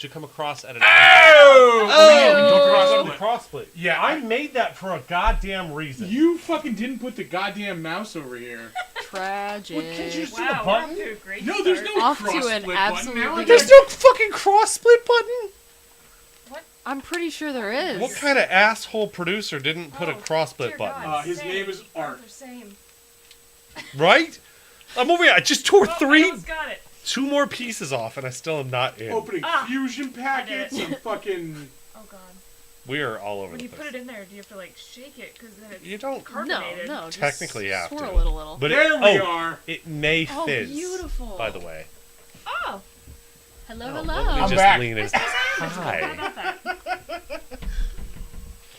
should come across at an cross split. Yeah, I made that for a goddamn reason. You fucking didn't put the goddamn mouse over here. Tragic. What, can't you just do Wow, the button? we're off to a great No, there's start. no Off to cross an split absolutely button. Now There's no fucking cross split button. I'm pretty sure there is. What kind of asshole producer didn't put a cross split dear button? God. His Same. name is Art. They're same. Right? I'm over here. I just tore Oh, I three. almost got it. 2 more pieces off, and I still am not in. Opening fusion packets I did and fucking... Oh god. We are all over When the you place. put it in there, do you have to like shake it because then it's You don't. carbonated? No, just Technically, you have to. swirl it a little. But There we are. It may Oh, fizz. beautiful. By the way. Oh. Hello, Let hello. me I'm just back. lean in. How Hi. about that?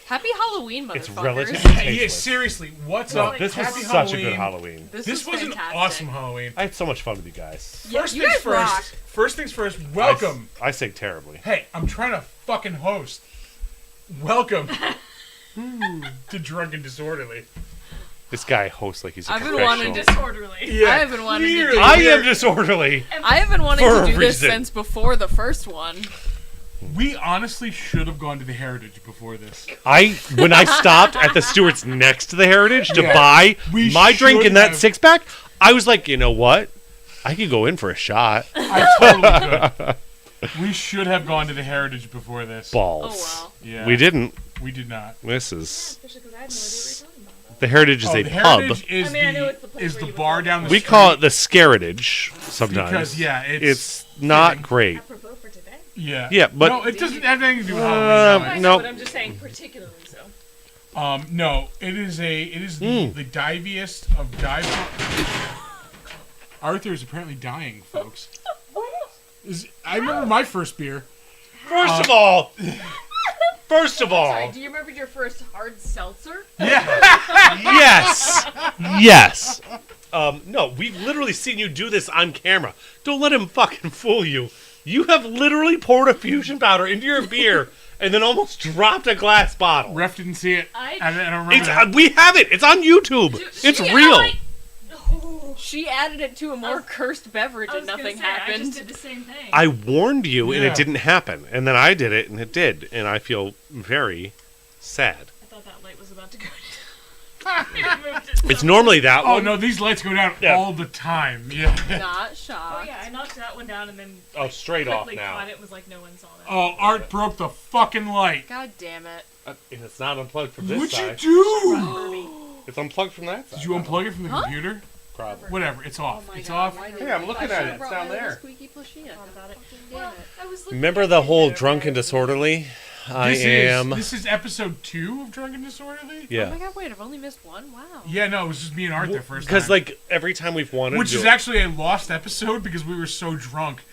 Happy Halloween, motherfuckers. It's relatively Yeah, tasteless. seriously, what's No, up? this was Happy such a good Halloween. Halloween. This was fantastic. an awesome Halloween. I had so much fun with you guys. Yeah, First you things guys first. rock. First things first. Welcome. I say terribly. Hey, I'm trying to fucking host. Welcome to Drunken Disorderly. This guy hosts like he's a I've been professional. wanting Disorderly. Yeah, I haven't wanted to clearly. do I am disorderly. I have been wanting For to a do this reason. since before the first one. We honestly should have gone to the Heritage before this. When I stopped at the Stewart's next to the Heritage to Yeah. buy We my drink should in that have. 6-pack, I was like, you know what? I could go in for a shot. I totally could. We should have gone to the Heritage before this. Balls. Oh, wow. Yeah. We didn't. We did not. This is Especially because I had no idea what you're talking about. the Heritage is Oh, a the pub. Heritage is I mean, I know it's the place where you would bar go. down the We street. call it the Scaridage sometimes. Because, yeah, it's not fitting. great. Apropos for today. Yeah. Yeah, but no, it doesn't have anything to do with Uh, Halloween. I no. know, but I'm just saying particularly so. No, it is the diviest of dive. Arthur is apparently dying, folks. I remember my first beer. First of all, Sorry, do you remember your first hard seltzer? Yeah. yes. No, we've literally seen you do this on camera. Don't let him fucking fool you. You have literally poured a fusion powder into your beer and then almost dropped a glass bottle. Ref didn't see it. I- I don't remember that. We have it. It's on YouTube. It's real. She added it to a more cursed beverage I and was gonna nothing say, I happened. just did the same thing. I warned you and Yeah. it didn't happen. And then I did it and it did. And I feel very sad. I thought that light was about to go down. You moved it It's so- normally that Oh one. no, these lights go down Yeah. all the time. Yeah. Not shocked. Oh yeah, I knocked that one down and then Oh, straight off quickly now. caught it. Was like no one saw that. Oh, Art broke the fucking light. God damn it. And it's not unplugged from this What'd side. you do? Kirby. It's unplugged from that side. Did you unplug it from the Huh? computer? Probably. Whatever, it's off. Oh my It's God, off. why did- Hey, I'm looking I at should've it. It's brought down my little there. Squeaky plushie. Thought about it. Damn Well, it. I was looking Remember at the my whole video drunken there. disorderly? I This am. This is episode 2 of Drunken Disorderly? Oh my Yeah. god, wait, I've only missed one? Wow. Yeah, no, it was just me and Art the first Because time. like every time we've wanted Which to is do it- actually a lost episode because we were so drunk.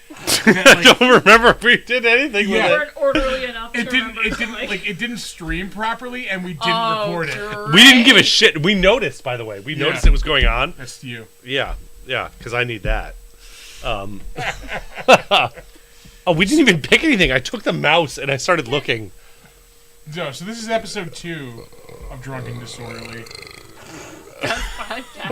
I that, like, don't remember if we did anything Yeah. You with it. weren't orderly enough to it didn't. remember. It didn't. like, Like it didn't stream properly, and we didn't Oh, record it. great. We didn't give a shit. We noticed, by the way. We Yeah. noticed it was going on. That's you. Yeah, because I need that. Oh, we didn't even pick anything. I took the mouse and I started looking. So this is episode 2 of Drunken Disorderly.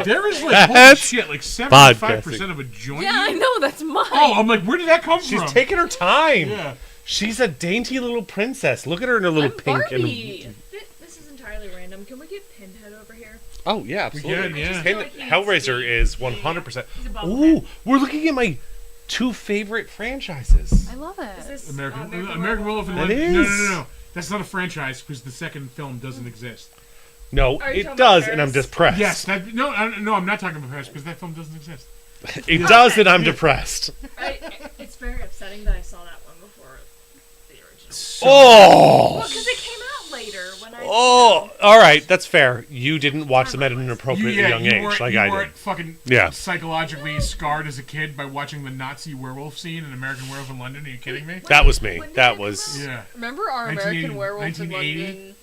There is like holy That's shit, like 75% of a joint. Yeah, I know, that's mine. Oh, I'm like, where did that come She's from? taking her time. Yeah. She's a dainty little princess. Look at her in her little I'm pink Barbie. and. this is entirely random. Can we get Pinhead over here? Oh yeah, absolutely. good, yeah. Pin- like he needs Hellraiser to be- is 100%. He's a Ooh, bobblehead. we're looking at my 2 favorite franchises. I love Is it. this American Werewolf in That London. No, is. no. That's not a franchise because the second film doesn't exist. No, Are you it talking does, about and I'm Paris? depressed. Yes, that, no, I'm not talking about Paris because that film doesn't exist. It does, and I'm depressed. It's very upsetting that I saw that one before the original. Oh! Well, because it came out later when I. Oh, all right, that's fair. You didn't watch them at an appropriately young age, weren't- like you I did. weren't fucking Yeah. psychologically scarred as a kid by watching the Nazi werewolf scene in American Werewolf in London. Are you kidding me? That was me. When did That come was. out? Yeah. Remember our 1980 American Werewolf in 1980? London?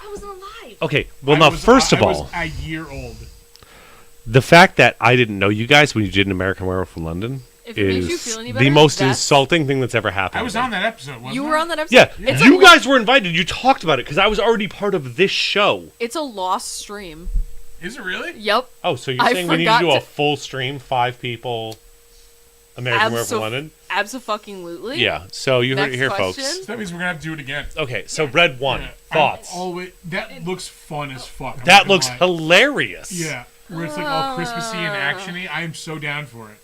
I wasn't alive. Okay, well, I now, was- first of I all, was a year old. the fact that I didn't know you guys when you did an American Werewolf in London If it makes you is feel any the better, most that's- insulting thing that's ever happened. I was to me. on that episode, wasn't You I? were on that episode? Yeah, It's you a, guys were invited. You talked about it because I was already part of this show. It's a lost stream. Is it really? Yep. Oh, so you're I saying we need to forgot do a to- full stream, 5 people, American Werewolf in London? Abso-fucking-lutely. Yeah. So you heard it Next here, question. folks. So that means we're gonna have to do it again. Okay. So Red One. Yeah. Thoughts? That looks fun as fuck. I'm That not gonna looks lie. hilarious. Yeah, where it's like all Christmassy and actiony. I am so down for it.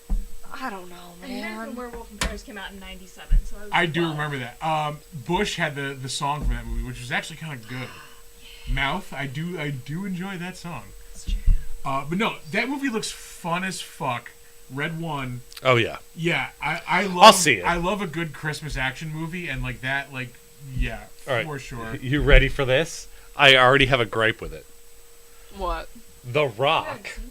I don't know, American man. Werewolf in Paris came out in '97, so I do 12. remember that. Bush had the song from that movie, which was actually kind of good. Mouth, I do enjoy that song. But no, that movie looks fun as fuck. Red One. Oh yeah. Yeah, I love. I'll see it. I love a good Christmas action movie, and like that, like yeah, All right. for sure. You ready for this? I already have a gripe with it. What? The You haven't Rock. seen it?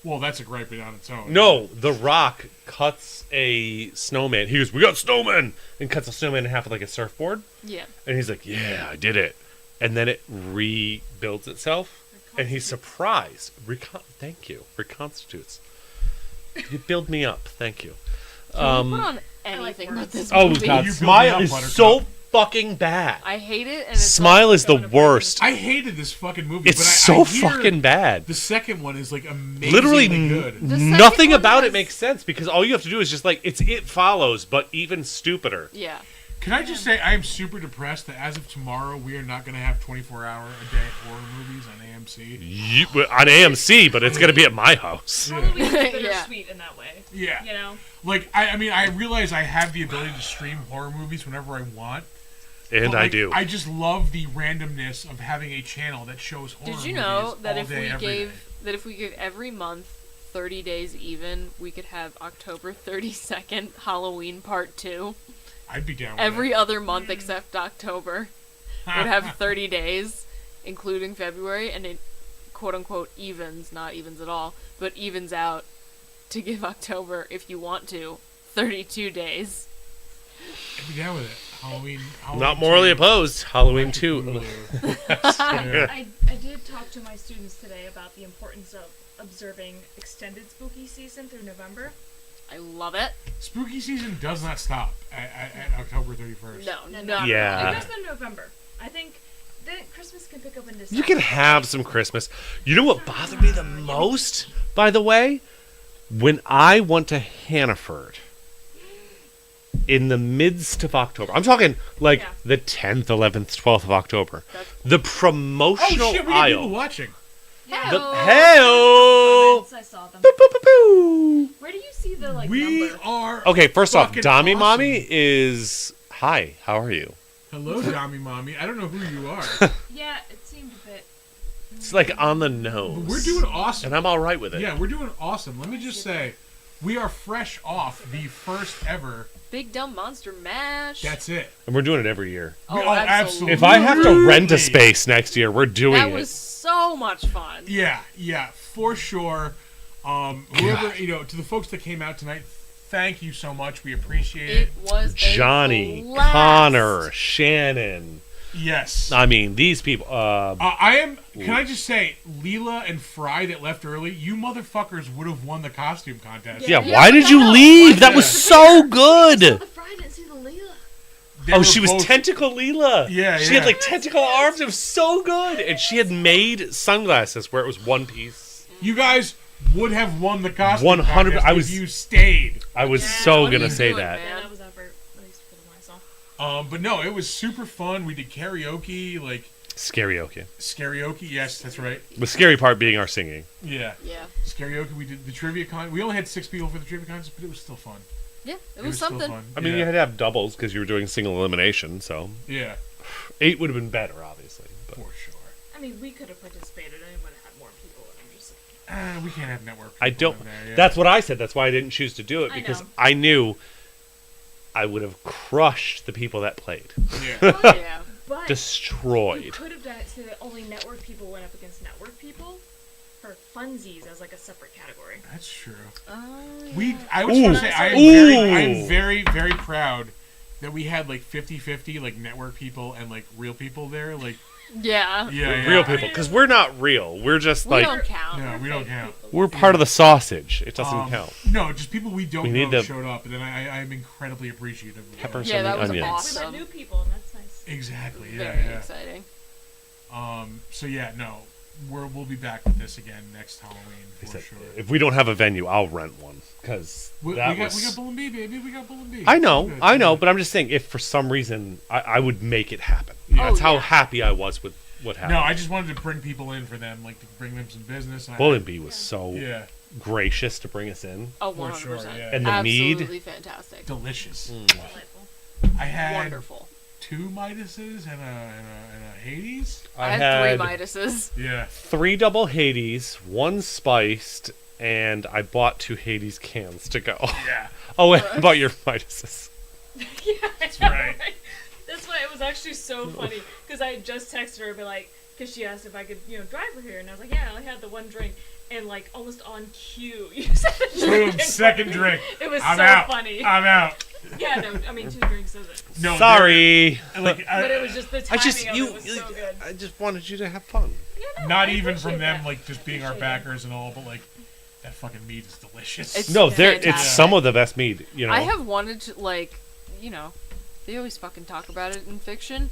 Well, that's a gripe on its own. No, The Rock cuts a snowman. He goes, "We got snowmen," and cuts a snowman in half with like a surfboard. Yeah. And he's like, "Yeah, I did it." And then it rebuilds itself, and he's surprised. Thank you. Reconstitutes. You build me up. Thank you. Put on anything words. but this Oh movie. God, You build me Smile up, is Buttercup. so fucking bad. I hate it, and it's Smile is the going to worst. I hated this fucking movie. It's but I so hear fucking bad. The second one is like amazingly Literally, good. The second nothing one about it has- makes sense because all you have to do is just like It Follows, but even stupider. Yeah. Can I just say I am super depressed that as of tomorrow we are not going to have 24-hour-a-day horror movies on AMC. On AMC, but it's gonna be at my house. Probably bittersweet Yeah. in that way. Yeah. You know? Like I mean I realize I have the ability to stream horror movies whenever I want. And but, I like, do. I just love the randomness of having a channel that shows horror Did you movies know that all if day, we every day. gave every month 30 days even, we could have October 32nd Halloween Part 2. I'd be down with Every other month except October that. would have 30 days, including February, and it quote unquote evens, not evens at all, but evens out to give October, if you want to, 32 days. I'd be down with it. Halloween Not morally 2. opposed. Halloween 2. Hulu. Yeah. I did talk to my students today about the importance of observing extended spooky season through November. I love it. Spooky season does not stop at October 31st. No, No, Yeah. It goes through November. I think then Christmas can pick up in December. You can have some Christmas. You know what bothered me the most, by the way? When I went to Hannaford in the midst of October. I'm talking like Yeah. the 10th, 11th, 12th of October. That's- The Oh promotional shit, we got people aisle. watching. Yeah. The I hell. saw them. Boo, boo, boo, boo. Where do you see the We number? are Okay, first off, fucking Dami awesome. Mommy is hi. How are you? Hello, Dami Mommy. I don't know who you are. Yeah, it seemed a bit. It's like on the But nose. we're doing awesome. and I'm all right with it. Yeah, we're doing awesome. Let me just say, we are fresh off the first ever. Big Dumb Monster Mash. That's it. And we're doing it every year. Oh, Oh, absolutely. If I have to rent a Absolutely. space next year, we're doing That it. was so much fun. Yeah, for sure. Whoever, to the folks that came out tonight, thank you so much. We appreciate it. It was a Johnny, blast. Connor, Shannon. Yes. I mean, these people. I am. Can I just say, Leela and Fry that left early, you motherfuckers would have won the costume contest. Yeah, Yeah, why what did the you hell? leave? That was so I good. saw the Fry, I didn't see the Leela. They Oh, were she was both- Tentacle Leela. Yeah, She yeah. had like tentacle arms. It was so good. And she had made sunglasses where it was one piece. You guys would have won the costume 100 contest I was- if you stayed. I was Yeah, so what are gonna you say doing, that. man? Yeah, that was effort, at least for the one I saw. But no, it was super fun. We did karaoke, like Karaoke. karaoke. Yes, that's right. The scary part being our singing. Yeah, Yeah. karaoke. We did the trivia con. We only had 6 people for the trivia contest, but it was still fun. Yeah, it It was still something. fun. I mean, yeah. you had to have doubles because you were doing single elimination. So Yeah, 8 would have been better, obviously. But for sure. I mean, we could have participated. I would have had more people. And I'm just like, We can't have network. I people don't. in there, yeah. That's what I said. That's why I didn't choose to do it I because know. I knew I would have crushed the people that played, yeah. Yeah. but you destroyed. could have done it so that only network people went up against network people for funsies as like a separate category. That's true. Oh, I was Ooh. going to say I Ooh. am very, very proud that we had like 50-50 like network people and like real people there. Like yeah. yeah, Real people, because we're not real. We're just We like don't count. No, we don't count. we're part of the sausage. It doesn't Um, count. No, just people we don't We know need to- showed up, and then I am incredibly appreciative of them. Peppers Yeah, and that the was onions. awesome. We met new people, and that's nice. Exactly. Yeah, Very yeah. exciting. So yeah, no, we'll be back with this again next Halloween for Said, sure. if we don't have a venue, I'll rent one because We got Bull and B, baby. We got Bull and B. I know, but I'm just saying, if for some reason I would make it happen. That's how happy I was with what happened. No, I just wanted to bring people in for them, like to bring them some business. Bull and B was so yeah, gracious to bring us in. Oh, for 100%. sure. Yeah, And the mead, Absolutely fantastic. delicious. Delightful. I had Wonderful. 2 Midases and a Hades. I had 3 Midases. Yeah. 3 double Hades, 1 spiced, and I bought 2 Hades cans to go. Yeah. Oh, and I bought your Midases. Yeah, That's right. That's why it was actually so funny because I had just texted her, but like, because she asked if I could, drive her here, and I was like, yeah, I only had the 1 drink, and like almost on cue, you said a drink Boom, in front second of me. drink. It was I'm so out. funny. I'm out. Yeah, no, I mean 2 drinks isn't. No, Sorry. Like, But it was just the timing of it was so good. I just wanted you to have fun. Yeah, no, not I even from appreciate them, that. like just being our Appreciate that. backers and all, but like that fucking meat is delicious. It's No, it's fantastic. some of the best mead. I have wanted to, they always fucking talk about it in fiction.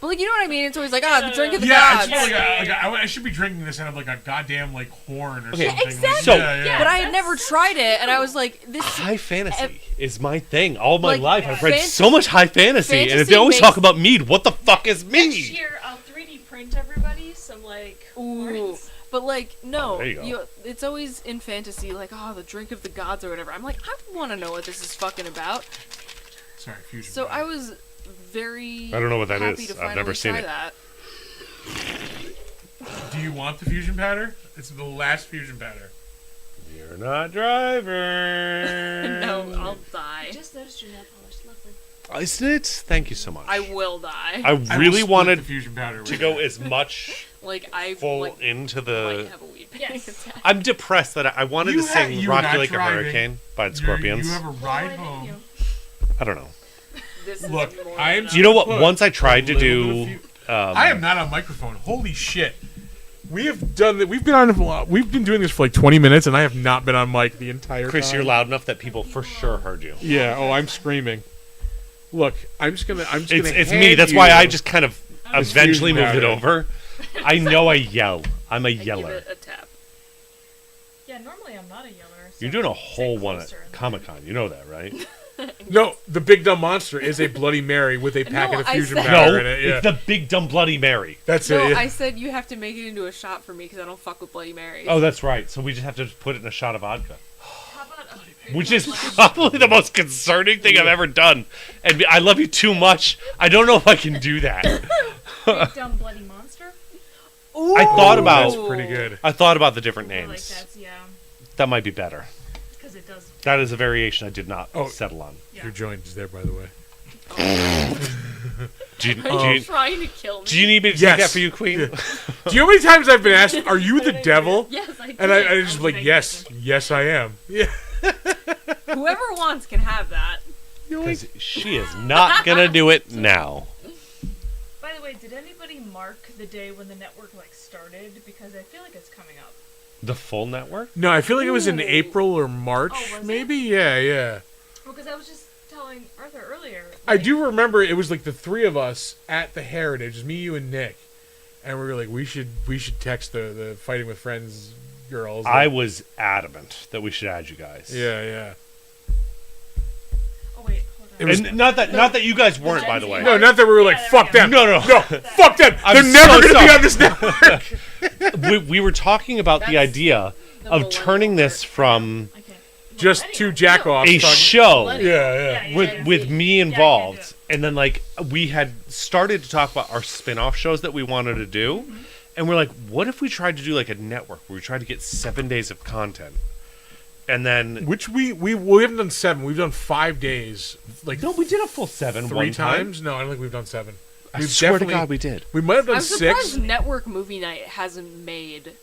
But, like, you know what I mean? It's always like, the drink of the yeah, gods. it's like I should be drinking this out of like a goddamn like horn or Okay. something. Exactly. Like, So- yeah. But I had never tried it, and I was like, this... High fantasy is my thing. All my Like, life, I've read fantasy- so much high fantasy, and if fantasy they always makes- talk about mead, what the fuck is Next mead? year, I'll 3D print everybody some like Ooh. horns. But, like, no. Oh, there you go. It's always in fantasy, like, the drink of the gods or whatever. I'm like, I want to know what this is fucking about. Sorry, fusion. So powder. I was very I don't know what that happy is. to I've finally never seen try it. that. Do you want the fusion powder? It's the last fusion powder. You're not driving. No, I'll die. I just noticed your nail polish. Lovely. Isn't it? Thank you so much. I will die. I I will really split wanted the fusion powder to with go you. as much Like, I full like, into might the. have a weed Yes. attack. I'm depressed that I wanted You to ha- sing you "Rock not You Like a driving. Hurricane" by the You Scorpions. have a Why ride didn't home. you? I don't know. This Look, is more I am. than You know what? Put Once I tried to a little do. bit of I am not on microphone. Holy shit. We have done that. We've been doing this for like 20 minutes, and I have not been on mic the entire Chris, time. you're loud enough that people for sure heard you. Yeah. Oh, I'm screaming. Look, I'm just gonna. It's me. That's why I just kind of eventually fusion moved it powder. over. I know I yell. I'm a I give yeller. it a tap. Yeah, normally I'm not a yeller. So You're doing a sit whole one at closer and- Comic-Con. You know that, right? No, the Big Dumb Monster is a Bloody Mary with a packet No, of I fusion said- powder No, in it. Yeah. it's the Big Dumb Bloody Mary. That's No, it. Yeah. I said you have to make it into a shot for me because I don't fuck with Bloody Marys. Oh, that's right. So we just have to put it in a shot of vodka. How about a Which is probably the most concerning thing I've ever done. And I love you too much. I don't know if I can do that. big dumb bloody monster? Ooh, I thought about- That's pretty good. I thought about the different I like names. that, yeah, That might be better. because it does. That is a variation I did not Oh. settle on. Yeah. Your joint is there, by the way. Do you, Are you trying to kill me? do you need me to Yes. take that for you, Queen? Do you know how many times I've been asked, "Are you the devil?" Yes, I do. And I just Oh, like, thank yes, yes, I am. Yeah. Whoever wants can have that. Because she is not going to do it now. By the way, did anybody mark the day when the network started? Because I feel like it's coming up. The full network? No, I feel like it was in Ooh. April or March, Oh, was it? maybe. Yeah, yeah. Well, because I was just telling Arthur earlier. I do remember it was like the three of us at the Heritage, it was me, you, and Nick, and we were like, we should text the Fighting with Friends girls. I was adamant that we should add you guys. Yeah, yeah. Oh wait, hold on. It was- And not that you guys weren't, by the way. No, not that we were like, Yeah, there fuck we go. them. No, no. No, fuck them. I'm They're never so going to be sorry. on this network. we were talking about the That's idea The of millennial turning this part. from I can't. Just two jackoffs. a talking- show Millennial. Yeah, yeah. with me Yeah, I can't involved, do and then we had started to talk about our spin-off shows that we wanted to do, and we're like, what if we tried to do like a network where we tried to get 7 days of content, and then Which we haven't done 7. We've done 5 days. Like no, we did a full 7 3 one time. times. No, I don't think we've done 7. I We've swear to definitely- God, we did. We might have done I'm 6. surprised Network Movie Night hasn't made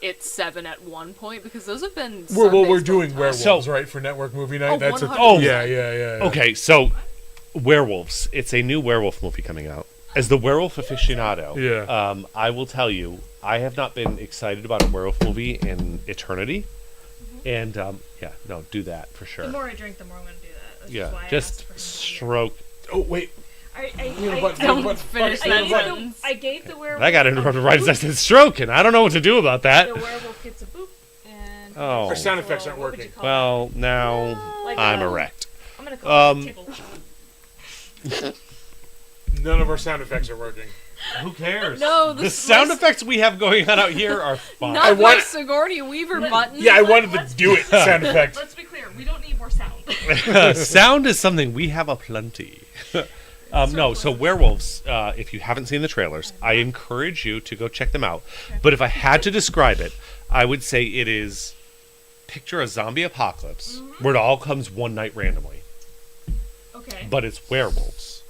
it 7 at one point because those have been. We're Sundays doing both werewolves, times. So- right, for Network Movie Night. Oh, That's 100%. Oh, yeah, yeah. Okay, so werewolves. It's a new werewolf movie coming out. As the werewolf aficionado, Yeah. I will tell you, I have not been excited about a werewolf movie in eternity. And yeah, no, do that for sure. The more I drink, the more I'm going to do that. That's Yeah, why I just asked for him to do it. stroke. Oh wait, Don't finish that sentence. I gave the werewolf. I got interrupted right as I said stroke, and I don't know what to do about that. The werewolf gets a boop, and Oh. Our sound effects aren't what would you working. call Well, now Like I'm a- erect. that? I'm gonna call it tickle. None of our sound effects are working. Who cares? No, The sound effects we have going on out here are fine. Not my Sigourney Weaver button. Yeah, I wanted to do it. Sound effect. Let's be clear. We don't need more sound. Sound is something we have aplenty. No, so werewolves, if you haven't seen the trailers, I encourage you to go check them out. But if I had to describe it, I would say it is, picture a zombie apocalypse where it all comes one night randomly. Okay. But it's werewolves.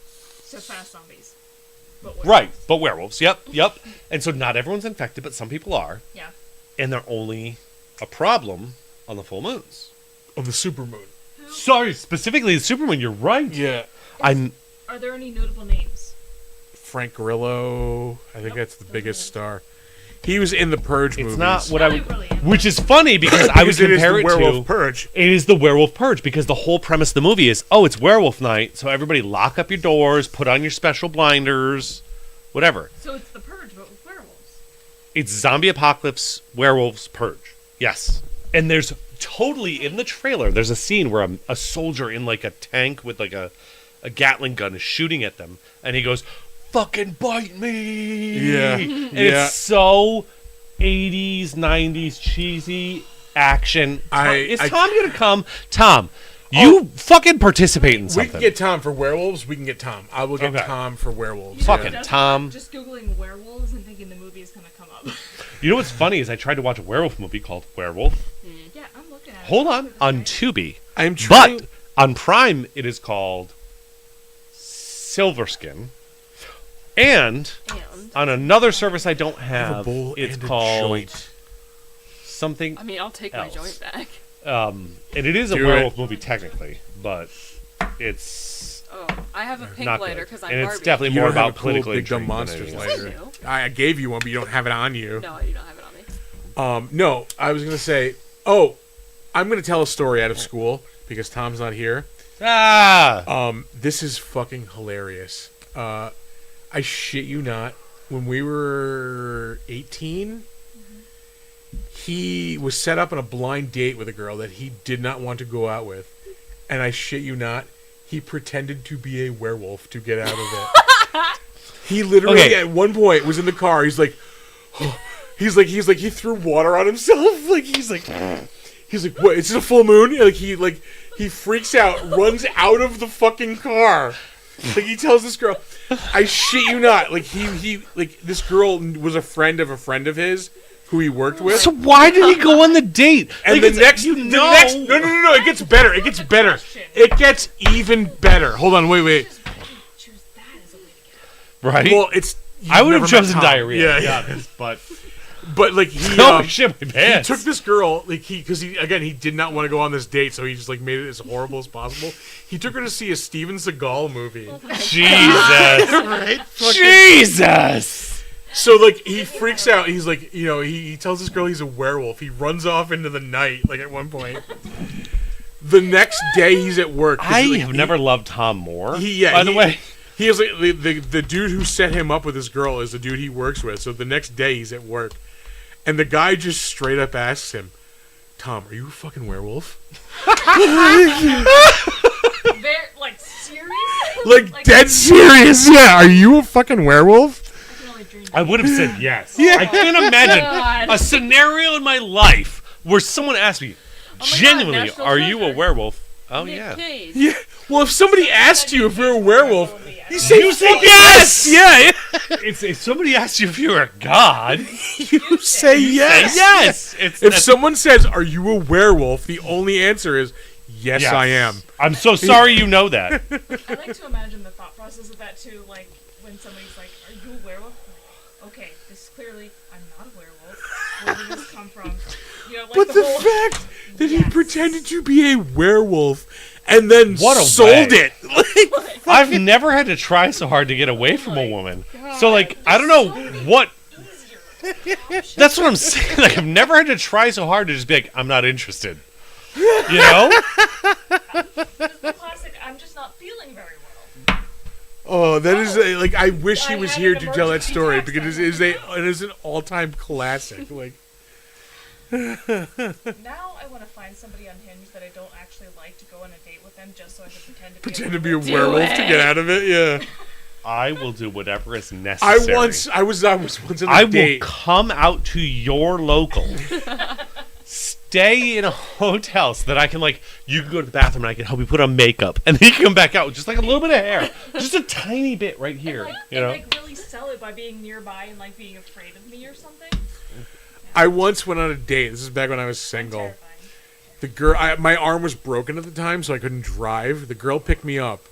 So fast zombies. But werewolves. Right, but werewolves, yep. And so not everyone's infected, but some people are. Yeah. And they're only a problem on the full moons. On the supermoon. Sorry, specifically the Superman, you're right. Yeah. Are there any notable names? Frank Grillo. I think that's the biggest star. He was in the Purge It's movies. not what I Really, would... really. Which is funny because I would Because it is compare the it Werewolf to... Purge. It is the Werewolf Purge because the whole premise of the movie is, oh, it's werewolf night, so everybody lock up your doors, put on your special blinders, whatever. So it's the Purge, but with werewolves. It's zombie apocalypse, werewolves, purge. Yes. And there's totally, in the trailer, there's a scene where a soldier in like a tank with like a Gatling gun is shooting at them, and he goes, fucking bite me! Yeah. And Yeah. it's so 80s, 90s cheesy action. Is Tom gonna come? Tom, you fucking participate in We something. can get Tom for werewolves. We can get Tom. I will get Okay. Tom for werewolves. Fuck yeah. it. Just- Tom. Just googling werewolves and thinking the movie is gonna come up. You know what's funny is I tried to watch a werewolf movie called Werewolf. Yeah, I'm looking at it. Hold on. This On guy. Tubi. I'm trying. But on Prime, it is called Silverskin. And on another service I don't have, it's called something. I mean, I'll take my else. joint back. And it is a Do werewolf it. movie technically, but it's Oh, I have a pink not lighter good. because I'm And Barbie. it's definitely You more don't have about a cool political big dumb intrigue than monsters anything Yes, else. later. I do. I gave you one, but you don't have it on you. No, you don't have it on me. No, I was gonna say. Oh, I'm gonna tell a story out of school because Tom's not here. This is fucking hilarious. I shit you not. When we were 18, he was set up on a blind date with a girl that he did not want to go out with, and I shit you not, he pretended to be a werewolf to get out of it. He literally Okay. at one point was in the car. He's like, he threw water on himself. He's like, what? It's a full moon. He freaks out, runs out of the fucking car. He tells this girl, I shit you not. This girl was a friend of his who he worked with. So why did he go on the date? And Like, the next, no. no, it gets better. It gets better. It gets even better. Hold on, wait. Choose that as a way to get out. Right? Well, it's. I would have never met chosen Tom. diarrhea. Yeah. But But he. oh shit, my He pants. took this girl, because he did not want to go on this date, so he just made it as horrible as possible. He took her to see a Steven Seagal movie. Jesus. Right? Jesus. So he freaks out. He's he tells this girl he's a werewolf. He runs off into the night. At one point, the next day he's at work. I have never loved Tom more. By the way, he is the dude who set him up with this girl is the dude he works with. So the next day he's at work, and the guy just straight up asks him, "Tom, are you a fucking werewolf?" Seriously? Dead serious? Yeah. Are you a fucking werewolf? I can only dream. I would have said yes. Yeah. I can't imagine God. a scenario in my life where someone asked me, God, genuinely, National are you a Treasure. werewolf? Oh, Nick yeah. Cage. Yeah. Well, if somebody asked you if you're a werewolf, you say yes! Yeah. If somebody asks you if you're a god, You say yes. yes. If someone says, "Are you a werewolf?" the only answer is, "Yes, Yes. I am." I'm so sorry you know that. I like to imagine the thought process of that too, when somebody's like, "Are you a werewolf?" I'm like, okay, this is clearly I'm not a werewolf. Where did this come from? But the whole- fact that he Yes. pretended to be a werewolf and then What a sold way. it. I've never had to try so hard to get away from a woman. So, I don't know what... That's what I'm saying. I've never had to try so hard to just be like, I'm not interested. You know? The classic, I'm just not feeling very well. Oh, that is like I wish he I was had here an to tell that emergency story text because on it is an all-time classic. Like, Now I want to find somebody on Hinge that I don't actually like to go on a date with them just so I can pretend to be a werewolf to get out of it. Yeah. I will do whatever is necessary. I was once on a I will date. come out to your local, stay in a hotel so that I can, like, you can go to the bathroom and I can help you put on makeup, and then you can come back out with just like a little bit of hair, just a tiny bit right here, you know. Like really sell it by being nearby and like being afraid of me or something. I once went on a date. This is back when I was single. Terrifying. The girl, my arm was broken at the time, so I couldn't drive. The girl picked me up.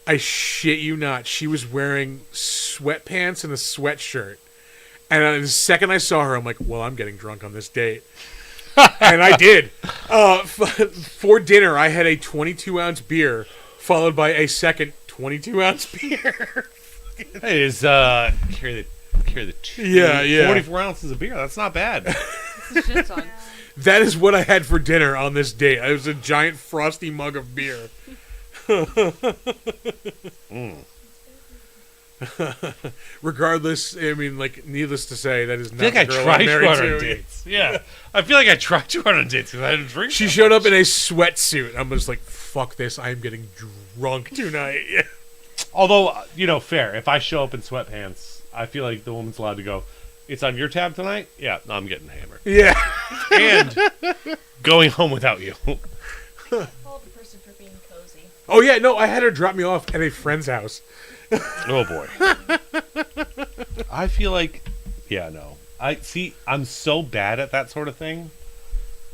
I shit you not. She was wearing sweatpants and a sweatshirt. And the second I saw her, I'm like, well, I'm getting drunk on this date. And I did. For dinner, I had a 22-ounce beer, followed by a second 22-ounce beer. It is carry the Yeah. 44 ounces of beer. That's not bad. It's a shit ton. That is what I had for dinner on this date. It was a giant frosty mug of beer. Regardless, I mean, like, needless to say, that is I not feel like the I girl tried I'm to married go on to. dates. Yeah, I feel like I tried to go on dates because I didn't drink. She that showed up much. in a sweatsuit. I'm just like, fuck this. I am getting drunk tonight. Although, fair. If I show up in sweatpants, I feel like the woman's allowed to go, it's on your tab tonight? Yeah, no, I'm getting hammered. Yeah. And going home without you. Call the person for being cozy. Oh, yeah, no, I had her drop me off at a friend's house. Oh, boy. I feel like, I'm so bad at that sort of thing.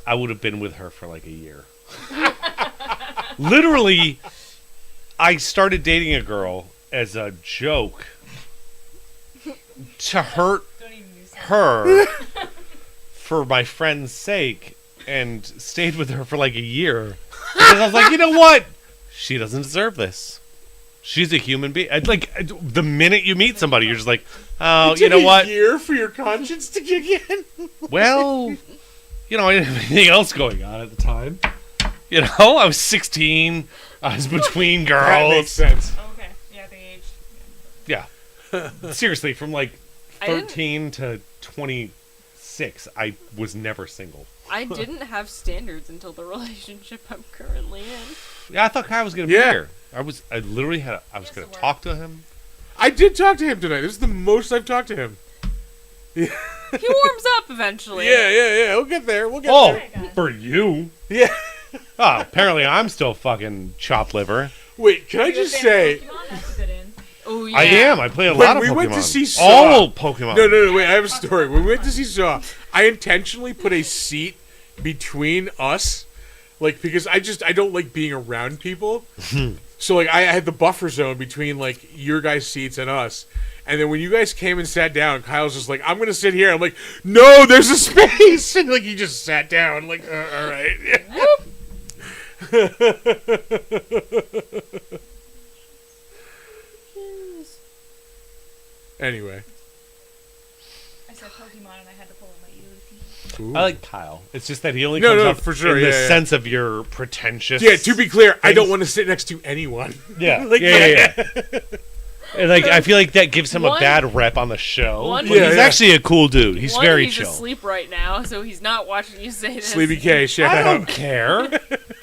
I would have been with her for like a year. Literally, I started dating a girl as a joke to hurt Don't even use that. her for my friend's sake, and stayed with her for like a year because I was like, you know what? She doesn't deserve this. She's a human being. Like, the minute you meet somebody, you're just like, oh, you know what? A year for your conscience to kick in? Well, I didn't have anything else going on at the time. I was 16. I was between That makes girls. sense. Okay. Yeah, the age. Yeah. Seriously, from like I didn't- 13 to 26, I was never single. I didn't have standards until the relationship I'm currently in. Yeah, I thought Kyle was gonna be Yeah. here. I was gonna Yes, it talk to him. I did talk to him tonight. This is the most I've talked to him. He warms up eventually. Yeah. We'll get there. We'll get Oh, there. God. for you. Yeah. Oh, apparently I'm still fucking chopped liver. Wait, can I You're a just fan say... of Pokemon? That's a good in. Oh yeah. I am. I play a When lot of we Pokemon. went to see Saw- all Pokemon. No, wait, I have a story. When we went to see Saw, I intentionally put a seat between us, like, because I don't like being around people. So, like, I had the buffer zone between, like, your guys' seats and us. And then when you guys came and sat down, Kyle's just like, I'm going to sit here. I'm like, no, there's a space. And, like, he just sat down. Like, all right. Anyway. I said Pokemon and I had to pull out my Eevee. Ooh. I like Kyle. It's just that he only No, comes no, up for sure, in the yeah. sense of your pretentious. Yeah, to be clear, I don't things. want to sit next to anyone. Yeah, Like, yeah. And like, I feel like that gives him a One- bad rep on the show. one- But Yeah, he's yeah. actually a cool dude. He's One, very he's chill. asleep right now, so he's not watching you say this. Sleepy K, shout I don't out. care.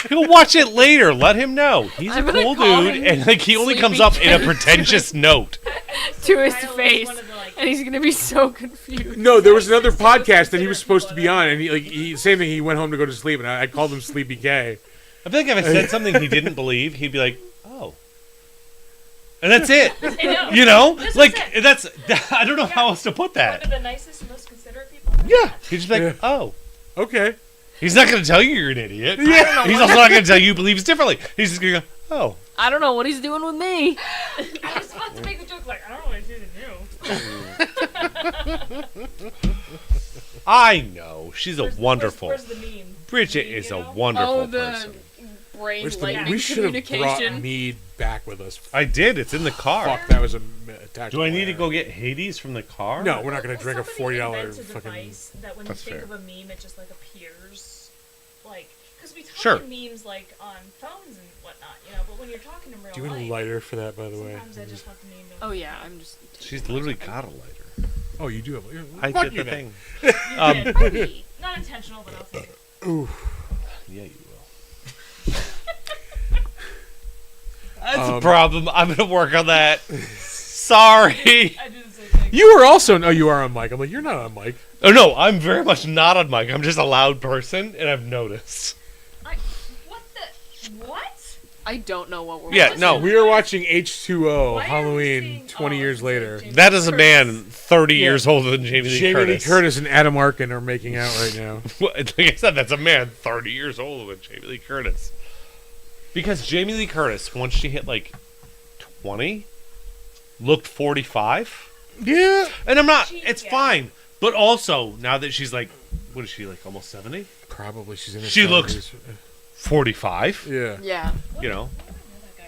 He'll watch it later. Let him know. He's I'm a gonna cool call dude, him and like he only comes Sleepy up in a Ken. pretentious note. to his Kyle was face, one of the, like, and he's gonna be so confused. No, there was another podcast that he was supposed to be on, and he same thing. He went home to go to sleep, and I called him Sleepy K. I feel like if I said something he didn't believe, he'd be like, "Oh," and that's it. You know, This was like it. that's. I don't know how else to put One that. of the nicest, most considerate people. Yeah, he'd just be like, Yeah. "Oh." Okay. He's not going to tell you you're an idiot. Yeah. He's also not going to tell you he believes differently. He's just going to go, "Oh." I don't know what he's doing with me. I was about to make the joke like, I don't know what I did to you. I know. She's a Where's- wonderful. Where's the meme? Bridget You is a know? wonderful Oh, the person. brain Where's the, lightning we should have brought communication. Mead back with us. I did. It's in the car. Fuck, that was a attack. Do I need to go get Hades from the car? No, we're not going to drink a Somebody $40 invents a fucking. device that when That's you think fair. of a meme, it just like appears, like Because we talk Sure. in memes like on phones and whatnot, but when you're talking in real Do you want a life, lighter for that, by the way? sometimes I just want the meme. Oh yeah, I'm just. She's literally got a lighter. Oh, you do have. I Fuck did you the then. thing. Maybe. Not intentional, but I'll take it. Ooh. Yeah, you will. That's a problem. I'm gonna work on that. Sorry. I do the same thing. You were also. No, you are on mic. I'm like, you're not on mic. Oh no, I'm very much not on mic. I'm just a loud person, and I've noticed. What? I don't know what we're. Yeah, watching. no. We are watching H2O Why are we Halloween seeing- 20 years later. James That is a man Curtis. 30 years older than Jamie Lee Jamie Lee Curtis. Curtis and Adam Arkin are making out right now. Like I said, that's a man 30 years older than Jamie Lee Curtis. Because Jamie Lee Curtis, once she hit like 20, looked 45. Yeah. And I'm not, She- it's yeah. fine. But also, now that she's like, what is she, like almost 70? Probably she's in her She looks- 70s. 45? Yeah. Yeah. You know? Where do I know that guy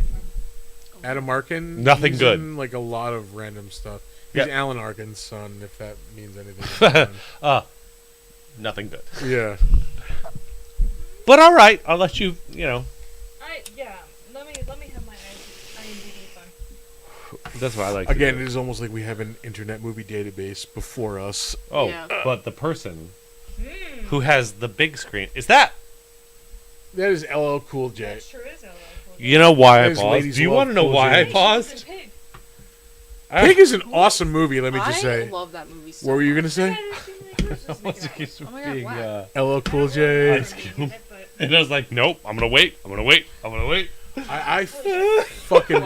from? Adam Arkin. Nothing he's good. In, like a lot of random stuff. He's Yep. Alan Arkin's son, if that means anything. Nothing good. Yeah. But all right, I'll let you, you know. Yeah. Let me have my IMDb fun. That's what I like Again, to it do. is almost like we have an internet movie database before us. Oh, Yeah. but the person who has the big screen, is that? That is LL Cool J. That sure is LL Cool J. You know why I That is paused? Ladies Do you Love want to know Cool why J. I Hey, paused? she's a pig. Pig is an awesome movie, let me just I say. love that movie. So What were you going much. to say? Yeah, Jamie Lee Curtis was making out. Oh my God, wow. LL Cool I J. don't remember it, but- And I was like, nope, I'm gonna wait. I fucking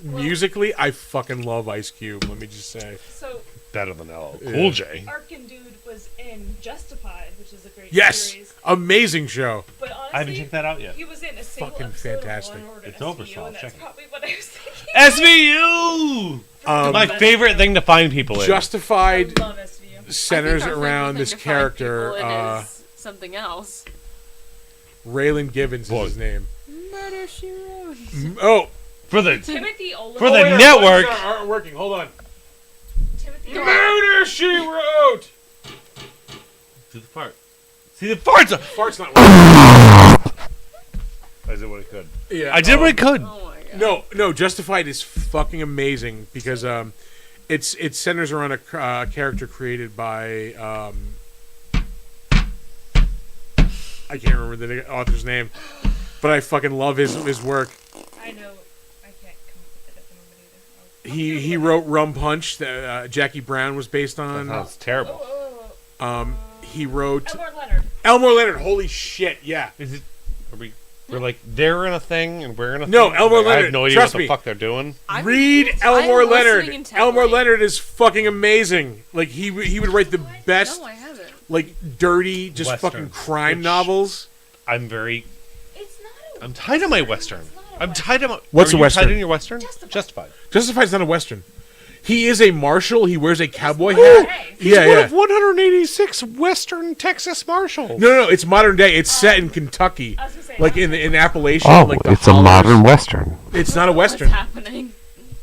musically, I fucking love Ice Cube. Let me just say. So Better than LL Yeah. Cool J. Arkin Dude was in Justified, which is a great Yes, series. amazing show. But honestly, I haven't checked that out yet. he was in a single Fucking episode fantastic. of Law and Order It's SVU, over, so I'll and that's check it. probably what I was thinking. SVU! My favorite thing to find people in. Justified I love SVU. centers I think our around favorite this thing to find character. people in is something else. Raylan Givens Boy. is his name. Murder She Wrote. Oh, For the Timothy Olyphant. For the network. aren't working. Hold on. Timothy Murder She Wrote. Do the fart. See the farts. Fart's not working. I did what I could. Yeah, I did what I could. Oh my god. No, Justified is fucking amazing because it centers around a character created by I can't remember the author's name, but I fucking love his work. I know. I can't come up with it at the moment either. He wrote Rum Punch that Jackie Brown was based on. That's terrible. He wrote Elmore Leonard. Elmore Leonard. Holy shit! Yeah. Is it? Are we? We're like they're in a thing and we're in a No, thing. Elmore Like, I have Leonard, no idea trust what the me. fuck they're doing. Read I'm Elmore listening Leonard. intently. Elmore Leonard is fucking amazing. Like he would write the best No, I haven't. like dirty just Western. fucking crime Which- novels. It's not a. I'm tied on my Western. It's not a I'm Western. tied on my. What's Are a you Western? Tied in your Western? Justified. Justified. Justified's not a Western. He is a marshal. He wears a cowboy hat. Hey. He's Yeah, one yeah. of 186 Western Texas Marshals. No. It's modern day. It's set in Kentucky, I was gonna say, like in Appalachia. Oh, like the hollers. Western. It's not a What's Western. happening?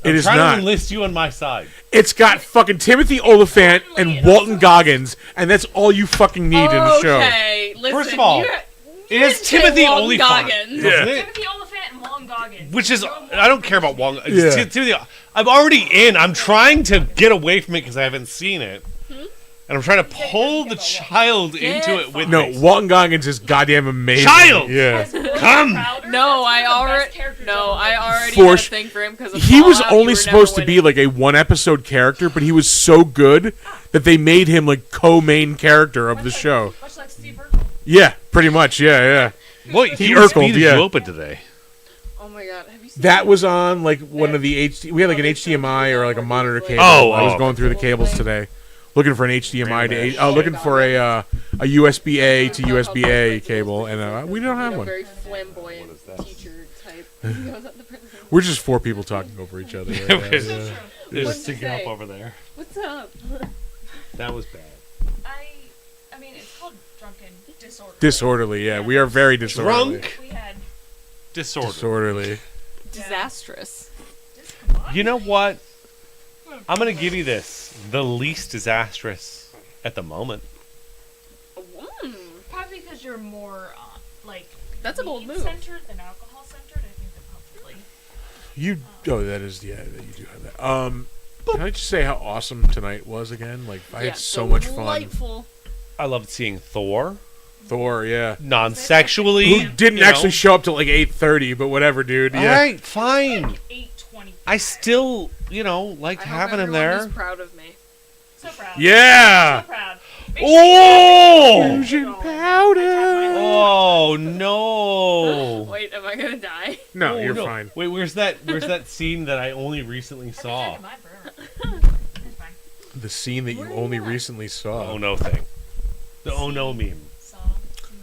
It is trying not. to enlist you on my side. It's got fucking Timothy Olyphant and Walton Goggins, and that's all you fucking need in the show. Okay, listen. First of all, you it is didn't say Timothy Walton Olyphant. Goggins. Yeah. Timothy Olyphant and Wong Goggins. Which is, You're more I don't care about Wong. Yeah. Timothy, I'm already in. I'm trying to get away from it because I haven't seen it. And I'm trying to pull the child into it with No, me. Walton Goggins is goddamn amazing. Child! Yeah. Come! No, I already had For a sh- thing for him because He was only supposed to be like a one-episode character, but he was so good that they made him like co-main character of the show. Much like Steve Urkel. Yeah, pretty much. Yeah. Well, He he was Urkeled, speed yeah. you open today. Oh my god, have you seen That was on like one of the We had like an HDMI or like a monitor cable. Oh, I was oh. going through the cables today, looking for an HDMI to looking for a USB A to USB A cable, and we don't have one. very flamboyant teacher type. Goes up the prison. We're just four people talking over each other. Right now, yeah. There's What'd a you sticking up say? over there. What's up? That was bad. I mean, it's called Drunken Disorder. Disorderly, yeah. We are very disorderly. Drunk, We had disorder. Disorderly. Disastrous. You know what? I'm going to give you this. The least disastrous at the moment. Mm. probably because you're more like That's a bold weed move. centered than alcohol centered. I think that probably. That is, yeah, you do have that. Can I just say how awesome tonight was again? Like, I had so much fun. Delightful. I loved seeing Thor Thor, yeah. non-sexually. Who didn't actually show up till like 8:30, but whatever, dude. All Yeah. right, fine. Like 8:20. I still, liked I having hope him everyone there. is proud of me. So proud. Yeah. So proud. Oh! Fusion powder. Oh no! Wait, am I gonna die? No, Oh, you're no. fine. Wait, where's that scene that I only recently saw? My burn. It's fine. The scene that you only recently The saw. oh no thing. The oh no meme. Song.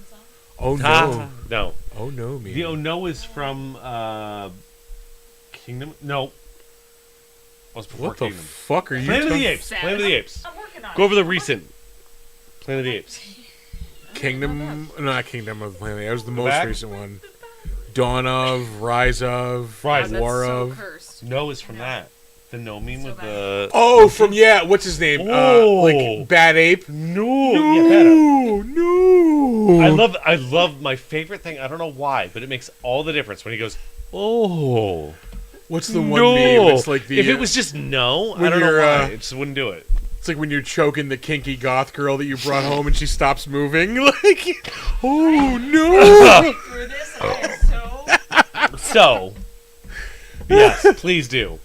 Song. Oh no. Ah, no. Oh no, me. The oh no is from Kingdom. No. Was before What the Kingdom. fuck are you Planet of the talking? Apes. Planet of the Apes. I'm working on Go it. over the recent. Planet of the Apes. Kingdom? Not Kingdom of the Planet. That was the most back? recent one. Dawn of, Rise of, Rise. That's War so of. cursed. No is from that. The no meme So with bad. the. Oh, from what's his name? Oh. Like Bad Ape. No. Yeah, better. No. I love my favorite thing. I don't know why, but it makes all the difference when he goes, "Oh, What's the one no." meme? It's like the. if it was just no, I when don't know you're, why. It just wouldn't do it. It's like when you're choking the kinky goth girl that you brought home and she stops moving. Like, oh no. Through this, and I am so. So, yes, please do.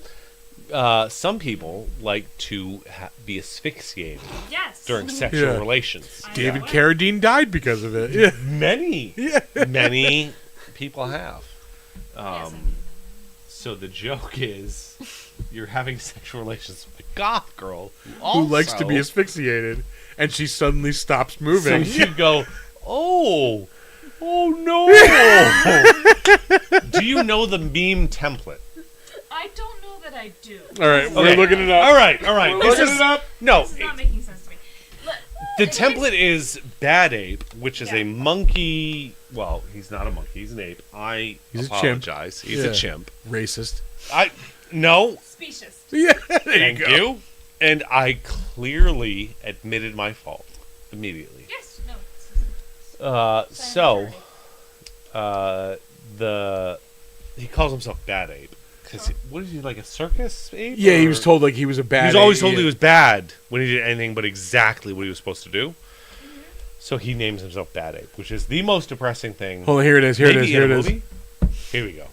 Some people like to be asphyxiated Yes. during sexual Yeah. relations. I David know. Carradine died because of it. Yeah. Many people have. Yes, I do. So the joke is, you're having sexual relations with a goth girl Who likes to be asphyxiated, and she suddenly stops So moving. you go, oh no. Do you know the meme template? I don't know that I do. All right, we're Okay. looking it up. All right. We're This looking is it up. no. This is not making sense to me. The template is Bad Ape, which is Yeah. a monkey. Well, he's not a monkey. He's an ape. I He's a chimp. apologize. He's Yeah. a chimp. Racist. No. Specious. Yeah, there Thank you go. you. And I clearly admitted my fault immediately. Yes. No. He calls himself Bad Ape because what is he, like a circus ape? Yeah, he or- was told like he was a bad. He was always told yeah. he was bad when he did anything but exactly what he was supposed to do. So he names himself Bad Ape, which is the most depressing thing. Hold on, here it is. Here it maybe is. Here in it a is. movie. Here we go.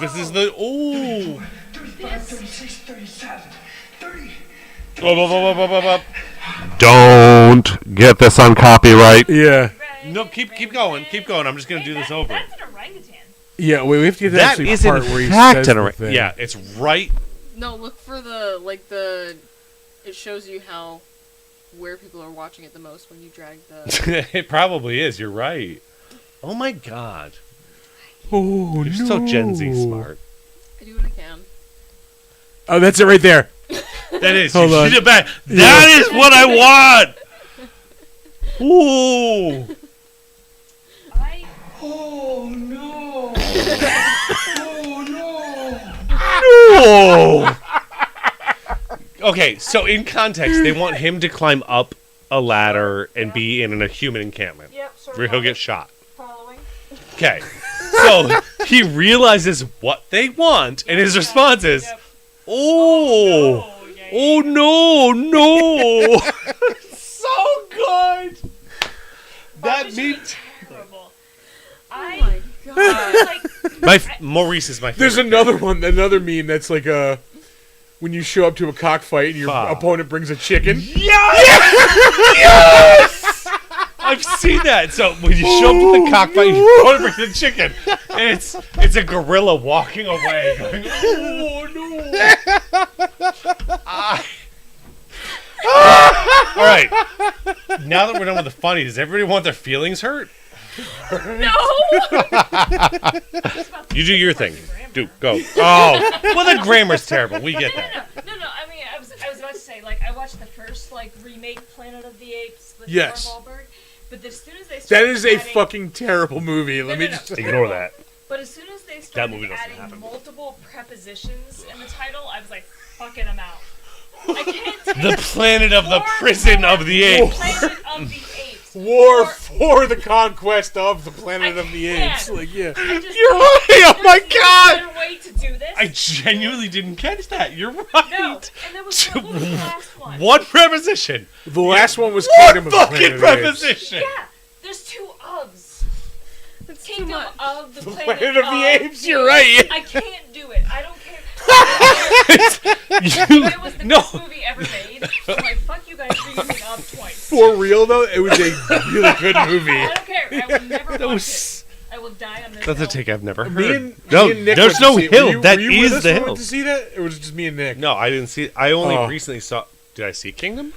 This is the 35, 36, 37, 30. Don't get this on copyright. Yeah, No, keep going. Keep going. I'm just gonna do this over. That's an orangutan. yeah. Wait, we have to get to That actually is part in where he fact says an the thing. Yeah, it's right. No, look for it shows you where people are watching it the most when you drag the. It probably is. You're right. Oh my god. Oh You're no. so Gen Z smart. I do what I can. Oh, that's it right there. That is. Hold you on. should have been- That is what I want. Ooh. I. Oh no! Oh. Okay, so in context, they want him to climb up a ladder and be in a human encampment Yep. Sort where he'll get shot. following. Okay, so he realizes what they want, and his response is, Yep. "Oh, yeah, oh no, no!" So good. That That meme. terrible. Oh my god. Like. Maurice is my favorite. There's another meme that's like when you show up to a cockfight and your Fuck. opponent brings a chicken. Yes! I've seen that. So when you show up to the cockfight, you go to bring the chicken, and it's a gorilla walking away. Going, oh no! All right. Now that we're done with the funny, does everybody want their feelings hurt? No. You do your thing. Do go. Oh, well, the grammar's terrible. We get that. No. I mean, I was about to say, like, I watched the first remake Planet of the Apes with Yes. Mark Wahlberg, but as soon as they That started is a adding, fucking terrible movie. Let me no. just. Ignore that. But as soon as they started movie doesn't adding happen. multiple prepositions in the title, I was like, fucking I'm out. I can't take The planet of the prison of the apes. Planet of the Apes. War for the conquest of the planet of the apes. can't. Like, yeah. I just You're right. Oh my there's no god. better way to do this. I genuinely didn't catch that. You're right. No, and there was what was the last one? One preposition. The last one was One Kingdom of the Planet fucking of the Apes. preposition. Yeah, there's 2 ofs. That's too Kingdom much. of the Planet of the Apes, you're right. I can't do it. I don't care. You- It was the no. best movie ever made. I'm like, fuck you guys for using up twice. For real, though, it was a really good movie. I don't care. I will never That watch was. it. I will die on this That's a hill. take I've never heard. Me and There's Nick went to no see it. hill. Were you, That were you with is us the when we hill. went to see that? Or was it just me and Nick? No, I didn't see. I only Oh. recently saw. Did I see Kingdom?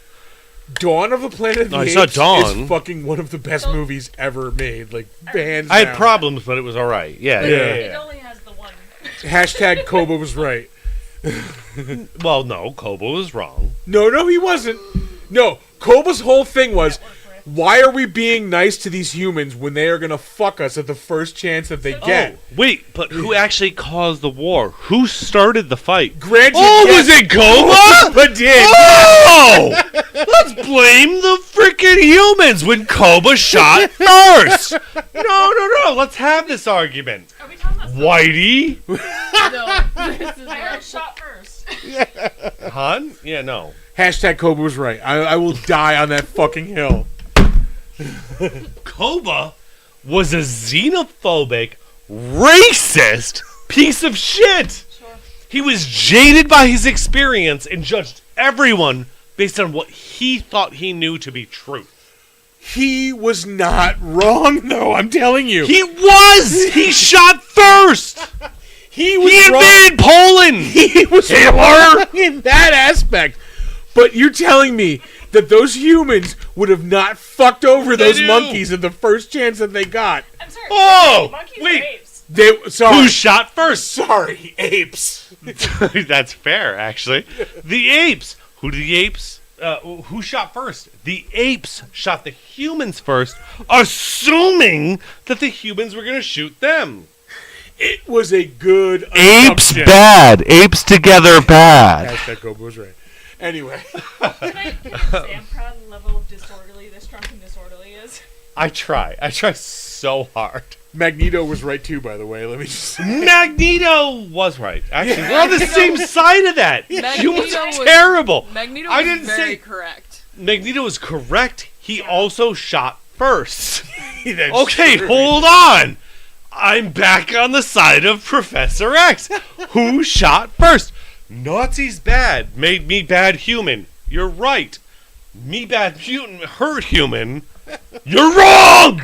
Dawn of the Planet of the No, I Apes saw Dawn. is fucking one of the best movies ever made. Like, hands I had down. problems, but it was all right. Yeah, But yeah. Yeah. It only has the one. Hashtag Koba was right. Well, no, Kobo was wrong. No, he wasn't. No, Koba's whole thing was, why are we being nice to these humans when they are going to fuck us at the first chance that they get? Oh, wait, but who actually caused the war? Who started the fight? Granted, Oh, yes, was it Koba? Koba did. Oh! Let's blame the freaking humans when Koba shot first. No. Let's have this argument. Are we talking about Whitey? No, this is I heard not. shot first. Hun? Yeah, no. Hashtag Koba was right. I will die on that fucking hill. Koba was a xenophobic, racist piece of shit. Sure. He was jaded by his experience and judged everyone based on what he thought he knew to be true. He was not wrong, though. I'm telling you. He was! He shot first! He was He wrong. invaded Poland! He was Hitler! wrong in that aspect. But you're telling me that those humans would have not fucked over those do. monkeys at the first chance that they got. I'm sorry. Oh, Monkeys wait. or apes? They sorry. Who shot first? Sorry, apes. That's fair, actually. The apes. Who did the apes? Who shot first? The apes shot the humans first, assuming that the humans were going to shoot them. It was a good Apes assumption. bad. Apes together bad. Hashtag Koba was right. Anyway, Can I say I'm proud of the level of disorderly this drunken disorderly is? I try so hard. Magneto was right too. By the way, let me just say. Magneto was right. Actually, we're on the same side of that. Humans are terrible. Magneto I was didn't very say correct. Magneto was correct. He also shot first. That's Okay, true. hold on. I'm back on the side of Professor X. Who shot first? Nazis bad. Made me bad human. You're right. Me bad mutant hurt human. You're wrong!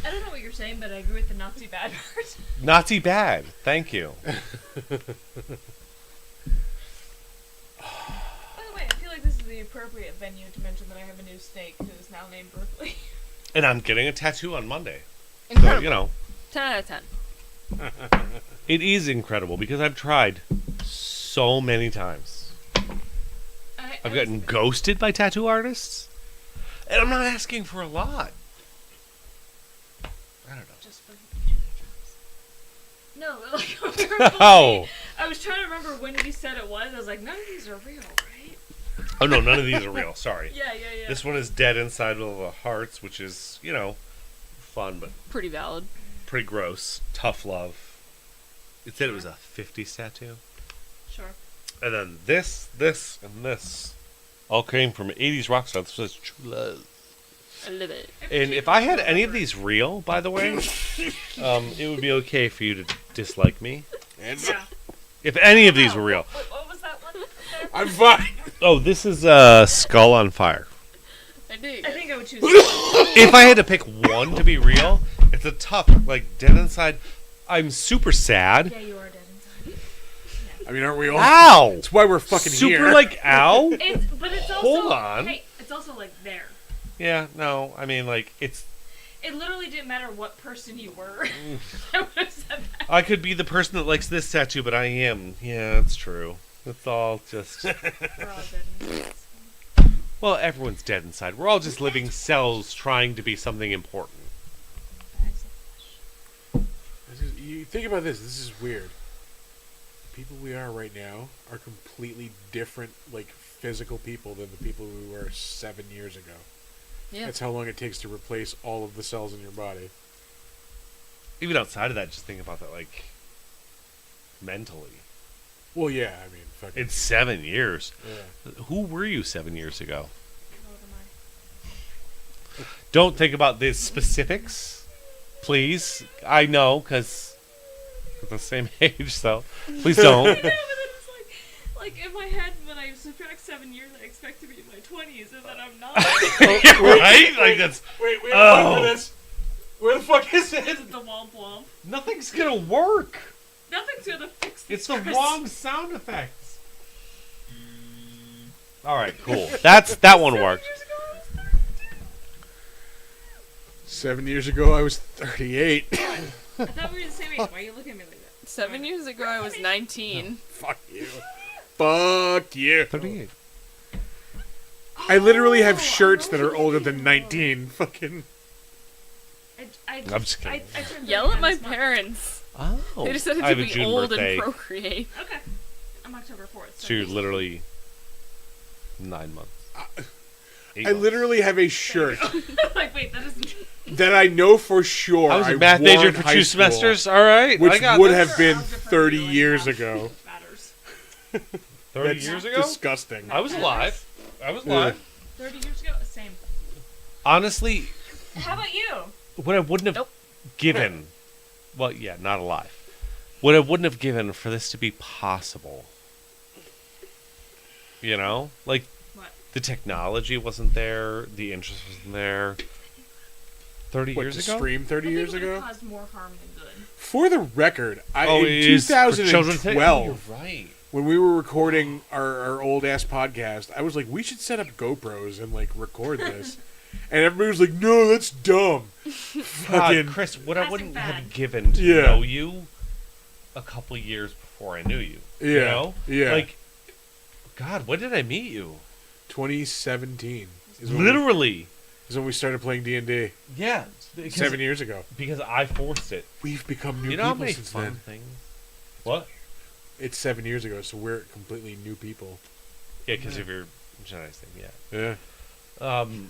I don't know what you're saying, but I agree with the Nazi bad part. Nazi bad. Thank you. By the way, I feel like this is the appropriate venue to mention that I have a new snake who is now named Berkeley. And I'm getting a tattoo on Monday. So, Incredible. you know, 10 out of 10. it is incredible because I've tried so many times. I've gotten ghosted by tattoo artists. And I'm not asking for a lot. I don't know. Just for no, like verbally. Oh. I was trying to remember when you said it was. I was like, none of these are real, right? Oh, no, none of these are real. Sorry. Yeah. This one is dead inside of the hearts, which is, you know, fun, but Pretty valid. pretty gross. Tough love. It said it was a 50s tattoo. Sure. And then this, and this all came from 80s rock stars. This says True Love. I love it. And if I had any of these real, by the way, it would be okay for you to dislike me. Yeah. If any of these were real. What was that one? I'm fine. Oh, this is Skull on Fire. I do. I think I would choose. If I had to pick one to be real, it's a tough, like, dead inside. I'm super sad. Yeah, you are dead inside. I mean, aren't we all? Ow! That's why we're fucking Super, here. like, ow? But it's also. Hold on. Hey, it's also like there. Yeah, no, I mean, like, it's... It literally didn't matter what person you were. I would have said that. I could be the person that likes this tattoo, but I am. Yeah, that's true. It's all just... We're all dead inside. Well, everyone's dead inside. We're all just living cells trying to be something important. You think about this. This is weird. The people we are right now are completely different, like, physical people than the people we were 7 years ago. Yeah. That's how long it takes to replace all of the cells in your body. Even outside of that, just think about that, like, mentally. Well, yeah, I mean, fucking. It's 7 years. Yeah. Who were you 7 years ago? How old am I? Don't think about the specifics, please. I know, because we're the same age, so please I don't. know, but then it's like in my head, when I subtract 7 years, I expect to be in my 20s, and then I'm not. Right? Like, that's... Wait, we Oh. have to for this. Where the fuck is This it? is the womp womp. Nothing's gonna work. Nothing's gonna fix this. It's the Chris. wrong sound effects. All right, cool. That one worked. 7 years ago, I was 38. I thought we were the same age. Why are you looking at me like that? 7 years ago, I was 19. Fuck you. Fuck you. 38. I literally have Oh, shirts I that know are what older you're than thinking 19. Fucking. I'm just kidding. I turned Yell at 39 my this month. parents. Oh. They decided I to have a be June old birthday. and procreate. Okay. I'm October 4th. So you're literally 9 months. 8 I months. literally have a shirt like, wait, that isn't. that I know for sure I was a I math wore major in for high 2 school, semesters. All right. which I got would this. have been Algebra 30 really years math ago. Matters. 30 That's years ago? disgusting. I was alive. I was Yeah. alive. 30 years ago? Same. Honestly, How about you? what I wouldn't have Nope. given, well, yeah, not alive. What I wouldn't have given for this to be possible. You know? Like, What? the technology wasn't there, the interest wasn't there. 30 What, years to ago? stream 30 years It ago? caused more harm than good. For the record, Oh, in it is for children to- 2012, You're right. when we were recording our old ass podcast, I was like, we should set up GoPros and like record this. And everybody was like, no, that's dumb. Fucking. God, Chris, what I Classic wouldn't bad. have given to Yeah. know you a couple years before I knew you. Yeah. You know? Yeah. Like, God, when did I meet you? 2017 is Literally. is when we started playing D&D. Yeah. 7 years ago. Because I forced it. We've become new You know how people many since fun then. things? What? It's 7 years ago, so we're completely new people. Yeah, because of your genetics thing, yeah. Yeah. Um,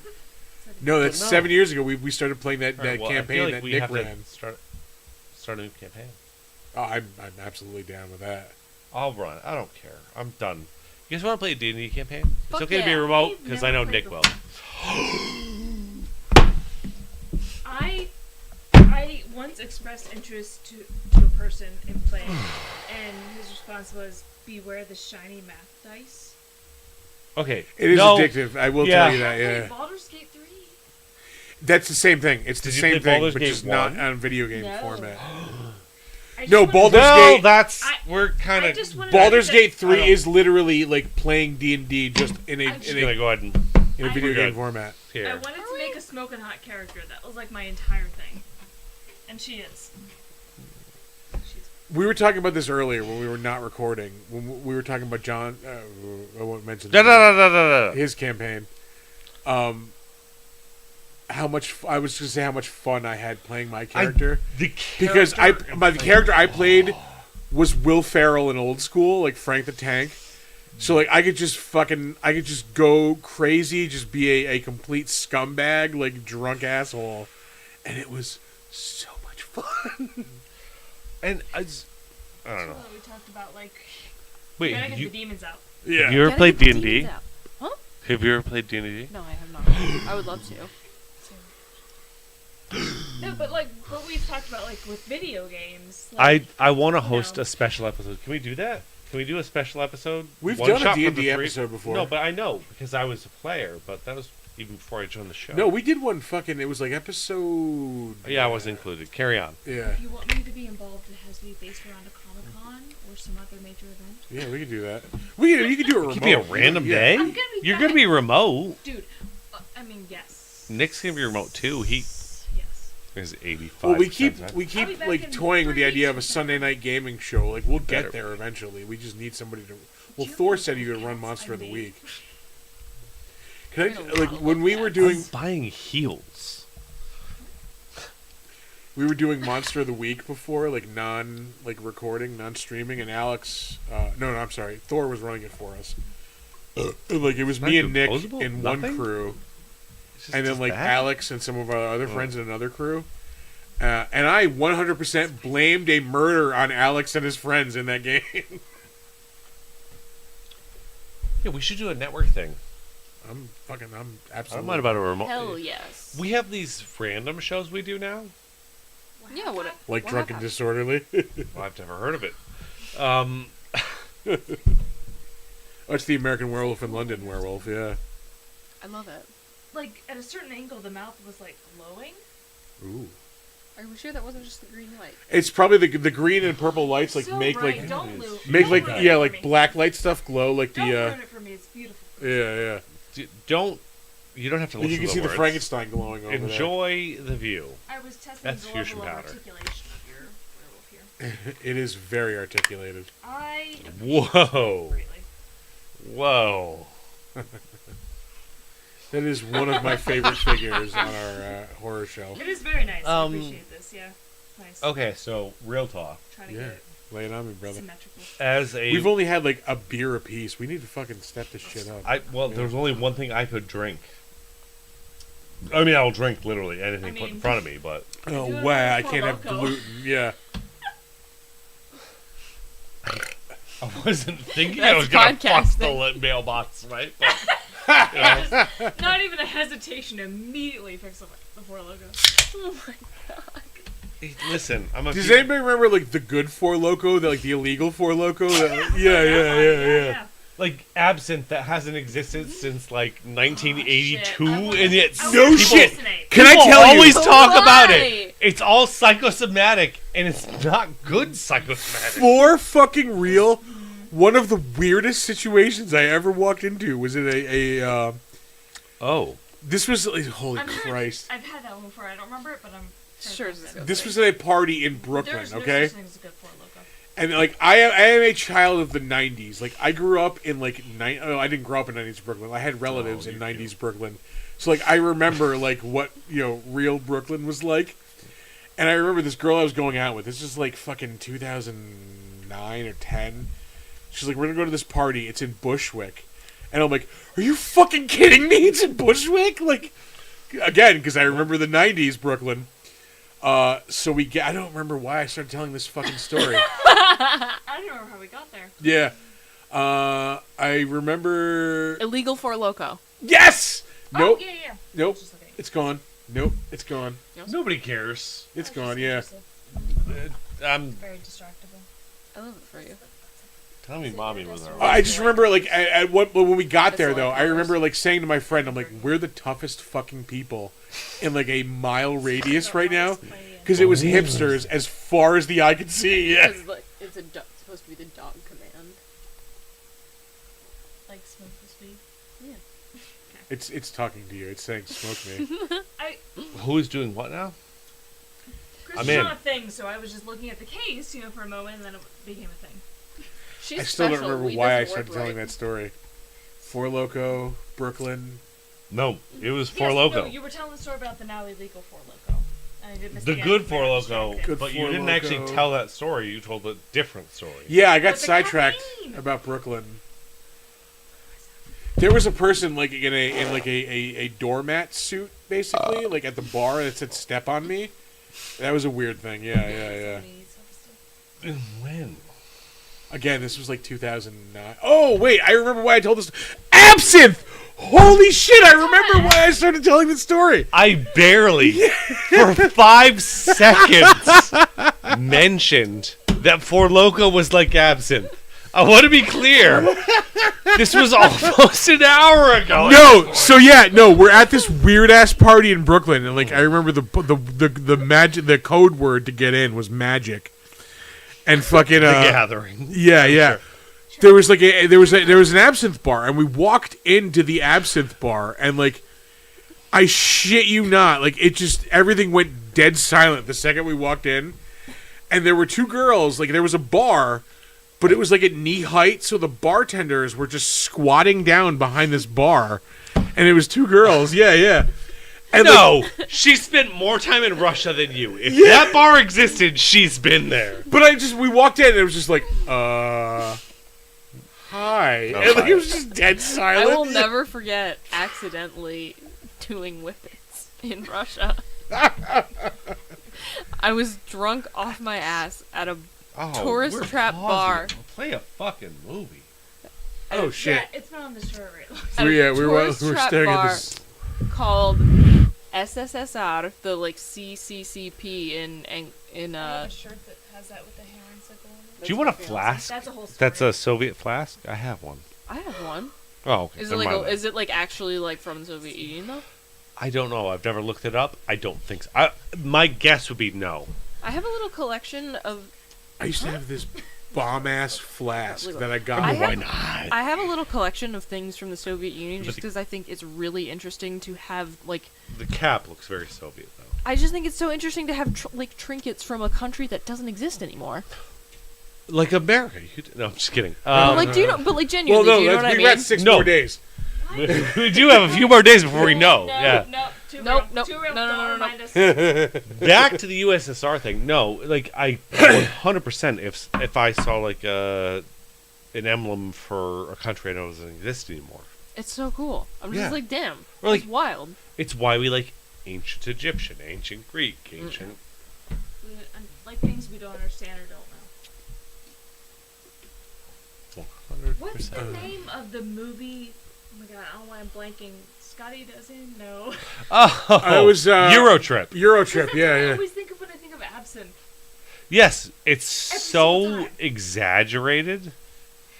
No, that's no. 7 years ago. We started playing that, all right, that well, I feel campaign like that we Nick have ran. to start a new campaign. Oh, I'm absolutely down with that. I'll run. I don't care. I'm done. You guys want to play a D&D campaign? Fuck It's okay to be yeah. remote We've because I never know played Nick will. I once expressed interest to a person in playing, and his response was, "Beware the shiny math dice." Okay. It is no, addictive. I will Yeah. tell you that. I Yeah, played Baldur's Gate 3. that's the same thing. It's the Did you same play thing, Baldur's but Gate just not 1? on video game No. format. I just No, wanted- Baldur's Well, Gate- that's I- we're kind I of. just wanted Baldur's to- Gate I 3 don't- is literally like playing D&D just in a I'm just in gonna a, go ahead and in a I- video We're game good. format. I here. wanted to make a smoking hot character. That was like my entire thing, and she is. She's We were talking about this earlier when we were not recording. When we were talking about John, I won't mention Da, da, da, da, da, da. his campaign. How much I was going to say how much fun I had playing my character The because character- the character I played was Will Ferrell in Old School, like Frank the Tank. So like I could just go crazy, just be a complete scumbag, like drunk asshole, and it was so much fun. and I don't know. what we talked about, like Wait, gotta get you the demons out. Yeah. have you ever Gotta played get the D&D? demons out. Have you ever played D&D? No, I have not. I would love to. No, but we've talked about like with video games. Like, I want to host know. a special episode. Can we do that? Can we do a special episode? We've One done a shot for D&D the three- episode before. No, but I know because I was a player. But that was even before I joined the show. No, we did one fucking. It was like episode. Yeah, I was included. Carry on. Yeah, if you want me to be involved, it has to be based around a Comic Con or some other major event. yeah, we could do that. You could do it remote. It could be a random Yeah. day. I'm gonna be You're back. gonna be remote. Dude, I mean, yes. Nick's gonna be remote too. He Yes. is 85. Well, we keep I'll be back like in toying with the 3 idea of a weeks. Sunday night gaming show. Like we'll Better. get there eventually. We just need somebody to. Well, Do you Thor know said he what would run podcasts Monster I of the made? Week. Can I Been a like lot when we of were that. doing buying heels. Monster of the Week before, like recording, non streaming, and Alex. No, I'm sorry. Thor was running it for us. And, like it was Not me and Nick composable? in one Nothing? crew. It's just and then as like bad. Alex and some of our other friends in another crew. And I 100% blamed a murder on Alex and his friends in that game. Yeah, we should do a network thing. I'm I absolutely. don't mind about a remote. Hell yes. We have these random shows we do now. Yeah, what? Like what Drunk and happened? Disorderly. Well, I've never heard of it. Oh, it's the American Werewolf in London werewolf, yeah. I love it. Like at a certain angle, the mouth was like glowing. Ooh. Are we sure that wasn't just the green light? It's probably the green and purple lights like So make bright. like Don't make don't like ruin it yeah for like me. black light stuff glow like Don't the ruin it for me. It's beautiful. yeah. You don't have to Like listen you can to see the the words. Frankenstein glowing over Enjoy the view. I was testing That's the fusion level of powder. articulation of your werewolf here. there. It is very articulated. I Whoa. greatly. Whoa. That is one of my favorite figures on our horror shelf. It is very nice. I appreciate this. Yeah, nice. Okay, so real talk. Try to Yeah, get it lay it on me, brother. symmetrical. As a We've only had like a beer apiece. We need to fucking step this shit up. there's only one thing I could drink. I mean, I'll drink literally anything put in front of me, but Oh Do it wow! I for can't have Loco. gluten. Yeah. I wasn't thinking I That's was gonna fuck the podcasting. mailbox, right? But, you know. Just, not even a hesitation. Immediately fix the Four Loco. Oh my god. Listen, I'm a. Does anybody remember like the good Four Loco, the illegal Four Loco? Yeah. Like absinthe that hasn't existed since like 1982, I wanna- and yet I No wanna shit. hallucinate. Can I people tell you? always talk about Why? it. It's all psychosomatic, and it's not good psychosomatic. For fucking real, one of the weirdest situations I ever walked into was in a Oh, this was holy I've heard- Christ. I've had that one before. I don't remember it, but I'm Sure it's disgusting. This was at a party in Brooklyn, There's okay? no such thing as a good Four Loco. And like I am a child of the '90s. Like I grew up in like I didn't grow up in '90s Brooklyn. I had relatives in '90s Brooklyn, so like I remember like what real Brooklyn was like. And I remember this girl I was going out with. This is like fucking 2009 or 10. She's like, we're gonna go to this party. It's in Bushwick, and I'm like, are you fucking kidding me? It's in Bushwick, like again because I remember the '90s Brooklyn. So we get. I don't remember why I started telling this fucking story. I don't remember how we got there. Yeah. I remember. Illegal for Loco. Yes! Nope. Oh, yeah. Nope. Just looking at It's gone. Nope. It's gone. nobody cares. It's gone, yeah. I'm Very distractible. I love it for you. telling me, mommy was alright. I just remember, like, when we got there, though, I remember, like, saying to my friend, I'm like, we're the toughest fucking people in, like, a mile radius right now. Because it was hipsters as far as the eye could see, yeah. Because like, it's supposed to be the dog command. Like smoke this weed. It's talking to you. It's saying, smoke me. Who's doing what now? Chris I'm is in. not a thing, so I was just looking at the case, for a moment, and then it became a thing. She's I still don't special. remember Weed why I doesn't started work telling right. that story. Four Loco, Brooklyn. No, it was Four Yes, Loco. No, you were telling the story about the now illegal Four Loco. And I did miss The end good because Four I got Loco, distracted. Good but you Four didn't Loko. actually tell that story. You told a different story. Yeah, I got But the sidetracked caffeine. about Brooklyn. There was a person like in a doormat suit, basically, like at the bar that said "Step on me." That was a weird thing. Yeah. When? Again, this was like 2009. Oh wait, I remember why I told this. Absinthe. Holy shit! I remember why I started telling the story. I barely, for 5 seconds, mentioned that Four Loco was like absinthe. I want to be clear. This was almost an hour ago. No, so yeah, no, we're at this weird ass party in Brooklyn, and like I remember the magic, the code word to get in was magic, and fucking The Gathering. yeah. There was like there was an absinthe bar, and we walked into the absinthe bar, and like I shit you not, like it just everything went dead silent the second we walked in, and there were two girls, like there was a bar. But it was like at knee height, so the bartenders were just squatting down behind this bar, and it was two girls. Yeah. And No, she spent more time in Russia than you. If that bar existed, she's been there. but we walked in, and it was just like, hi, and like, it was just dead silent. I will never forget accidentally doing whippets in Russia. I was drunk off my ass at a tourist we're trap pausing bar. it. We'll play a fucking movie. Oh shit! Yeah, it's been on the show right now. At a We were tourist trap staring at bar this. called SSSR, the like CCCP in I have a shirt that has that with the heron sickle on it. Do you want a flask? That's a whole story. That's a Soviet flask? I have one. I have one. Oh, okay. Is it never like mind. is it like actually like from the Soviet Union though? I don't know. I've never looked it up. I don't think so. My guess would be no. I have a little collection of. I used to have this bomb ass flask that I got. I Why have- not? I have a little collection of things from the Soviet Union But just the- because I think it's really interesting to have like. The cap looks very Soviet, though. I just think it's so interesting to have like trinkets from a country that doesn't exist anymore. Like America. No, I'm just kidding. But like, do you know? But like, Well, genuinely, no, do you know what I we mean? got 6 No. more days. we do have a few more days before we know. No, Yeah. no, too Nope, real. nope, Too real. no, no, Don't no, no, remind us. Back to the USSR thing. No, like I 100% if I saw like an emblem for a country I know doesn't exist anymore. It's so cool. I'm just Yeah. like, damn, Or, like- it's wild. It's why we like ancient Egyptian, ancient Greek, ancient. Like things we don't understand or don't know. 100%. What's the name of the movie? Oh my god, I don't know why I'm blanking. Scotty doesn't know. Oh, I was, Eurotrip. Eurotrip, I yeah. always think of when I think of absinthe. Yes, it's Every so single time. exaggerated.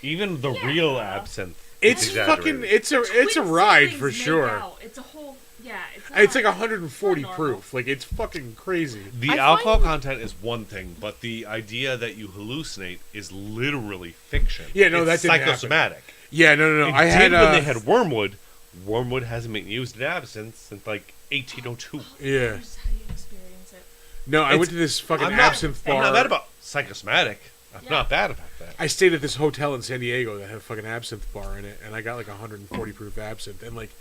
Even the Yeah. real absinthe. It's is fucking. exaggerated. It's a Twin ride siblings for make sure. out. It's a whole. Yeah, it's. It's not- like 140 it's not normal. proof. Like it's fucking crazy. The I alcohol find- content is one thing, but the idea that you hallucinate is literally fiction. Yeah, no, it's that didn't happen. psychosomatic. Yeah, no. It I did had when they had wormwood. Wormwood hasn't been used in absinthe since like 1802. Yeah. Just how you experience it. No, I It's- went to this fucking I'm not, absinthe I'm bar. not mad about psychosomatic. I'm Yeah. not bad about that. I stayed at this hotel in San Diego that had a fucking absinthe bar in it, and I got like 140 proof absinthe, and like,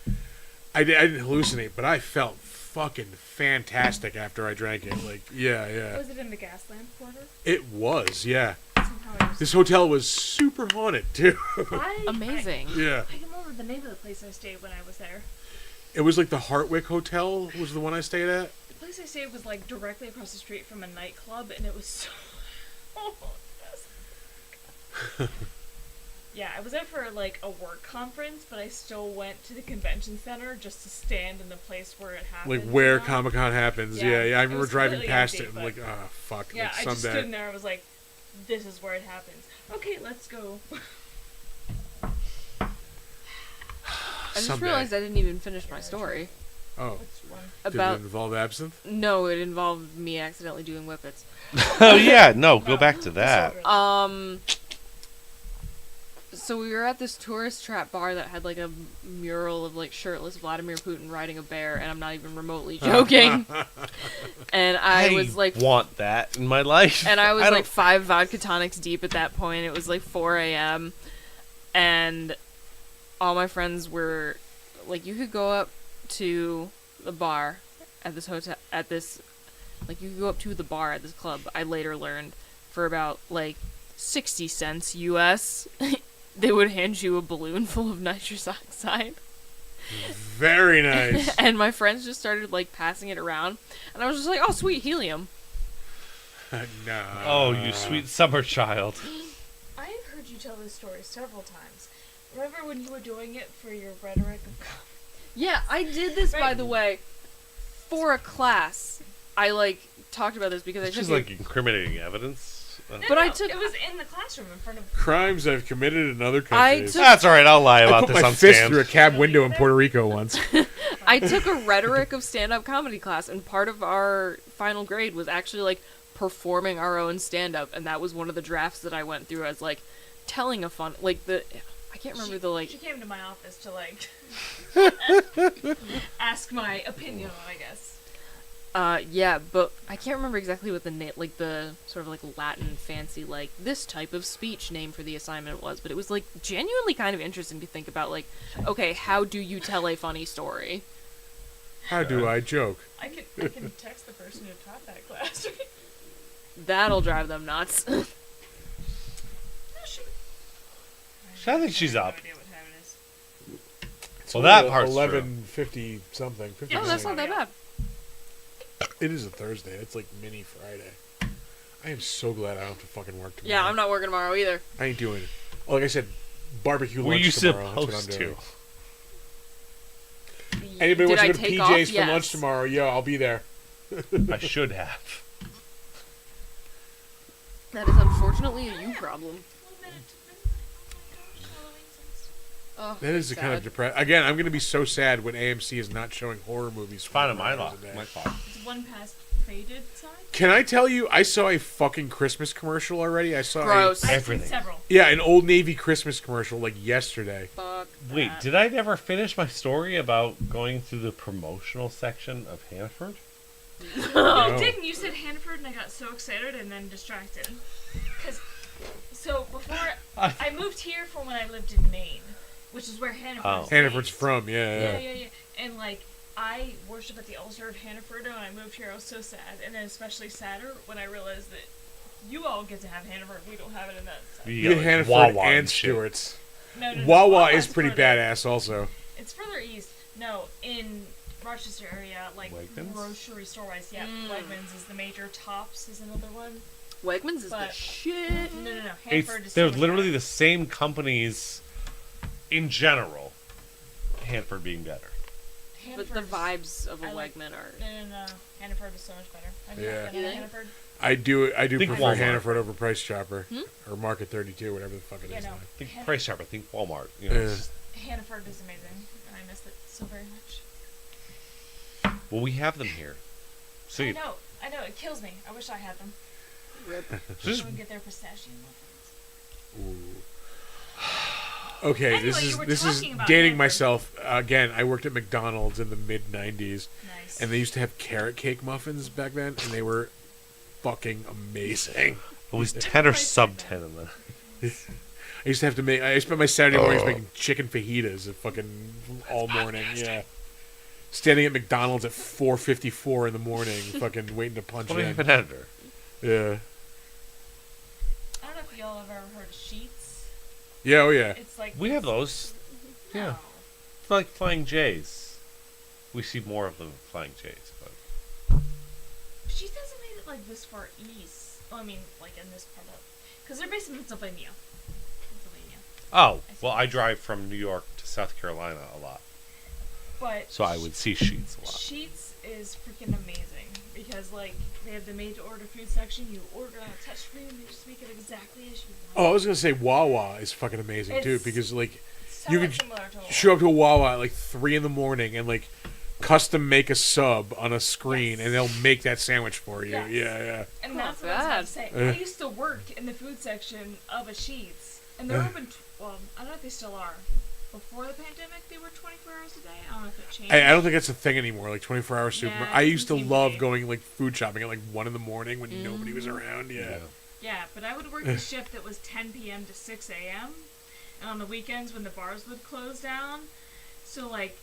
I didn't hallucinate, but I felt fucking fantastic after I drank it. Like, yeah. Was it in the Gaslamp Quarter? It was, yeah. Somehow it was. This hotel was super haunted too. Amazing. Yeah. I can remember the name of the place I stayed when I was there. It was like the Hartwick Hotel was the one I stayed at. The place I stayed was like directly across the street from a nightclub, and it was so. Yeah, I was there for like a work conference, but I still went to the convention center just to stand in the place where it happened. Like where you know? Comic Con happens. Yeah. Yeah. I It remember was driving completely past empty, it and but- like, ah, fuck. Yeah, like, I just someday. stood in there. I was like, "This is where it happens." Okay, let's go. I just Someday. realized I didn't even finish my story Oh, What's one? did about. it involve absinthe? No, it involved me accidentally doing whippets. Oh yeah, no, go back to that. So we were at this tourist trap bar that had like a mural of like shirtless Vladimir Putin riding a bear, and I'm not even remotely joking. And I was like, want that in my life. and I was don't- like 5 vodka tonics deep at that point. It was like 4 a.m. and all my friends were like, you could go up to the bar at this hotel like you could go up to the bar at this club. I later learned for about like 60 cents US. They would hand you a balloon full of nitrous oxide. Very nice. And my friends just started like passing it around, and I was just like, "Oh, sweet helium." No. Oh, you sweet summer child. I have heard you tell this story several times. Remember when you were doing it for your rhetoric of Yeah, I did this by Right. the way for a class. I like talked about this because It's I just took like incriminating evidence. But I took- it was in the classroom in front of. Crimes I've committed in other I countries. took- That's all right. I'll lie I about put this my on fist stand. through a cab window in Puerto Rico once. I took a rhetoric of stand-up comedy class, and part of our final grade was actually like performing our own stand-up, and that was one of the drafts that I went through as like telling a fun like the. I can't remember the like. She came to my office to like ask my opinion on, I guess. Yeah, but I can't remember exactly what the like the sort of like Latin fancy like this type of speech name for the assignment was, but it was like genuinely kind of interesting to think about like, okay, how do you tell a funny story? How do I joke? I can text the person who taught that class. That'll drive them nuts. No, she- I think she's have no up. idea what time it is. It's Well, that part's 11:50 something. Oh, 59. that's not that bad. It is a Thursday. It's like mini Friday. I am so glad I don't have to fucking work tomorrow. Yeah, I'm not working tomorrow either. I ain't doing it. Like I said, barbecue Were lunch you tomorrow. That's what I'm supposed doing. to? Anybody Did wants I to go to take PJ's off? for Yes. lunch tomorrow? Yeah, I'll be there. I should have. That is unfortunately a you problem. Oh, That is the kind of depressing. Again, I'm going to be so sad when AMC is not showing horror movies. Fine on 24 my hours lot. a day. My fault. It's one past faded side. Can I tell you, I saw a fucking Christmas commercial already. I saw Gross. I've seen Everything. several. an Old Navy Christmas commercial like yesterday. Fuck Wait, that. did I never finish my story about going through the promotional section of Hannaford? Oh, No. you didn't. You said Hannaford, and I got so excited and then distracted. So before I moved here from when I lived in Maine, which is where Hannaford Oh. is. Hannaford's based. from, Yeah. And like I worship at the altar of Hannaford, and when I moved here, I was so sad, and then especially sadder when I realized that you all get to have Hannaford. We don't have it in that side. You get Hannaford Wawa and shit. Stewart's. No. Wawa Wawa's is pretty further. badass also. It's further east. No, in Rochester area, like Wegmans? grocery store wise, yeah. Mm. Wegmans is the major. Tops is another one. Wegmans is the But- shit. No. It's, Hannaford is they're so much literally better. the same companies in general. Hanford being better. But the Hannaford is- vibes of a I like- Wegman are. No. Hannaford is so much better. Have you Yeah. not been You to think? Hannaford? I do Think prefer Walmart. Hannaford over Price Chopper. Hmm? Or Market 32, whatever the fuck it Yeah, is no. now. Think Han- Price Chopper, think Walmart. You know, Yeah. it's just- Hannaford is amazing, and I miss it so very much. well, we have them here. So I you, know. It kills me. I wish I had them. just So we can get their pistachio muffins. Ooh. Okay, Anyway, you were this is talking about dating Hannaford. myself again. I worked at McDonald's in the mid '90s, Nice. and they used to have carrot cake muffins back then, and they were fucking amazing. it was 10 or Price sub Chopper. 10 in the. I used to have to make. I spent my Saturday mornings making chicken fajitas at fucking all morning. Yeah, standing at McDonald's at 4:54 in the morning, fucking waiting to punch What do you in. have an editor? Yeah, I don't know if y'all have ever heard of Sheets. yeah, oh yeah. It's like We have those. Yeah. No. It's like Flying J's. We see more of them at Flying J's. But Sheets hasn't made it like this far east. Well, I mean, like in this part of, because they're based in Pennsylvania. oh, well, I drive from New York to South Carolina a lot, But so I would see Sheets a lot. Sheets is freaking amazing because like they have the made-to-order food section. You order on a touchscreen, they just make it exactly as you Oh, I want. was gonna say Wawa is fucking amazing too, It's because like So you much could similar to a show up to a Wawa at like 3 in the morning and like custom make a sub on a screen, Yes. and they'll make that sandwich for you. Yes. Yeah. And Not that's what I was about to bad. say. Uh. I used to work in the food section of a Sheets, and they're open. Well, I don't know if they still are. Before the pandemic, they were 24 hours a day. I don't know if it changed. I don't think that's a thing anymore. Like 24-hour super. Yeah, I used to it seemed to love be. going like food shopping at like 1 in the morning when nobody was around. Yeah. Yeah, but I would work the shift that was 10 p.m. to 6 a.m. And on the weekends when the bars would close down. So, like,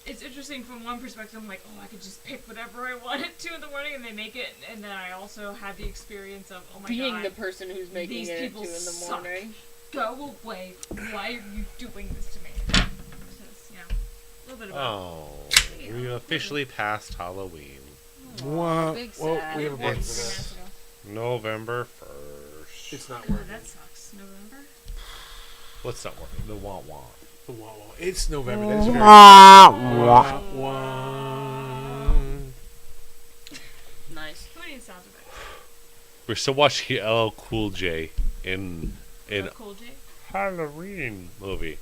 it's interesting from one perspective. I'm like, oh, I could just pick whatever I want at 2 in the morning and they make it. And then I also have the experience of, oh my Being god, the person who's making these it at 2 people in the suck. morning. go away. Why are you doing this to me? Just, a little bit about Oh, Yeah. we officially passed Halloween. Well, big well, sad. we have a button It's- for that. minutes ago. November 1st. It's not Oh, working. that sucks. November? What's not working? The wah wah. The Wawa. It's November. That's very. Nice. Who needs sound effects? We're still watching LL Cool J in Cool J? Halloween movie.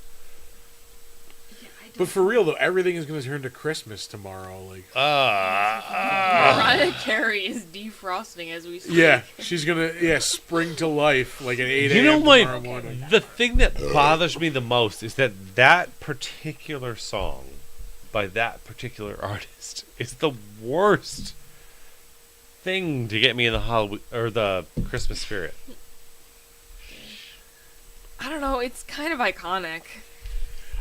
Yeah, I don't But for real though, everything is going to turn to Christmas tomorrow. Like, Mariah Carey is defrosting as we speak. yeah, she's gonna spring to life like at 8 You know a.m. what? tomorrow morning. The thing that bothers me the most is that that particular song by that particular artist is the worst thing to get me in the Halloween or the Christmas spirit. I don't know. It's kind of iconic.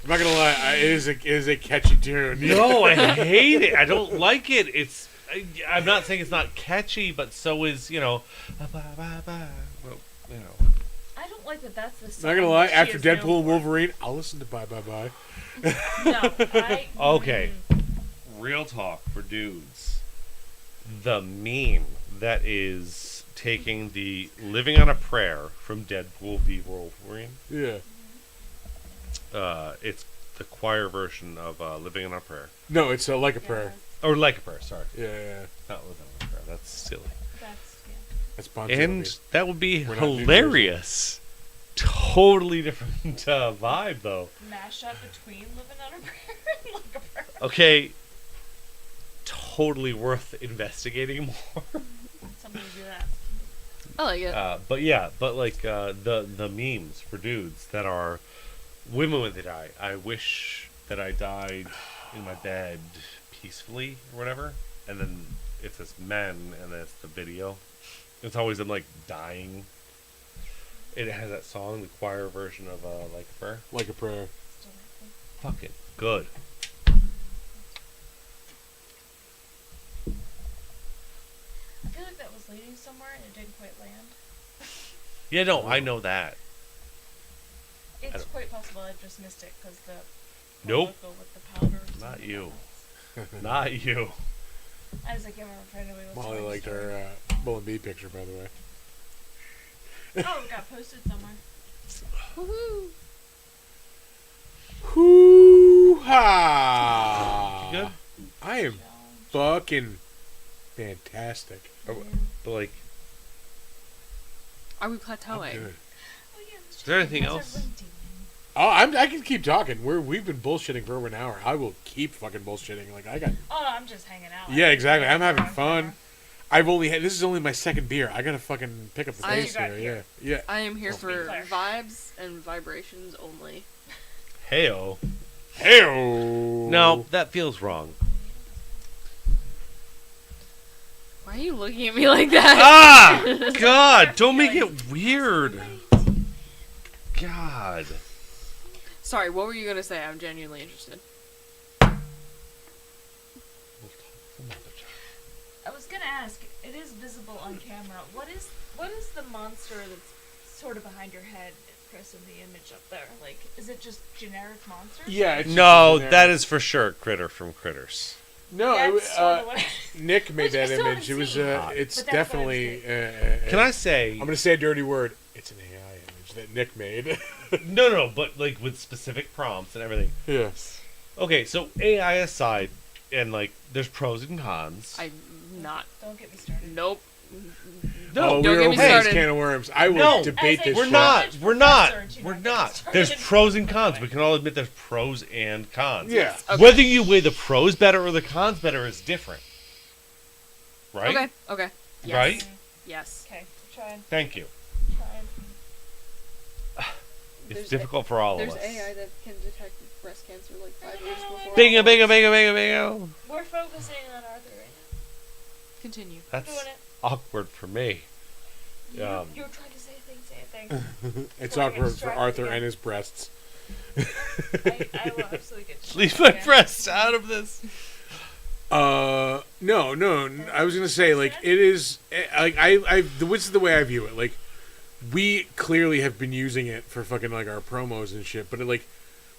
I'm not gonna lie, it is a catchy tune. No, I hate it. I don't like it. I'm not saying it's not catchy, but so is well, I don't like that that's the Not song gonna lie, she after is known Deadpool and for. Wolverine, I'll listen to Bye Bye Bye. No, I. Okay. Real talk for dudes. The meme that is taking the Living on a Prayer from Deadpool v Wolverine. Yeah. It's the choir version of Living on a Prayer. No, it's like a prayer. Or Like a Prayer, sorry. Yeah. Not Living on a Prayer. That's silly. That's Bon And Jovi. that would be We're not New hilarious. Totally different vibe, though. Mash up between living on a prayer and like a prayer. Okay. Totally worth investigating more. Somebody do that. I like it. But like the memes for dudes that are women when they die. I wish that I died in my bed peacefully or whatever. And then if it's men and then it's the video. It's always them like dying. It has that song, the choir version of Like a Prayer. Like a prayer. Fucking good. I feel like that was leading somewhere and it didn't quite land. Yeah, no, I know that. It's don't- quite possible I just missed it because the Nope. logo with the powder. or Not something you. like that. Not you. I was like, I can't remember if I knew it was. Molly Toy liked Story. our Bull and Bee picture, by the way. Oh, it got posted somewhere. Woohoo! Hoo-ha! You good? I am fucking fantastic. But like, Are we I'm plateauing? good. Oh yeah, let's there check in. anything How's else? everyone doing? Oh, I can keep talking. We've been bullshitting for over an hour. I will keep fucking bullshitting. Like I got. Oh, no, I'm just hanging out. Yeah, exactly. I'm having On fun. camera. I've only had. This is only my second beer. I gotta fucking pick up the I- pace You got here. here. Yeah. I am here Let's be for clear. vibes and vibrations only. heyo. Heyo. No, that feels wrong. Why are you looking at me like that? Ah! God, don't make it weird. God. Sorry, what were you gonna say? I'm genuinely interested. I was gonna ask. It is visible on camera. What is the monster that's sort of behind your head, Chris, in the image up there? Like, is it just generic monsters? Yeah. It's No, just that is for sure Critter from Critters. No. That's sort of what Nick made Which I that still image. It haven't was. seen. It's But that's what I was definitely. Can I say... I'm gonna say a dirty word. It's an AI image that Nick made. No, but like with specific prompts and everything. Yes. Okay, so AI aside, and like, there's pros and cons. I'm not. Don't get me started. Nope. Oh, don't we're get me opening this started. can of worms. I will No. debate As a this. We're shit. not. college We're not. professor, do We're not get not. started. There's pros and cons. We can all admit there's pros and cons. Yeah. Okay. Whether you weigh the pros better or the cons better is different. Right? Okay. Okay. Yes. Right? Yes. Okay, trying. Thank you. It's There's difficult for all of There's us. AI that can detect breast cancer like 5 years before. Bingo, bingo, bingo, bingo, bingo. We're focusing on Arthur right Continue. now. That's Doing it. awkward for me. You were trying to say a thing, say a thing. It's Before I get awkward for distracted Arthur again. and his breasts. I will absolutely get Leave my breasts out of this. No. I was gonna say like it is like this is the way I view it. Like we clearly have been using it for fucking like our promos and shit, but like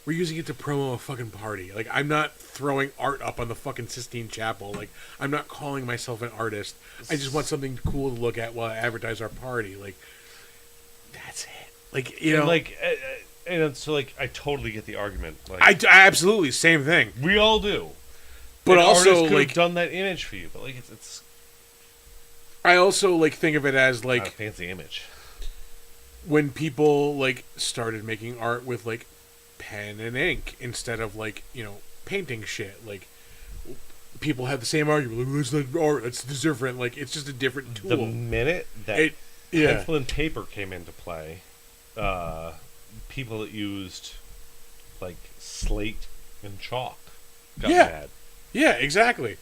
we're using it to promo a fucking party. Like I'm not throwing art up on the fucking Sistine Chapel. Like I'm not calling myself an artist. I just want something cool to look at while I advertise our party. Like that's it. Like you know, And so like I totally get the argument. Like I absolutely same thing. we all do. But An also artist could like have done that image for you, but like it's I also like think of it as not a like fancy image. when people like started making art with like pen and ink instead of like painting shit. Like people had the same argument. Like, that's not art. That's different. Like it's just a different tool. The minute that It- yeah. pencil and paper came into play, people that used like slate and chalk got Yeah. mad. Yeah, exactly.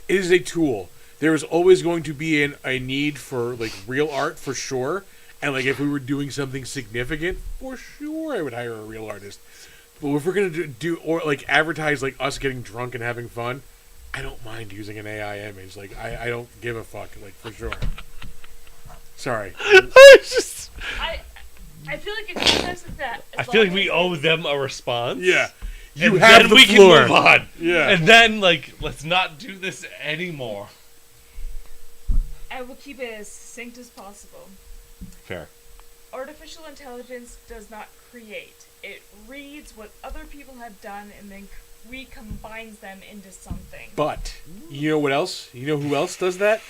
It is a tool. There is always going to be a need for like real art for sure. And like if we were doing something significant, for sure I would hire a real artist. But if we're gonna do or like advertise like us getting drunk and having fun, I don't mind using an AI image. Like I don't give a fuck. Like for sure. Sorry. I feel like in context like that. I feel like we owe them a response. Yeah. You and have then the we floor. can move on. Yeah. And then, like, let's not do this anymore. I will keep it as succinct as possible. Fair. Artificial intelligence does not create. It reads what other people have done and then recombines them into something. But you know what else? You know who else does that?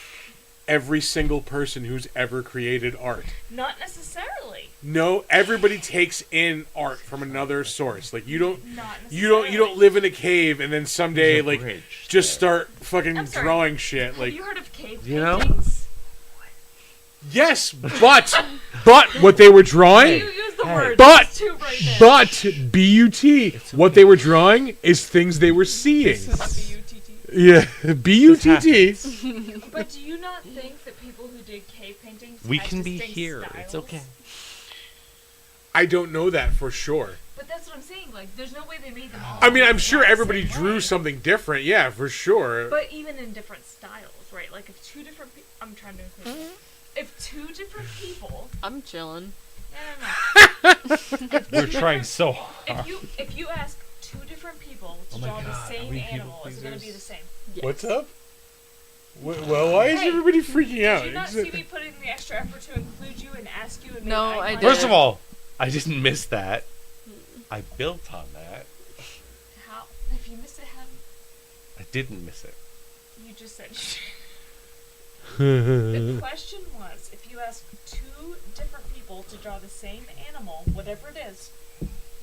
Every single person who's ever created art. Not necessarily. No, everybody takes in art from another source. Like you don't Not you don't live in a cave and then someday There's a like bridge just there. start fucking I'm sorry. drawing shit. Have Like you heard of cave You know? paintings? yes, but what they were drawing You use the word. But- It's too right there. but B-U-T, what they were drawing is things they were seeing. B-U-T-T. Yeah, B-U-T-T. But do you not think that people who did cave paintings We had can be distinct here. styles? It's okay. I don't know that for sure. But that's what I'm saying. Like, there's no way they made them all. I mean, I'm the sure exact everybody same drew way. something different. Yeah, for sure. But even in different styles, right? Like, if two different people... I'm trying to include this. If two different people... I'm chilling. No, no, no. We're trying so hard. If you ask two different people to Oh my draw God, the are same we people animal, is it going to be pleasers? the same? Yes. What's up? Well, why is Hey, everybody freaking out? Did you not see me putting the extra effort to include you and ask you and make No, eye I contact? didn't. First of all, I didn't miss that. I built on that. How? If you missed it, how? I didn't miss it. You just said... The question was, if you ask two different people to draw the same animal, whatever it is,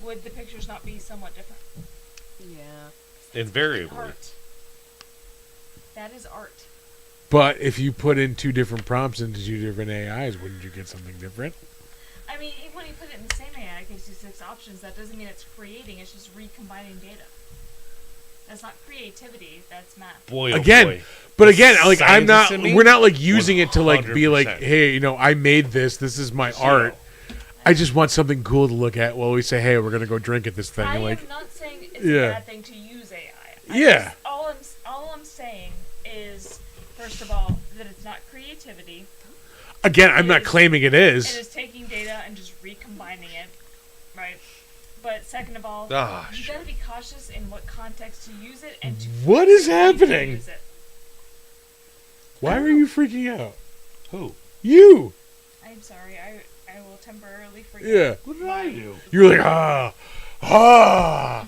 would the pictures not be somewhat different? Yeah. Invariably. Art. That is art. But if you put in two different prompts into two different AIs, wouldn't you get something different? I mean, even when you put it in the same AI, it gives you 6 options. That doesn't mean it's creating, it's just recombining data. That's not creativity, that's math. Boy, oh Again, boy. But again, like I'm not. Scientist in me? We're not like using it to like be like, 100%. hey, you know, I made this. This is my art. I just want something cool to look at while we say, hey, we're gonna go drink at this thing. I Like, am not saying it's Yeah. a bad thing to use AI. Yeah. All I'm saying is, first of all, that it's not creativity. again, I'm not claiming it It is. is taking data and just recombining it, right? But second of all, Ah, you shit. gotta be cautious in what context to use it and to What is when to happening? use it. Why are you freaking out? Who? You. I'm sorry, I will temporarily forget. Yeah. What did I do? You're like ah.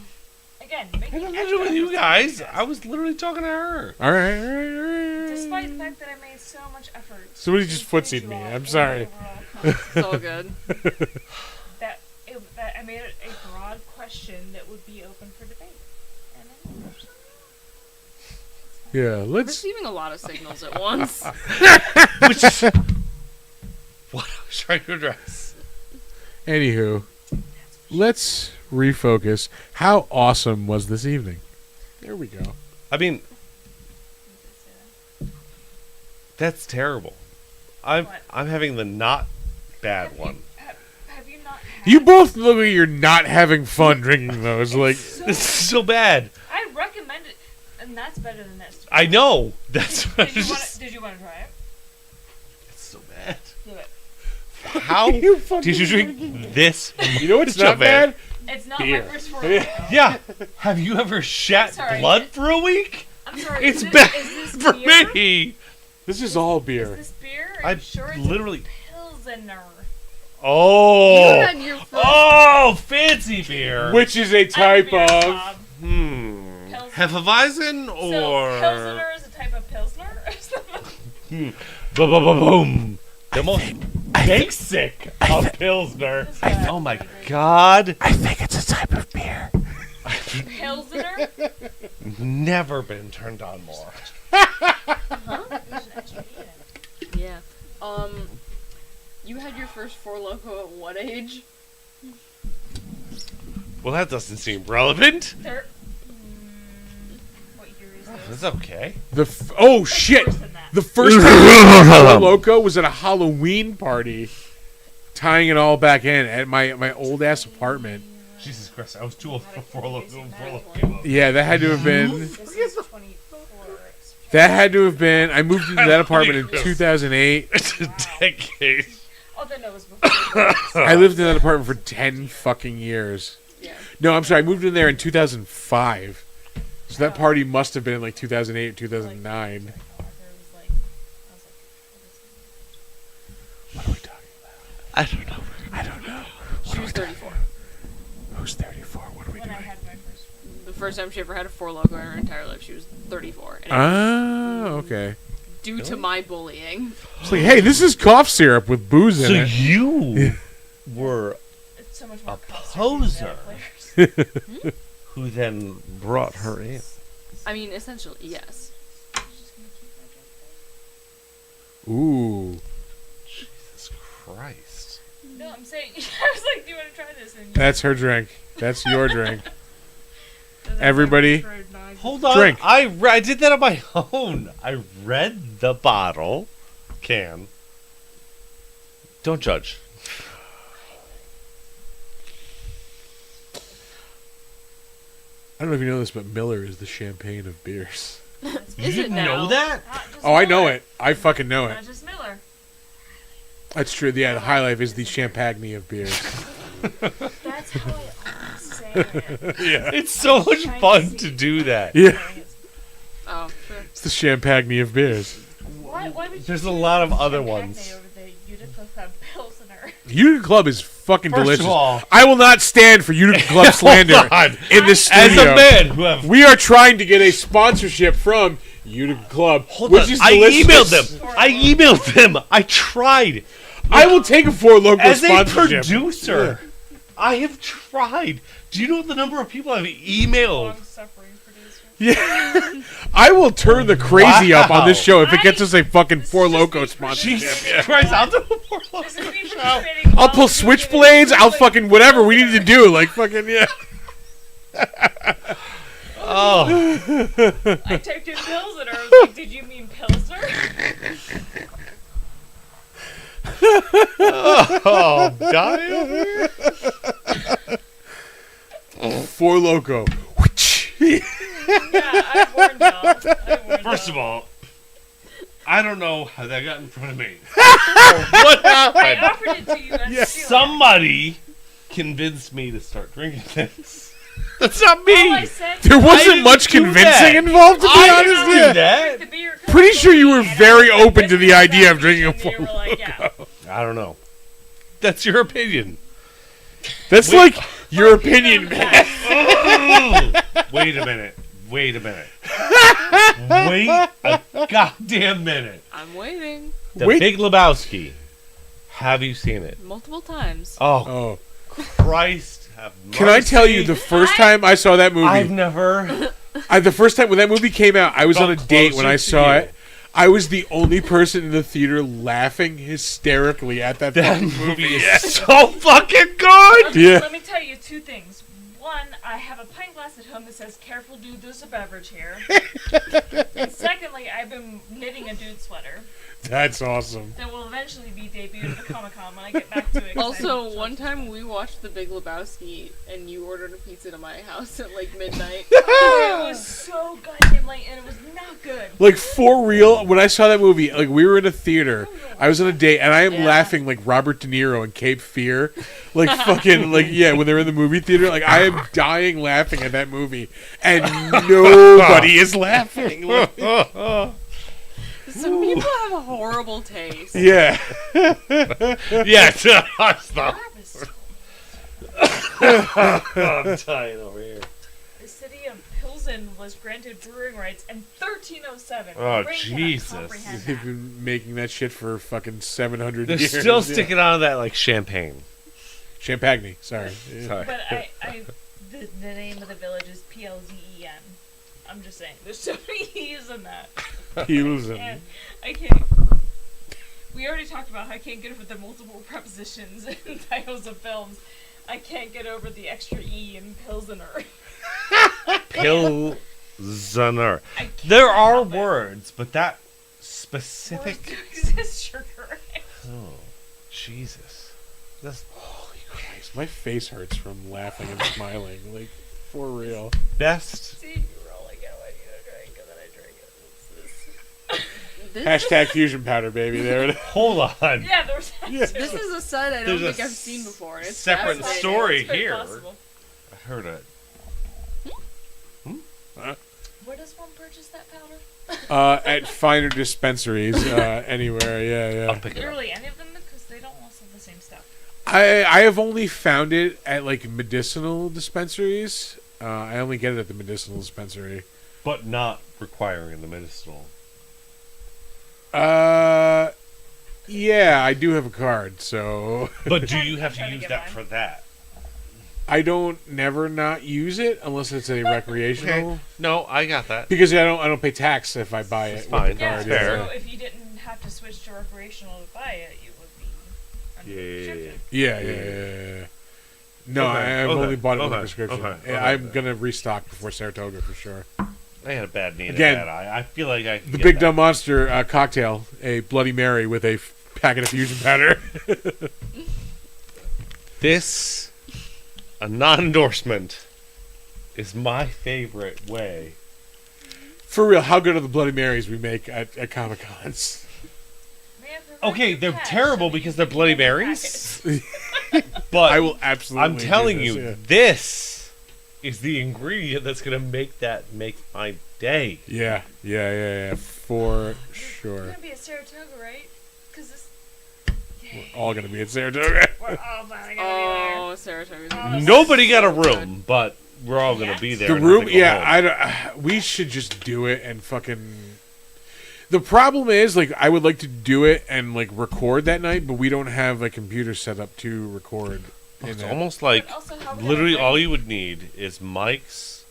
Again, I making had nothing to extra do with you efforts guys. on the I was literally talking to her. All right, all right, all right. Despite the fact that I made so much effort. Somebody to just include footsied you me. all I'm in the sorry. overall context, It's all good. that I made it a broad question that would be open for debate. And then Yeah, I'm let's. receiving a lot of signals at once. Which is what I was trying to address. Anywho, let's refocus. How awesome was this evening? There we go. I mean, that's terrible. I'm What? I'm having the not bad one. have you not had You both look like you're not having fun drinking those. Like, so, This is so bad. I recommend it, and that's better than this. I know. That's what I Did you want just, to? Did you want to try it? it's so bad. Do it. How You fucking did you drink this? you know what's So not bad? It's not Beer. my first foray. Yeah. Have you ever shat sorry. blood for a week? I'm sorry. It's is bad Is this for beer? me. This is all Is beer. this beer? Are I you sure it's literally. a Pilsener? Oh. You had your first. Oh, fancy beer. Which is a I'm a type beer of. snob. Hefeweizen So or Pilsener is a type of Pilsner? boom. The most basic of Pilsner. Oh my god. I think it's a type of beer. Pilsener? Never been turned on more. Yeah. You had your first Four Loko at what age? Well, that doesn't seem relevant. What year is this? That's okay. Oh shit! Worse than that. The first time I had Four Loco was at a Halloween party, tying it all back in at my old ass apartment. Jesus Christ, I was too old for Four Loko. Yeah, that had to have been. This is 24. That had to have been. I moved into that apartment in 2008. It's a decade. Oh, then it was before. I lived in that apartment for 10 fucking years. Yeah. No, I'm sorry. I moved in there in 2005. So that party must have been in like 2008 or 2009. What are we talking about? I don't know. I don't know. She was 34. Who's 34? What are we When I doing? had my first one. The first time she ever had a 4 logo in her entire life, she was 34. And Ah, okay. due to my bullying. It's like, hey, this is cough syrup with booze So in it. you were It's so much more a custom than the poser other flavors. who then brought her in. I mean, essentially, yes. Ooh. Jesus Christ. No, I'm saying, I was like, do you want to try this? And That's her drink. That's your drink. that's everybody- my preferred non- Hold on. Drink. I did that on my own. I read the bottle can. Don't judge. I don't know if you know this, but Miller is the champagne of beers. You Is it didn't now? know that? Not just Oh, I know Miller. it. I fucking know it. Not just Miller. That's true. Yeah, the High Life is the champagne of beers. That's how I always say it. Yeah. It's so much fun to do that. Yeah. Oh, sure. It's the champagne of beers. Why would you There's a choose lot of the other Champagne ones. over the Utica Club Pilsner? Utica Club is fucking First delicious. of all, I will not stand for Utica Club slander on. in this as studio. a man who have We are trying to get a sponsorship from Utica Club, hold which on, is I delicious. emailed them. I emailed them. I tried. I will take a Four Loko As a sponsorship. producer, I have tried. Do you know the number of people I've emailed? Long-suffering producer. Yeah. I will turn the crazy up on this Wow. show if it gets us a fucking This Four is just Loko me sponsorship. Jesus Christ, I'll do a more This is me participating I'll while pull you're switchblades. doing I'll like fucking whatever we need to do. Like fucking yeah. Oh, I typed in Pilsner. I was like, did you mean Pilsner? oh, I'm dying over here. Four Loko. Yeah, I warned y'all. First of all, I don't know how that got in front of me. What I happened? offered it to you. That's Yeah. Somebody convinced me to start drinking this. That's not All me. I said There was wasn't didn't much do convincing that. involved, to be I honest. didn't do Yeah. that. the beer Pretty sure you were and I very was like, open to this the is idea of not drinking a me, and you Four were like, yeah. I don't know. That's your opinion. That's like your opinion, man. Wait a minute. Wait a minute. Wait a goddamn minute. I'm waiting. The Wait. Big Lebowski. Have you seen it? Multiple times. Oh, Oh, Christ. Have can I tell you mercy. the first time I saw that I've movie? never. The first time when that movie came out, I was Got on a date when I closer to saw you. it. I was the only person in the theater laughing hysterically at that That fucking movie is so fucking good. Yeah. Let me tell you two things. One, I have a pint glass at home that says, "Careful, dude, there's a beverage here." And secondly, I've been knitting a dude sweater That's awesome. that will eventually be debuted at the Comic-Con when I get back to it. 'cause Also, I'm one time we watched The Big Lebowski, and you ordered a pizza to my house at like midnight. It was so goddamn late, and it was not good. Like for real, when I saw that movie, like we were in a theater, I was on a date, and I am Yeah. laughing like Robert De Niro in Cape Fear, like fucking like yeah, when they're in the movie theater, like I am dying laughing at that movie, and nobody is laughing. Like, Some people have horrible taste. yeah, Yeah, to us though. Purpose. I'm dying over here. The city of Pilsen was granted brewing rights in 1307. Oh, My brain cannot Jesus. comprehend they've that. been making that shit for fucking 700 They're years. still Yeah. sticking on to that like champagne. Champagne. Sorry. Yeah. Sorry. But the name of the village is Plzen. I'm just saying, there's so many E's in that. Pilsen. And I can't. We already talked about how I can't get over the multiple prepositions in titles of films. I can't get over the extra E in Pilsener. Pilsener. I can't There are help it. words, but that Words specific. do exist, you're correct. Oh, Jesus. That's Holy Christ, my face hurts from laughing and smiling. Like for real. best. See, you were all like, oh, I need a drink, and then I drink it. It's this. Hashtag fusion powder, baby. There it is. Hold on. Yeah, there was that Yeah. too. This is a site I don't There's a think I've seen before. It's separate fascinating. story It's very here. possible. heard it. Where does one purchase that powder? At finer dispensaries, anywhere. Yeah, I'll yeah. pick it up. Literally any of them, because they don't all sell the same stuff. I have only found it at like medicinal dispensaries. I only get it at the medicinal dispensary. But not requiring the medicinal. Yeah, I do have a card, so But do you have to Trying to use get that mine. for that? I don't never not use it unless it's a recreational. No, I got that. Because I don't pay tax if I buy it. It's with fine. the Yeah, card, fair. so if you didn't have to switch to recreational to buy it, you would be under Yeah. prescription. Yeah. No, Okay, I've okay, only bought it with a okay, prescription. okay, Yeah, I'm okay. gonna restock before Saratoga for sure. I had a bad knee Again, to that eye. I feel like I could The get Big that. Dumb Monster cocktail, a Bloody Mary with a packet of fusion powder. This, a non-endorsement, is my favorite way. For real, how good are the Bloody Marys we make at Comic Cons? May I provide Okay, your they're cash terrible so that because you they're can Bloody get the Marys. packet? But I will absolutely. I'm telling do this, you, yeah. this is the ingredient that's gonna make my day. Yeah, for You're sure. gonna be at Saratoga, right? Because this. We're all gonna be at Saratoga. We're all finally gonna Oh, Saratoga's Oh, Nobody got a so good. room, but we're all gonna be there. The and have room, to go yeah. home. We should just do it and fucking. The problem is, like, I would like to do it and like record that night, but we don't have a computer set up to record. in It's that. almost like But also, how would I literally bring- all you would need is mics,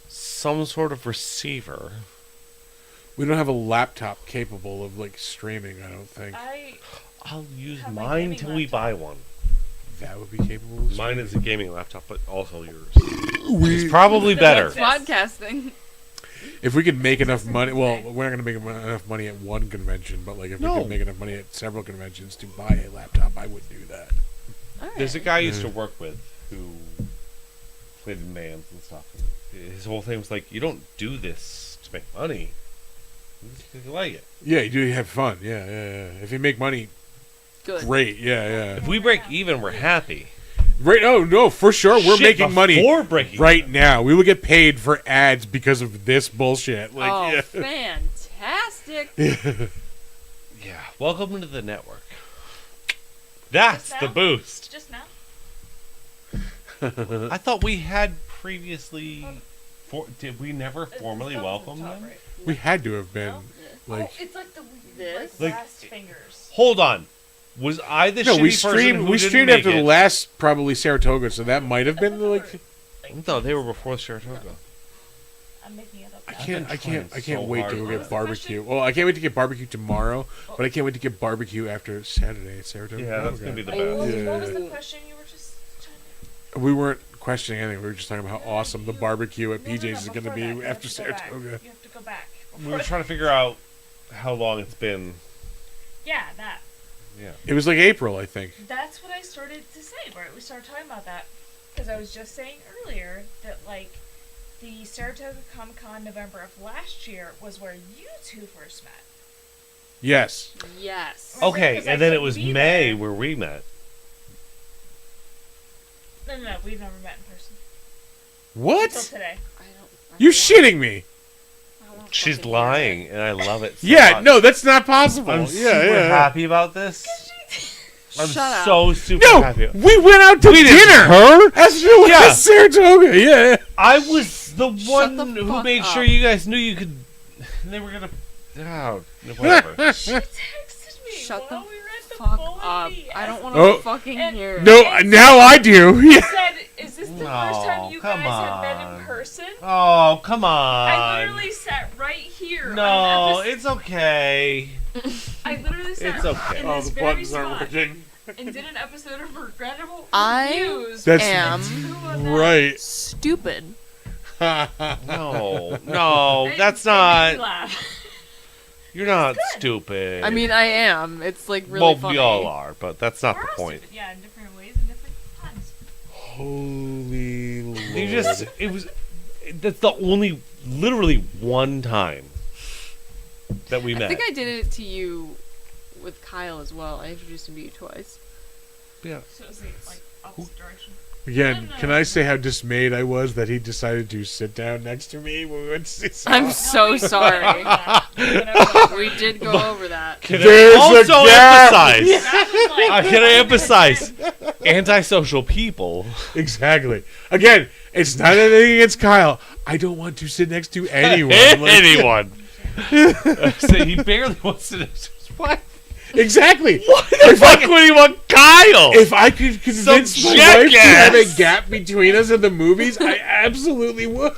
some sort of receiver. We don't have a laptop capable of like streaming. I don't think I'll use Have my mine gaming till we laptop. buy one. that would be capable. Of Mine is a gaming laptop, but also yours. We- It's probably better. Podcasting. If we could make enough money, well, we're not going to make enough money at one convention, but like if we No. could make enough money at several conventions to buy a laptop, I would do that. There's a guy I used to work with who played in bands and stuff. And his whole thing was like, you don't do this to make money. You just 'cause you like it. Yeah, you do have fun. Yeah. If you make money, Good. great. Yeah. If we break even, we're happy. Right? Oh no, for sure, we're Shit, making money before breaking right now. We will get paid for ads because of this bullshit. Like, Oh, yeah. fantastic. Yeah. Welcome to the network. That's Just the now? boost. Just now? I thought we had previously. Did we never formally It's welcome top them? right. We had to have been No? like. Oh, it's like the This? Like- last fingers. Hold on. Was I the No, shitty we person streamed. who We didn't streamed make after the it? last probably Saratoga, so that might have been like. No, they were before Saratoga. I'm making it up. I now. can't. I can't. I trying can't so wait hard to go to get What was the barbecue. question? Well, I can't wait to get barbecue tomorrow, but I can't wait to get barbecue after Saturday at Saratoga. Yeah, that's gonna be the Oh. best. Yeah. What was the question you were just trying to... We weren't questioning anything. We were just talking about how awesome the barbecue at No, no, PJ's is going to before be that, you after have to go back. Saratoga. You have to go back. We were trying to figure out how long it's been. Yeah, that. Yeah. It was like April, I think. That's what I started to say, right? We started talking about that. Because I was just saying earlier that, like, the Saratoga Comic Con November of last year was where you two first met. Yes. Yes. Right, Okay, because I and then said it was be May there. where we met. No, we've never met in person. Until What? today. You're shitting me. She's lying, and I love it. So Yeah, much. no, that's not possible. I'm yeah, super yeah. happy about this. I'm Shut up. so super No, happy. we went out to We didn't dinner. her? After Yeah. Saratoga. Yeah. I was the one the who fuck made sure up. you guys knew you could. They were gonna. Oh, whatever. She texted me Shut while the we were at the Fuck bowling up. bee. I don't want to Oh. fucking And- hear it. No, now I do. I Yeah. said, is this the first time No, you come guys have met on. in person? Oh, come on. I literally sat right here. No, on episode- it's okay. I literally sat It's okay. in Oh, this the very buttons aren't spot working. and did an episode of Regrettable I Reviews. That's am Two of them. right. stupid. No, And that's it made me not. laugh. You're not stupid. I mean, I am. It's like really well, funny. we all are, but that's not We're the all point. stupid. Yeah, in different ways and different times. Holy Lord. You just, it was, that's the only, literally one time that we I met. think I did it to you with Kyle as well. I introduced him to you twice. Yeah. So it was like opposite direction. Again, can I say how dismayed I was that he decided to sit down next to me when we went to see I'm Saw? so sorry. Whenever- We did go over that. Can There's I a also gap. emphasize? That was like, Can I emphasize? Antisocial people. Exactly. Again, it's not anything against Kyle. I don't want to sit next to anyone. Like- Anyone. So he barely wants to. Why Exactly. the fuck would he want Kyle? If I could convince Some my wife to have a jackass. gap between us in the movies, I absolutely would.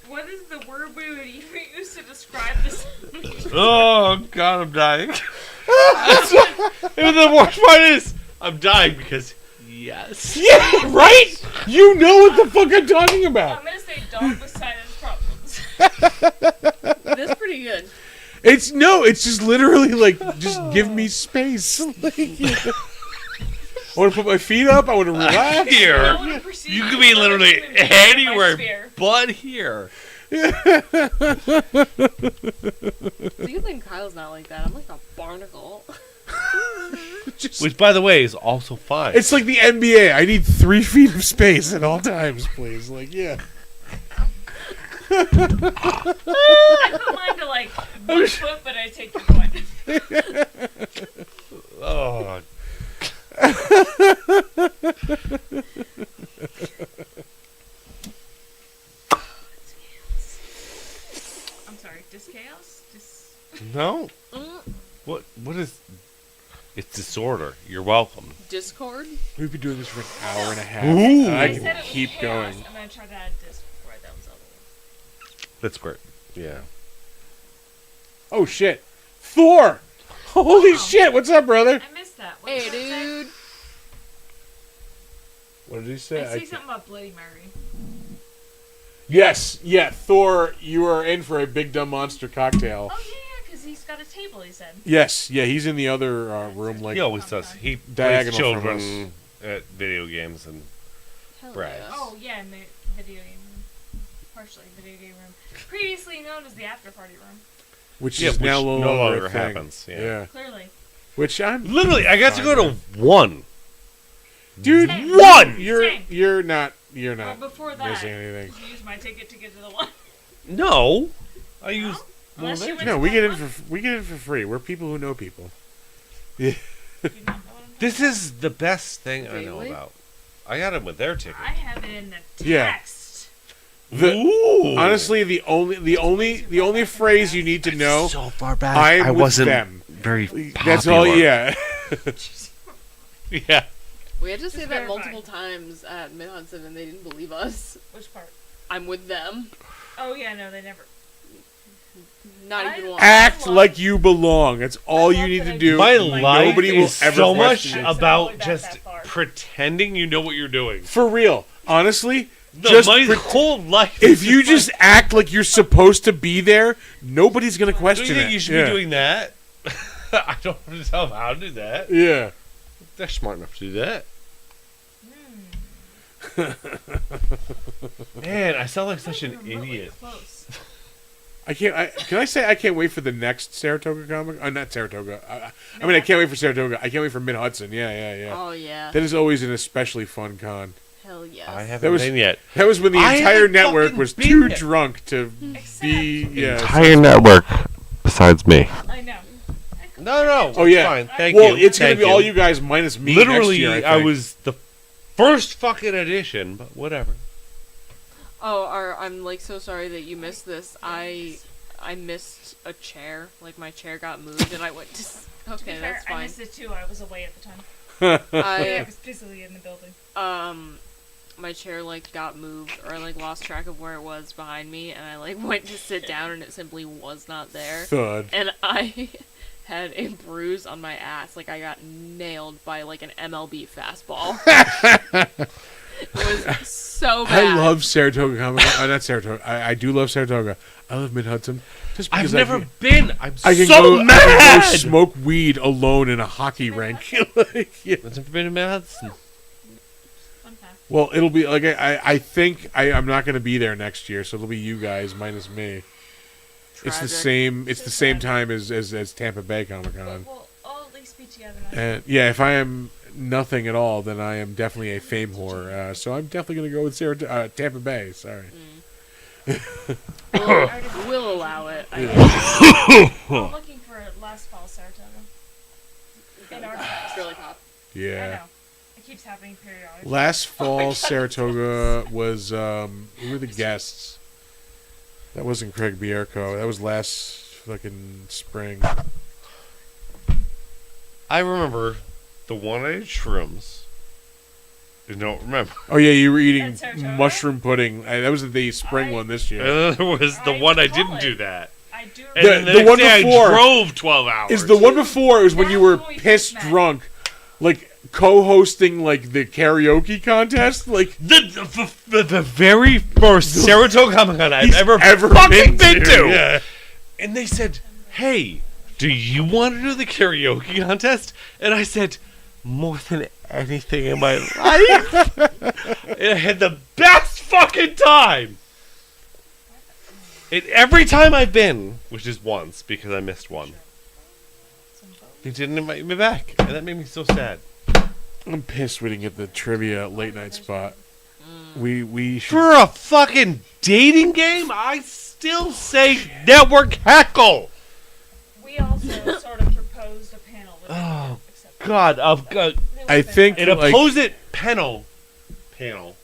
what is the word we would even use to describe this? Oh God, I'm dying. And the worst part is, I'm dying because yes. Yeah, right? You know what the fuck I'm talking about. I'm gonna say dog with sinus problems. That's pretty good. It's just literally like, just give me space. Like, I want to put my feet up. I want to relax. Here, wanna perceive you could as be another literally human being in my anywhere sphere. but here. Do you think Kyle's not like that? I'm like a barnacle. Which, by the way, is also fine. It's like the NBA. I need 3 feet of space at all times, please. Like, yeah. I put mine to like 1 foot, but I take your point. Oh. I'm sorry, dischaos? No. What is? It's disorder. You're welcome. Discord? We've been doing this for an hour and a half. Ooh. And I I said can it was keep chaos, going. and then I tried to add discord. That was all. That's great. Yeah. Oh, shit. Thor! Holy shit. What's up, brother? I missed that. What Hey, did that say? dude. What did he say? I see something about Bloody Mary. Yes. Yeah, Thor, you are in for a big dumb monster cocktail. Oh yeah, because he's got a table. He said. Yes. Yeah, he's in the other room. Like, He always does. He plays Diagonal from children at video games and Hell Right. yeah. Oh yeah, in the video game room, partially video game room, previously known as the after party room. which Yeah, is now which no no longer longer a thing. happens, yeah. Yeah. Clearly. Which I'm literally, I got to go to one. dude. Same. One! You're not Well, before that, missing anything. you used my ticket to get to the one. No, I used. Unless well, you went No, to we that get in one. for free. We're people who know people. You don't know what I'm talking This is the best thing I know Really? about. I got it with their ticket. I have it in the Yeah. text. Ooh. Honestly, the only phrase you need to know. so far back. I'm with them. very popular. That's all. Yeah. Yeah. We had to say Just that verifying. multiple times at Mid Hudson and they didn't believe us. Which part? I'm with them. Oh yeah, no, they never. Not I- even once. Act love- like you belong. That's all I you love need that to I do. My Like, life nobody will is ever so much question it. about Back just that far. pretending you know what you're doing. For real, honestly, No, just my pre- whole life. if is you like, just act like you're supposed to be there, nobody's gonna do question you think it. you should Yeah. be doing that? I don't know how to do that. Yeah. They're smart enough to do that. Man, I sound like such an Remotely idiot. Close. Can I say I can't wait for the next Saratoga comic? Not Saratoga. I mean, I can't wait for Saratoga. I can't wait for Mid Hudson. Yeah. Oh yeah. That is always an especially fun con. Hell yes. I That haven't was- been yet. That was when the I entire haven't network fucking was been too yet. drunk to be. Yeah. Entire network besides me. I know. No. Oh it's yeah. Fine. Thank well, you. it's gonna Thank be you. all you guys minus me. Literally, next year, I think. was the first fucking edition, but whatever. Oh, I'm like so sorry that you missed this. I missed a chair. Like my chair got moved and I went to. To be Okay, fair, that's I fine. missed it too. I was away at the time. I I was physically in the building. my chair like got moved or I like lost track of where it was behind me and I like went to sit down and it simply was not there. Thud. And I had a bruise on my ass. Like I got nailed by like an MLB fastball. It was so bad. I love Saratoga comic. Not Saratoga. I do love Saratoga. I love Mid Hudson. Just because I've never I can, been. I'm I can so go, I mad. can go smoke weed alone in a hockey rink. Like, yeah. I've never been to Madison. Fun fact. Well, it'll be like I think I'm not going to be there next year, so it'll be you guys minus me. It's the Tragic. same. It's So the same sad. time as Tampa Bay Comic But Con. we'll all at least be together next And yeah, if I am nothing at all, then I am definitely a fame whore. So I'm definitely gonna go with Tampa Bay. Sorry. We'll allow it. I guess. I'm looking for last fall Saratoga. In our It's class. really hot. I Yeah. know. It keeps happening periodically. Last fall, Saratoga was who were the guests? That wasn't Craig Bierko. That was last fucking spring. I remember the one-eyed shrooms. I don't remember. Oh yeah, you were eating At Saratoga? mushroom pudding. That was the spring I- one this year. And then there was the I one I recall didn't it. do that. I do And then The the next one day before I drove 12 hours. Is the one before? It was when you were That's when we pissed first met. drunk, like co-hosting like the karaoke contest. Like the very first Saratoga Comic Con I've he's ever ever fucking been been to. to. Yeah. And they said, "Hey, do you want to do the karaoke contest?" And I said, "More than anything in my life." And I had the best fucking time. And every time I've been, which is once because I missed one, they didn't invite me back, and that made me so sad. I'm pissed we didn't get the trivia late night spot. We should. For a fucking dating game, I still say network heckle. We also sort of proposed a panel. With Oh, except God, I think an like, opposite panel panel.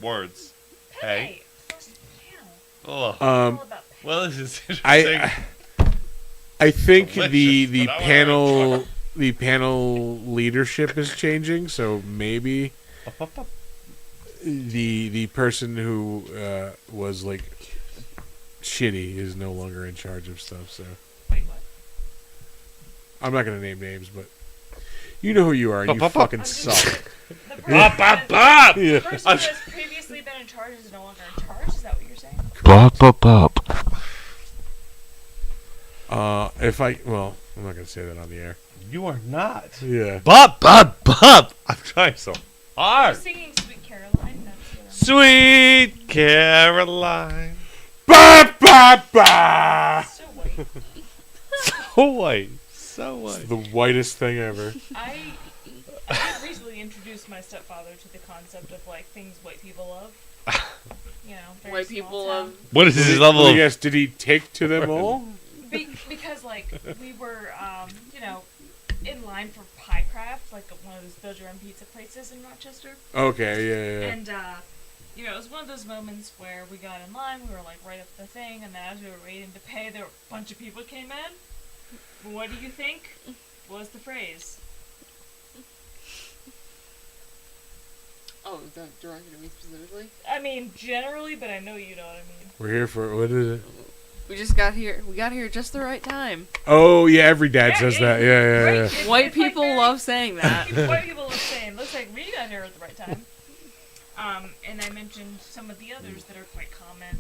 words. Hey. First panel. Oh, All about well, this is interesting. I think Delicious, the but I wanna panel enjoy. the panel leadership is changing, so maybe the person who was like shitty is no longer in charge of stuff. So Wait, what? I'm not gonna name names, but you know who you are. And you Bop, bop, bop. fucking I'm just- suck. The Bop, person, bop, bop. the Yeah. person who has previously been in charge is no longer in charge? Is that what you're saying? Bop, bop, bop. If I well, I'm not gonna say that on the air. You are not. Yeah. Bop, bop, bop. I'm trying so I'm hard. singing Sweet Caroline. That's what I'm Sweet Caroline. Ba ba ba. so white. So white. So white. The whitest thing ever. I did recently introduce my stepfather to the concept of like things white people love. You know, very White small people town. love. What is his Let level me of... guess, did he take to them all? Because like we were, you know, in line for Pie Craft, like one of those build your own pizza places in Rochester, Okay, yeah. and you know, it was one of those moments where we got in line, we were like right up the thing, and then as we were waiting to pay, there were a bunch of people came in. What do you think was the phrase? Oh, is that directed at me specifically? I mean, generally, but I know you know what I mean. We're here for what is it? We just got here. We got here just the right time. Oh yeah, every dad says it- that. Yeah. right, it's White like people very- love saying that. White people love saying, looks like we got here at the right time. And I mentioned some of the others that are quite common.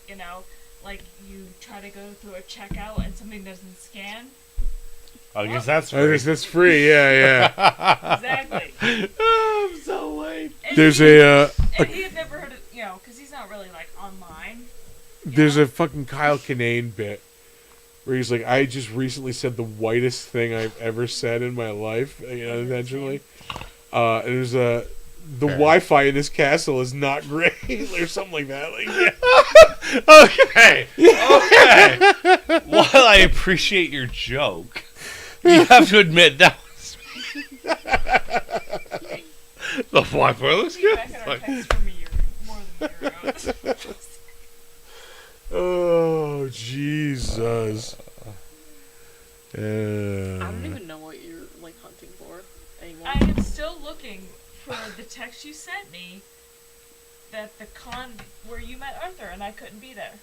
You know, like you try to go through a checkout and something doesn't scan. I guess that's Oh, that's free. Yeah. Exactly. I'm so white. And There's he, a he had never heard of, you know, because he's not really like online. there's a fucking Kyle Kinane bit where he's like, I just recently said the whitest thing I've ever said in my life, unintentionally. And there's the Wi-Fi in this castle is not great, or something like that. Like, yeah. Okay. Okay. While I appreciate your joke, you have to admit that was the Wi-Fi looks See, good. back in our text from more than a year ago. Oh Jesus. I don't even know what you're like hunting for anymore. I am still looking for the text you sent me that the con where you met Arthur and I couldn't be there.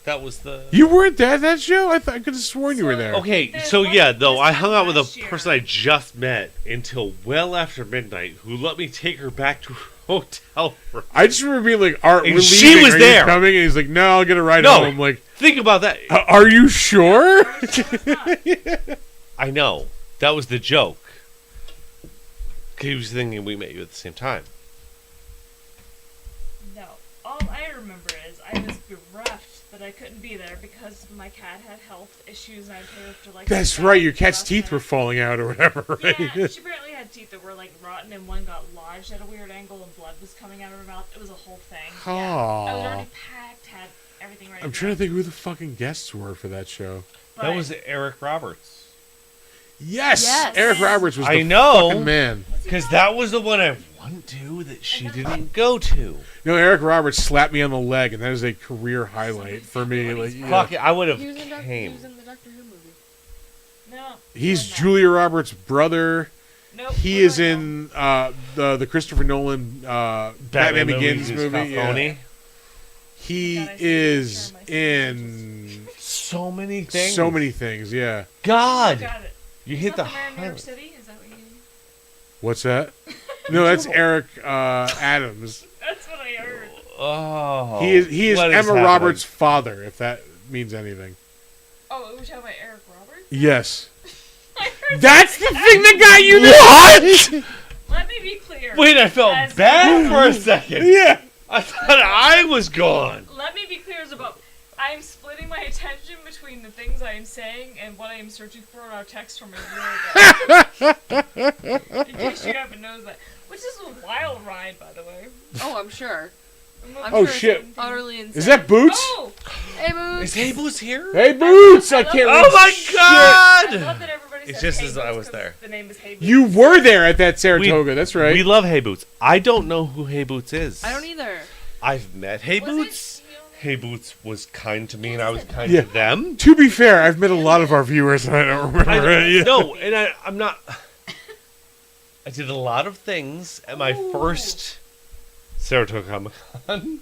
That was the. You weren't at that show? I could have sworn you were there. Okay, There's so one- yeah, though this I time hung out with last a year- person I just met until well after midnight, who let me take her back to her hotel room. I just remember being like, Art, And we're she leaving. was Are there. You coming? And he's like, no, I'll get a ride No. home. Like, Think about that. are you sure? I know that was the joke. 'Cause he was thinking we met you at the same time. No. all I remember is I was bereft that I couldn't be there because my cat had health issues and I paid for like. That's right. Your cat's teeth were falling out or whatever, right? Yeah, she apparently had teeth that were like rotten and one got lodged at a weird angle and blood was coming out of her mouth. It was a whole thing. Yeah. I was already packed, had everything ready. I'm trying to think who the fucking guests were for that show. That was Eric Roberts. Yes! Yes. Eric Roberts was the I know. fucking man. Because that was the one I went to that she didn't go to. No, Eric Roberts slapped me on the leg, and that is a career highlight for me. Like, yeah. Fuck it, I would have He was in he came. was in the Doctor Who movie. No. He's no. Julia Roberts' brother. Nope. He is in the Christopher Nolan Batman Begins movie. Yeah. He God, I see a is picture of my in So many things. so many things. Yeah. God! Got it. You Is hit that the Mayor of New York highlight. City? Is that what you mean? What's that? No, that's Eric Adams. That's what I heard. Oh. He is what Emma happening? Roberts' father, if that means anything. Oh, we're talking about Eric Roberts? Yes. I heard That's the that. thing that got you there. What? Let me be clear. Wait, I felt As bad a- for a second. Yeah. I thought I was gone. Let me be clear as about. I'm splitting my attention between the things I am saying and what I am searching for in our text from a year ago. In case you haven't noticed that. Which is a wild ride, by the way. Oh, I'm sure. I'm Oh, sure shit. It's utterly insane. Is that Boots? Oh! Hey, Boo. Is Habus here? Hey, Boots! I can't Oh read my shit. I love god! that everybody It's says just Hey as I Boots was 'cause there. The name is Hey Boots. You were there at that Saratoga. That's right. We love Hey Boots. I don't know who Hey Boots is. I don't either. I've met Hey Was Boots. it, you know, Hey Boots was kind to me, and I was kind Yeah. to them. To be fair, I've met a lot of our viewers, and I don't remember it. Yeah. No, and I'm not. I did a lot of things at my first Saratoga Comic Con.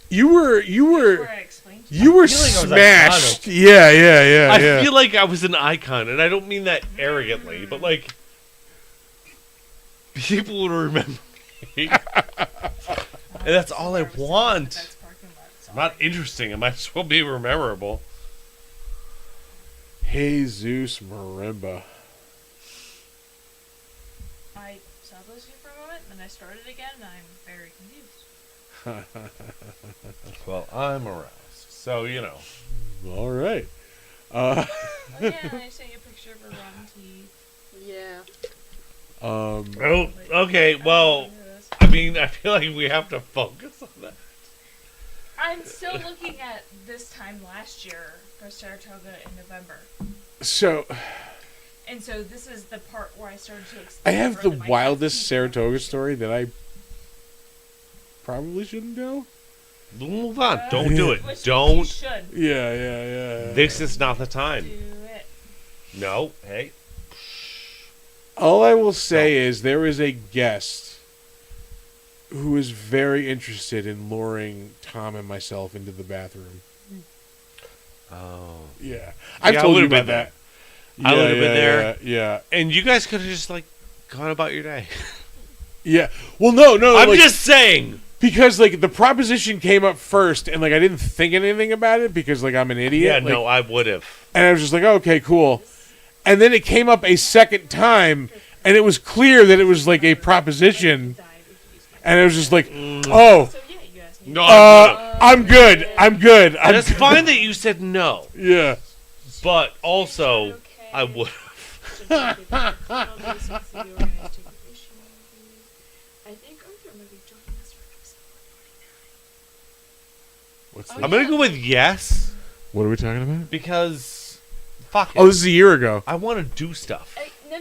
You were where I explained to you were I feel like I was smashed. iconic. Yeah, yeah. I feel like I was an icon, and I don't mean that arrogantly, but like people would remember me, and that's all I want. That's parking lot. I'm not interesting. I might as well be memorable. Jesus Marimba. I stopped listening for a moment, then I started again, and I'm very confused. Well, I'm aroused, so you know. All right. Oh yeah, and I sent you a picture of her rotten teeth. Yeah. Oh, okay. I Well, don't know who this- I mean, I feel like we have to focus on that. I'm still looking at this time last year for Saratoga in November. So And so this is the part where I started to I explain have the further my wildest teeth. Saratoga story that I probably shouldn't tell. We'll move on. Don't do it. Which you Don't. should Yeah. This is not the time. do it. No. Hey. All I will say is there is a guest who is very interested in luring Tom and myself into the bathroom. Oh. Yeah. I've Yeah, I told you would've been about that. I Yeah, would've been there. Yeah. And you guys could have just like gone about your day. Yeah. Well, no. I'm like, just saying. because like the proposition came up first, and like I didn't think anything about it because like I'm an idiot. Yeah. like, No, I would have. And I was just like, oh, okay, cool. And then it came up a second time, and it was clear that it was like a proposition, Die if you use my- and I was just like, Mm. oh, So yeah, you asked me. No. I would've. I'm good. I'm good. That's fine that you said no, Yeah. but also Okay. I would. I think Arthur might be joining us for episode 149. What's I'm gonna go with yes What are we talking about? because fuck it. Oh, this is a year ago. I want to do stuff. No.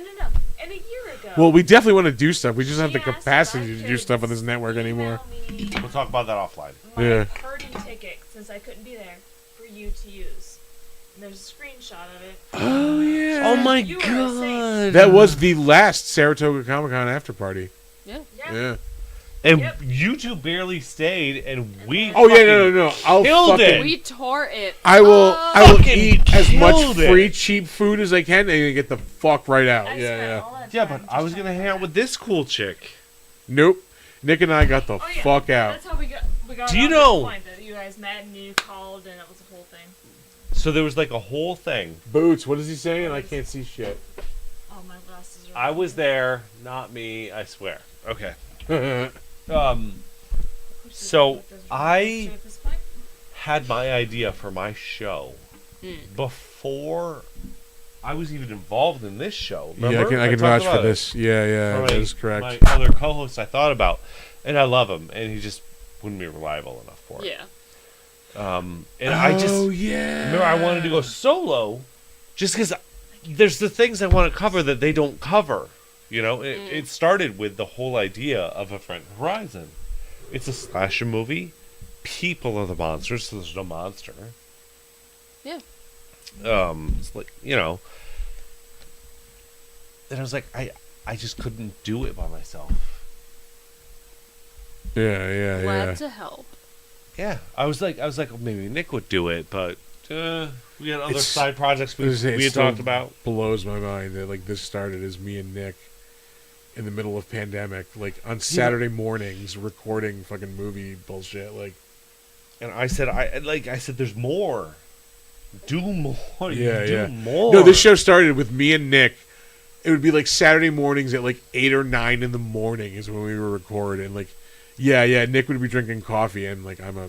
And a year ago. Well, we definitely want to do stuff. We just don't have the she asked if capacity I to do could stuff on this network anymore. email me We'll talk about that offline. my Yeah. party ticket, since I couldn't be there, for you to use. And there's a screenshot of it. Oh yeah. Oh my You were safe. god. That was the last Saratoga Comic Con after party. Yeah. Yeah. And Yep. you two barely stayed, and we. Oh yeah, fucking- no. I'll Killed fucking. it. We tore it. I will. I will Fucking eat as much killed it. free cheap food as I can, and then get the fuck right out. I Yeah, spent yeah. all that Yeah, time but I was just gonna trying hang out with this cool chick. Nope. Nick and I got the Oh, yeah. fuck out. That's how we got Do you on know- this point, that you guys met and you called and it was a whole thing. So there was like a whole thing. Boots, what is he saying? I can't see shit. Oh, my glasses are I was there, not me. I swear. Okay. So I At this point. had my idea for my show before I was even involved in this show. Remember? I can talked vouch for about it. this. Yeah, For that is correct. My other co-host I thought about, and I love him, and he just wouldn't be reliable enough for it. Yeah. And I just yeah. remember I wanted to go solo, just because there's the things I want to cover that they don't cover. You know, it started with the whole idea of Event Horizon. It's a slasher movie. People are the monsters, so there's no monster. Yeah. It's like, you know. And I was like, I just couldn't do it by myself. Yeah. Glad to help. Yeah, I was like, well, maybe Nick would do it, but we had other It's- side projects we It had still talked about. blows my mind that like this started as me and Nick in the middle of pandemic, like on Saturday mornings recording fucking movie bullshit. Like, And I said, there's more. Do more. Yeah. Do more. no, this show started with me and Nick. It would be like Saturday mornings at like 8 or 9 in the morning is when we were recording. Like, yeah. Nick would be drinking coffee, and like I'm a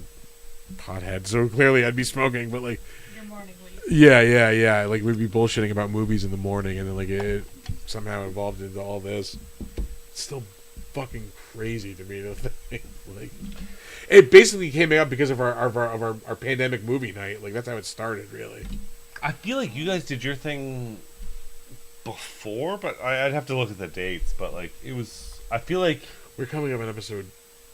pothead, so clearly I'd be smoking. But like, Your morning week. yeah. Like we'd be bullshitting about movies in the morning, and then like it somehow evolved into all this. It's still fucking crazy to me to think. Like, it basically came out because of our pandemic movie night. Like that's how it started, really. I feel like you guys did your thing before, but I'd have to look at the dates. But like, it was. I feel like We're coming up on episode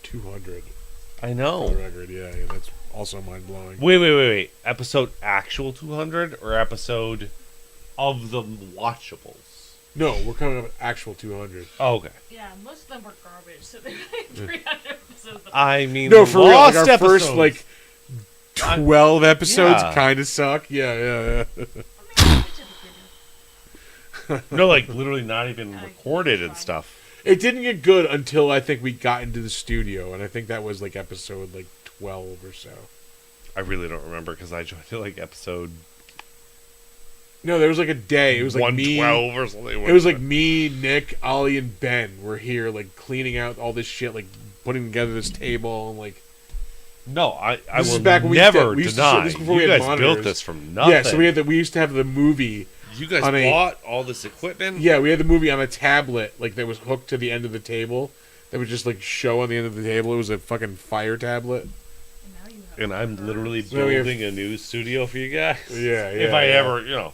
200. I For the know. record, yeah, that's also mind blowing. Wait. Episode actual 200 or episode of the watchables? No, we're coming up at actual 200. Oh, okay. Yeah, most of them were garbage, so they made 300 episodes. I mean, No, for real. Like lost our first episodes. like 12 episodes Yeah. kind of suck. Yeah. No, like literally not even recorded and stuff. It didn't get good until I think we got into the studio, and I think that was like episode like 12 or so. I really don't remember because I joined like episode No, there was like a day. It was like me. 112 or something. It was like me, Nick, Ollie, and Ben were here, like cleaning out all this shit, like putting together this table, and like No, I This is will back when we used to- never we used to- deny. this is before we You had guys monitors. built this from nothing. yeah. So we used to have the movie. You guys on a- bought all this equipment? Yeah, we had the movie on a tablet, like that was hooked to the end of the table. That would just like show on the end of the table. It was a fucking Fire tablet. Now you have And I'm literally So we have- building a new studio for you guys. Yeah, If I ever, you know,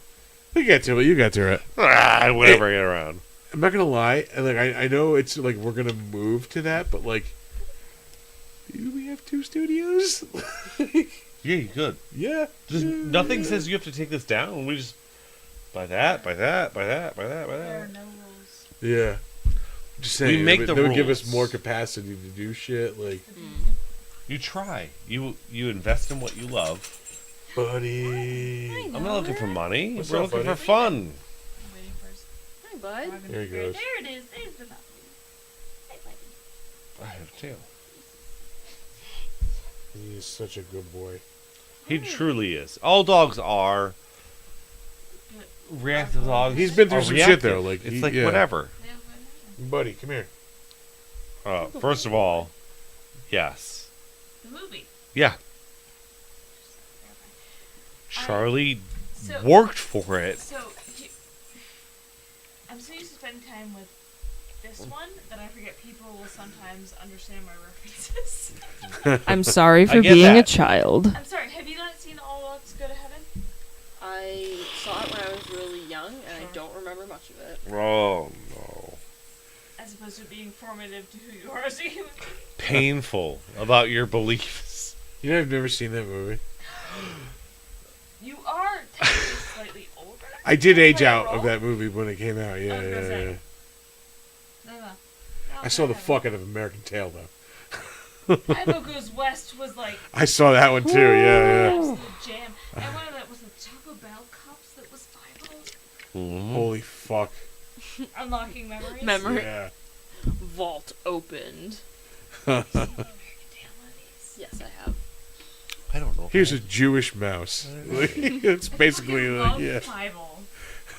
You get to it. You get to it. whenever I get around. I'm not gonna lie. And like I know it's like we're gonna move to that, but like, do we have 2 studios? Yeah, you could. yeah. Nothing says you have to take this down. We just buy that. there are no rules. Yeah. Just saying. We make the that would give us rules. more capacity to do shit. Like, You try. You invest in what you love. buddy. I'm not looking for money. What's We're up, looking buddy? for fun. I'm waiting for his Hi, bud. wagon There to he grade. goes. There it is. There's the mouth. Hey, buddy. I have too. He's such a good boy. He truly is. All dogs are. Reactive dogs. He's been through are some shit, reactive. though, like, it's he- like yeah. whatever. Yeah, what Buddy, come here. First of all, yes, the movie. yeah. Charlie So- worked for it. So, I'm so used to spending time with this one that I forget people will sometimes understand my references. I'm sorry for get being a that. child. I'm sorry, have you not seen All Dogs Go to Heaven? I saw it when I was really young, and I don't remember much of it. Oh no. As opposed to being formative to who you are as a human being. Painful about your beliefs. You know, I've never seen that movie. You are technically slightly older. I did to age play a out of role. that movie when it came out. I Yeah, was gonna yeah, say. yeah. No. I saw the fuck out of American Tail, though. Ivo Goes West was like I saw that one too. Yeah, absolute jam. And one of that was the Taco Bell cups that was yeah. Mhm. Holy fuck. unlocking memories. Memory. Yeah. Vault opened. American Tail movies. Yes, I have. I don't know. Here's a Jewish mouse. it's basically I like, fucking yeah. love Fievel.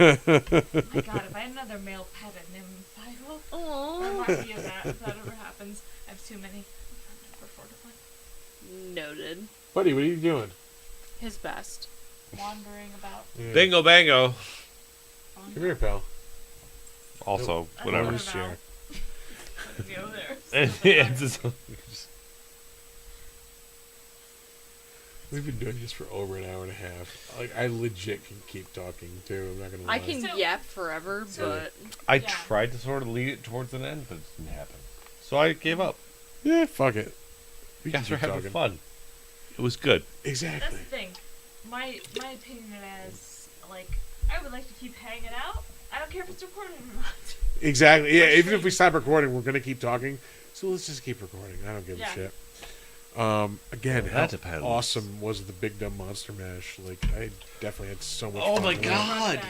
Oh my god, if I had another male pet, I'd name him Fievel. Aww. Remind me of that if that ever happens. I have too many. I'm never afford one. Noted. Buddy, what are you doing? His best. Wandering about. Yeah. Bingo bango. Come here, pal. Also, I whatever. don't This chair. Go there. And it's just- We've been doing this for over an hour and a half. Like, I legit can keep talking too. I'm not gonna lie. I can So- yap forever, but I Yeah. tried to sort of lead it towards an end, but it didn't happen. So I gave up. Yeah, fuck it. We You can guys were keep having talking. fun. It was good. That's Exactly. the thing. My opinion is like I would like to keep hanging out. I don't care if it's recorded or not. Exactly. Yeah. Even if we stop recording, we're gonna keep talking. So let's just keep recording. I don't give Yeah. a shit. Again, Well, how that depends. awesome was the Big Dumb Monster Mash? Like, I definitely had so much Oh fun. my with it. God.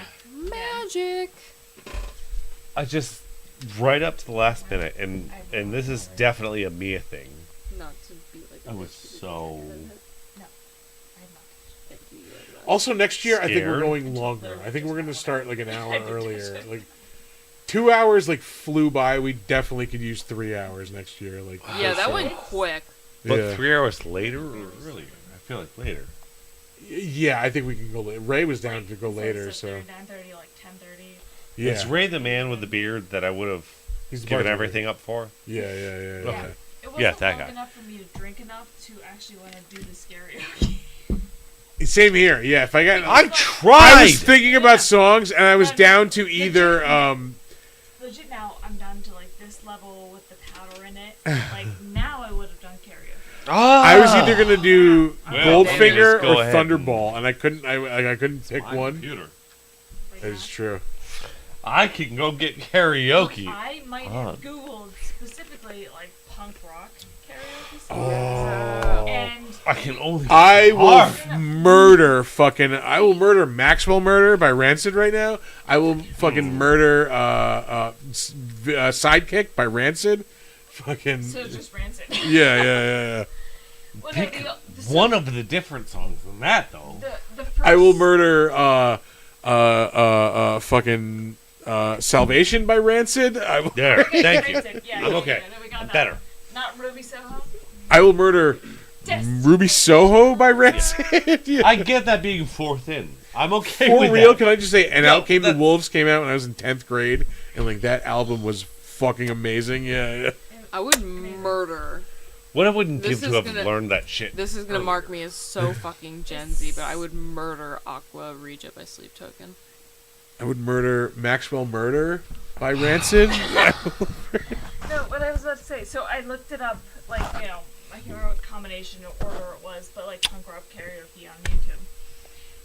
magic. I just right up to the last minute, and this is definitely a Mia thing. Not to be like. I was so. Also, next year, I think we're Scared? going longer. I think we're going to start like an hour earlier. Like, 2 hours like flew by. We definitely could use 3 hours next year. Like, Yeah, for that sure. went quick. But Yeah. 3 hours later, or earlier? I feel like later. Yeah, I think we can go later. Ray was down to go later, so 9:30, like 10:30. yeah. Is Ray the man with the beard that I would have He's the given bartender. everything up for? Yeah. Okay. It wasn't Yeah, that long guy. enough for me to drink enough to actually want to do this karaoke. Same here. Yeah, if I got, I I tried. was thinking about songs, and I was down to either. Legit now, I'm down to like this level with the powder in it. Like now, I would have done karaoke. Ah. I was either gonna do Well, Goldfinger just go or ahead Thunderball, and I couldn't. I couldn't pick My one. computer. Like, That is true. I can go get karaoke. I might on. have Googled specifically like punk rock karaoke songs. Oh. And I can only. I will Hard. murder fucking. I will murder Maxwell Murder by Rancid right now. I will fucking murder Sidekick by Rancid. Fucking so it's just rancid. yeah. Well, Pick no, the, one of the different songs than that, though. the first, I will murder fucking Salvation by Rancid. I will, There, thank you. Rancid. Yeah, I'm yeah, okay. yeah, we got I'm that better. one. Not Ruby Soho. I will murder Yes. Ruby Soho by Rancid. Yeah. I get that being fourth in. I'm okay For with real, that. can I just say, and No, Out Came the that- Wolves came out when I was in 10th grade, and like that album was fucking amazing. Yeah. I would murder. What I wouldn't This give to is have gonna- learned that shit. This is gonna mark me as so fucking Gen Z, but I would murder Aqua Regia by Sleep Token. I would murder Maxwell Murder by Rancid. No, what I was about to say. So I looked it up, like, you know, I can't remember what combination or order it was, but like punk rock karaoke on YouTube.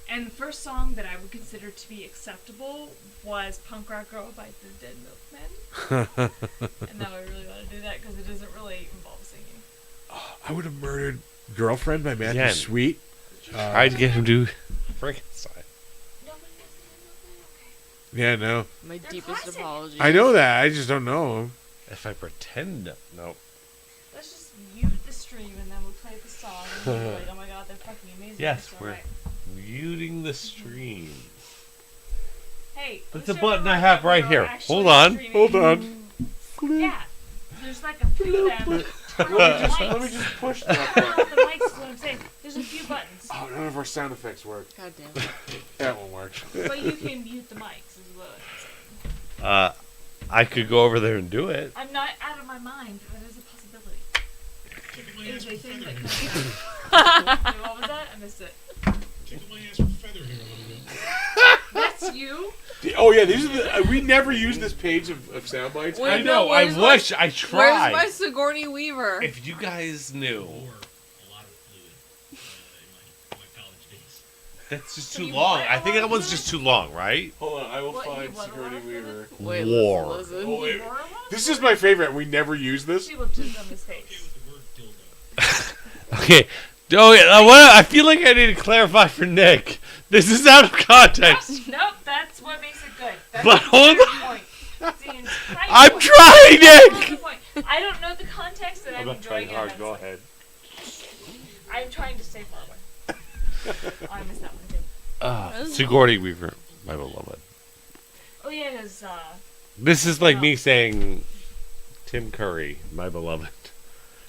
And the first song that I would consider to be acceptable was Punk Rock Girl by the Dead Milkmen. And now I really want to do that because it doesn't really involve singing. I would have murdered Girlfriend by Matthew Again. Sweet. Tried to get him to Frankenstein. Nobody knows the Dead Milkmen? Okay. Yeah, no. My They're deepest classic. apologies. I know that. I just don't know him. If I pretend, no. Let's just mute the stream and then we'll play the song and we'll be like, oh my god, they're fucking amazing. Yes, So, we're right. muting the stream. Hey, That's the whichever button I one have that right we're here. actually Hold on. streaming- Hold on. Yeah, there's like a few of them. Turn on the mics. push Turn on the mics is what I'm saying. There's a few buttons, Oh, none of our sound effects work. God damn it. That won't work. but you can mute the mics is what I'm saying. I could go over there and do it. I'm not out of my mind, but there's a possibility. It was a thing that comes What was that? I missed it. Tickle my ass with feather here a little bit. That's you? Oh yeah, these are the. We never use this page of sound bites. Wait, I know. no, I where's wish I tried. Where's my Sigourney Weaver? If you guys knew, Or a lot of fluid in my college days. that's just So too you long. want I a think lot that of one's fluid? just too long, right? Hold on, I will What, you find want a Sigourney lot of Weaver. Wait, War. listen. Oh, wait. Laura? This is my favorite. We never use this. She will jizz on his face. With the word dildo. Okay. Oh, yeah, I feel like I need to clarify for Nick. This is out of context. Nope, that's what makes it good. That's But the hold entire on. point. That's the entire I'm point. trying, That's Nick. the point. I don't know the context, and I'm enjoying it. immensely. ahead. I'm trying to stay far away. Oh, I missed that one too. Sigourney Weaver, my beloved. Oh yeah, because This is like me saying Tim Curry, my beloved.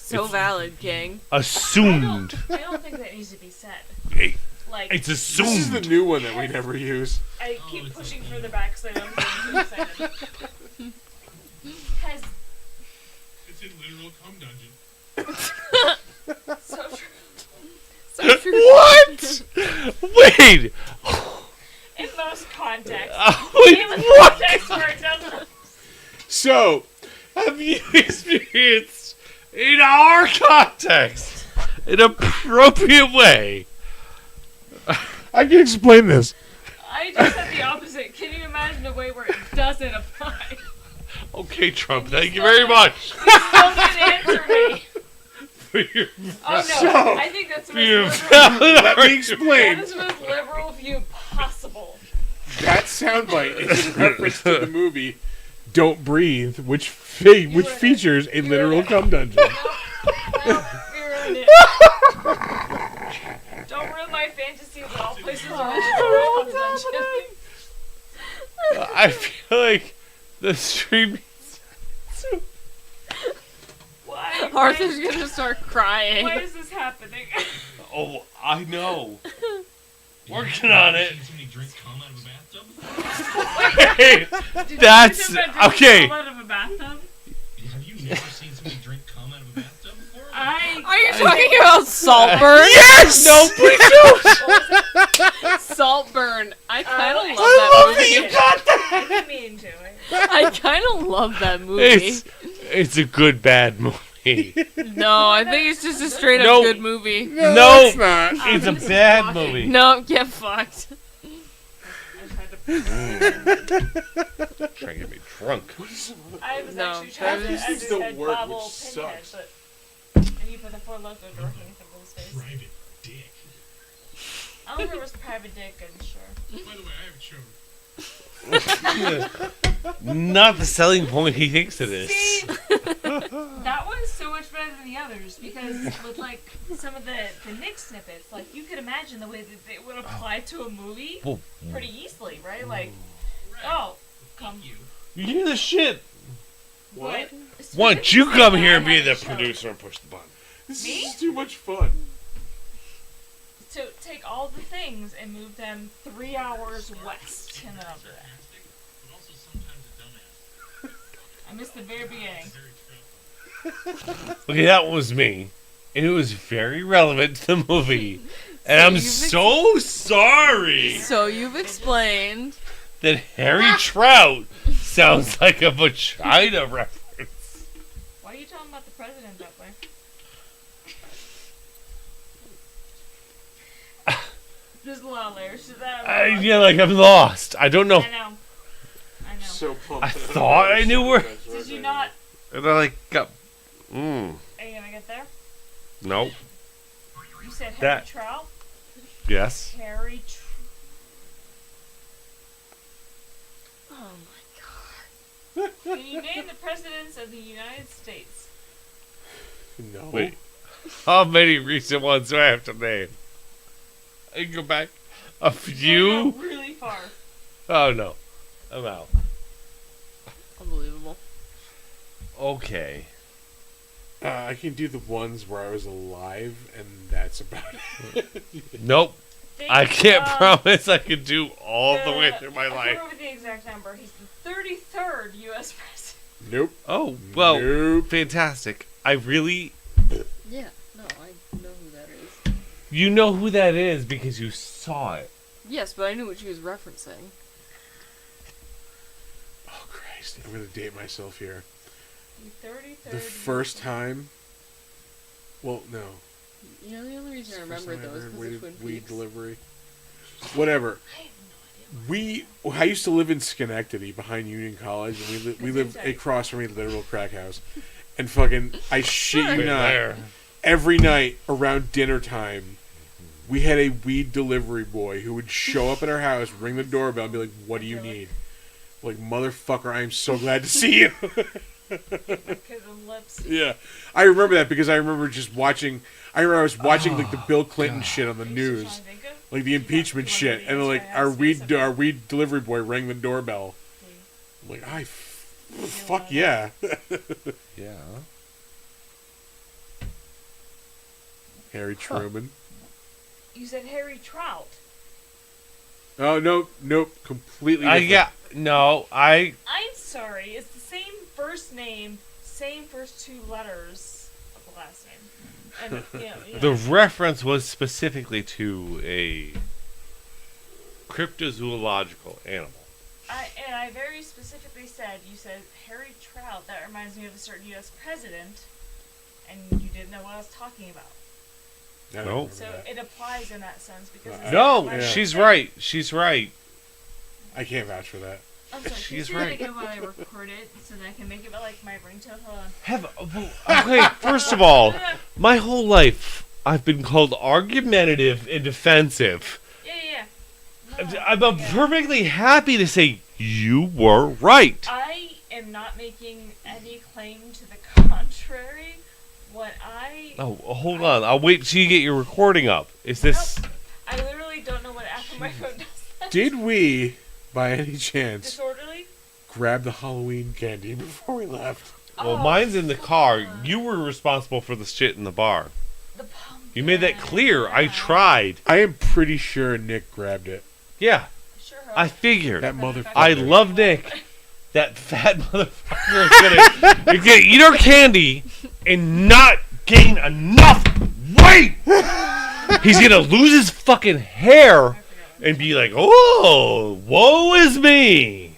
So valid, King. Assumed. I don't think that needs to be said. It- Like, It's This is the assumed. new one that we never use. I keep pushing further back because I don't get excited. Has It's in literal cum dungeon. so true. So true. What? Wait. In most contexts. Wait, In the what? context where it doesn't. So, Have you experienced in our context, an appropriate way? I can explain this. I just said the opposite. Can you imagine a way where it doesn't apply? Okay, Trump, thank you very much. Still didn't answer me. For your Oh no, So- I think that's the your most liberal. valid Let me argument. That explain. is the most liberal view possible. That soundbite is in reference to the movie Don't Breathe, which features a literal cum dungeon. No, you ruined it. Don't ruin my fantasy of all places around the dungeon. I feel like the stream. Why? Arthur's gonna start Why crying. is this happening? Oh, I know. Working on it. Somebody drink cum out of a bathtub? Hey, Did that's you just drink okay. cum out of a bathtub? Have you never seen somebody drink cum out of a bathtub before? Are you talking about Saltburn? Yes. No, please don't. Saltburn. I kind of love I that love movie. you got that. I didn't mean to. I kind of love that movie. It's a good bad movie. No, I think it's just a straight up No. good movie. No, it's not. it's a bad movie. No, get fucked. Trying to get me drunk. I was No, actually trying to. this I is just the said word Bobble which Pinhead, sucks. but and you put the four loco directly into Will's face. Private dick. I don't know if it was private dick. I'm sure. By the way, I haven't shown. Not the selling point he thinks it is. See, that one's so much better than the others because with like some of the Nick snippets, like you could imagine the way that they would apply to a movie Well, pretty easily, right? Like, oh, come You. you hear the shit. what? Why don't you come here and be the producer and push the button? This Me? is too much fun. To take all the things and move them 3 hours west and then up to that. Sarcastic, but also sometimes a dumbass. I missed the very beginning. Very true. Okay, that was me. And it was very relevant to the movie. And I'm you've so sorry So you've explained. that Harry Trout sounds like a vagina reference. Why are you talking about the president that way? There's a lot of layers to that. Yeah, like I'm lost. I don't know. I know. I know. So pumped. I thought I knew where. Did you not? And I like got. Are you gonna get there? Nope. You said Harry That- Trout? Yes. Harry Oh my god. Can you name the presidents of the United States? No. Wait. How many recent ones do I have to name? I can go back a Go few. really far. Oh no, I'm out. Unbelievable. Okay. I can do the ones where I was alive, and that's about it. Nope. Think I can't of promise I can do all the way through my I can't life. remember the exact number. He's the 33rd U.S. president. Nope. Oh well, Nope. fantastic. I really. Yeah, no, I know who that is. You know who that is because you saw it. Yes, but I knew what she was referencing. Oh Christ! I'm gonna date myself here. The 33rd. The first time. Well, no. You know, the only reason I First remember time I those heard because of Twin weed Peaks. delivery. Whatever. I used to live in Schenectady behind Union College, and we lived across from a literal crack house. And fucking, I shit you Right not, there. every night around dinner time, we had a weed delivery boy who would show up at our house, ring the doorbell, and be like, "What do you need?" Like, motherfucker, I am so glad to see you. Because of lips. Yeah, I remember that because I remember just watching. I remember I was watching like the Bill Clinton shit on the news, like the impeachment shit, and then, like our weed delivery boy rang the doorbell. I'm like, fuck yeah. Yeah. Harry Truman. You said Harry Trout. Oh, nope. Completely different. Yeah, no, I'm sorry. It's the same first name, same first two letters of the last name. And, the reference was specifically to a cryptozoological animal. I very specifically said, you said Harry Trout. That reminds me of a certain U.S. president, and you didn't know what I was talking about. I don't No. remember So that. it applies in that sense because it's No, not she's like- right. She's right. I can't vouch for that. I'm sorry. She's She's right. right. Again while I record it, so that I can make it like my ringtone. Hold on. Okay, first of all, my whole life I've been called argumentative and defensive. Yeah. I'm perfectly happy to say you were right. I am not making any claim to the contrary. What I Oh, hold on. I'll wait till you get your recording up. Is this... I literally don't know what app on my phone does that. Did we, by any chance, Disorderly? grab the Halloween candy before we left? Well, Oh, mine's in the car. You were responsible for the shit in the bar. The pumpkin. You made that clear. I tried. I am pretty sure Nick grabbed it. Yeah, Sure I figured. That motherfucker. I love Nick. That fat motherfucker is gonna eat our candy and not gain enough weight. He's gonna lose his fucking hair and be like, "Oh, woe is me."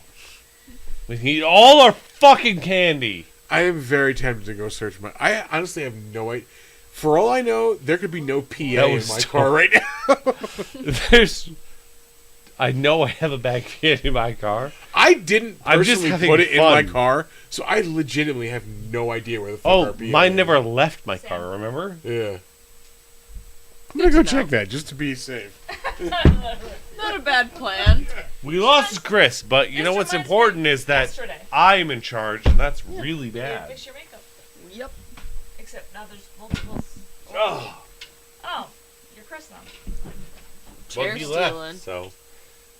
We can eat all our fucking candy. I am very tempted to go search my... I honestly have no idea. For all I know, there could be no PA That in was my so- car right now. I know I have a bag of candy in my car. I didn't I'm just personally having put it in my fun. car, so I legitimately have no idea where the fuck Oh, our PA mine is. never left my car, remember? Yeah. I'm gonna go check that just to be safe. Not a bad plan. We lost Chris, but you know what's reminds important me is that yesterday. I'm in charge, and that's really You bad. fix your makeup. Yep. Except now there's multiples. Oh, Oh, you're Chris now. well, Chair he stealing. left, so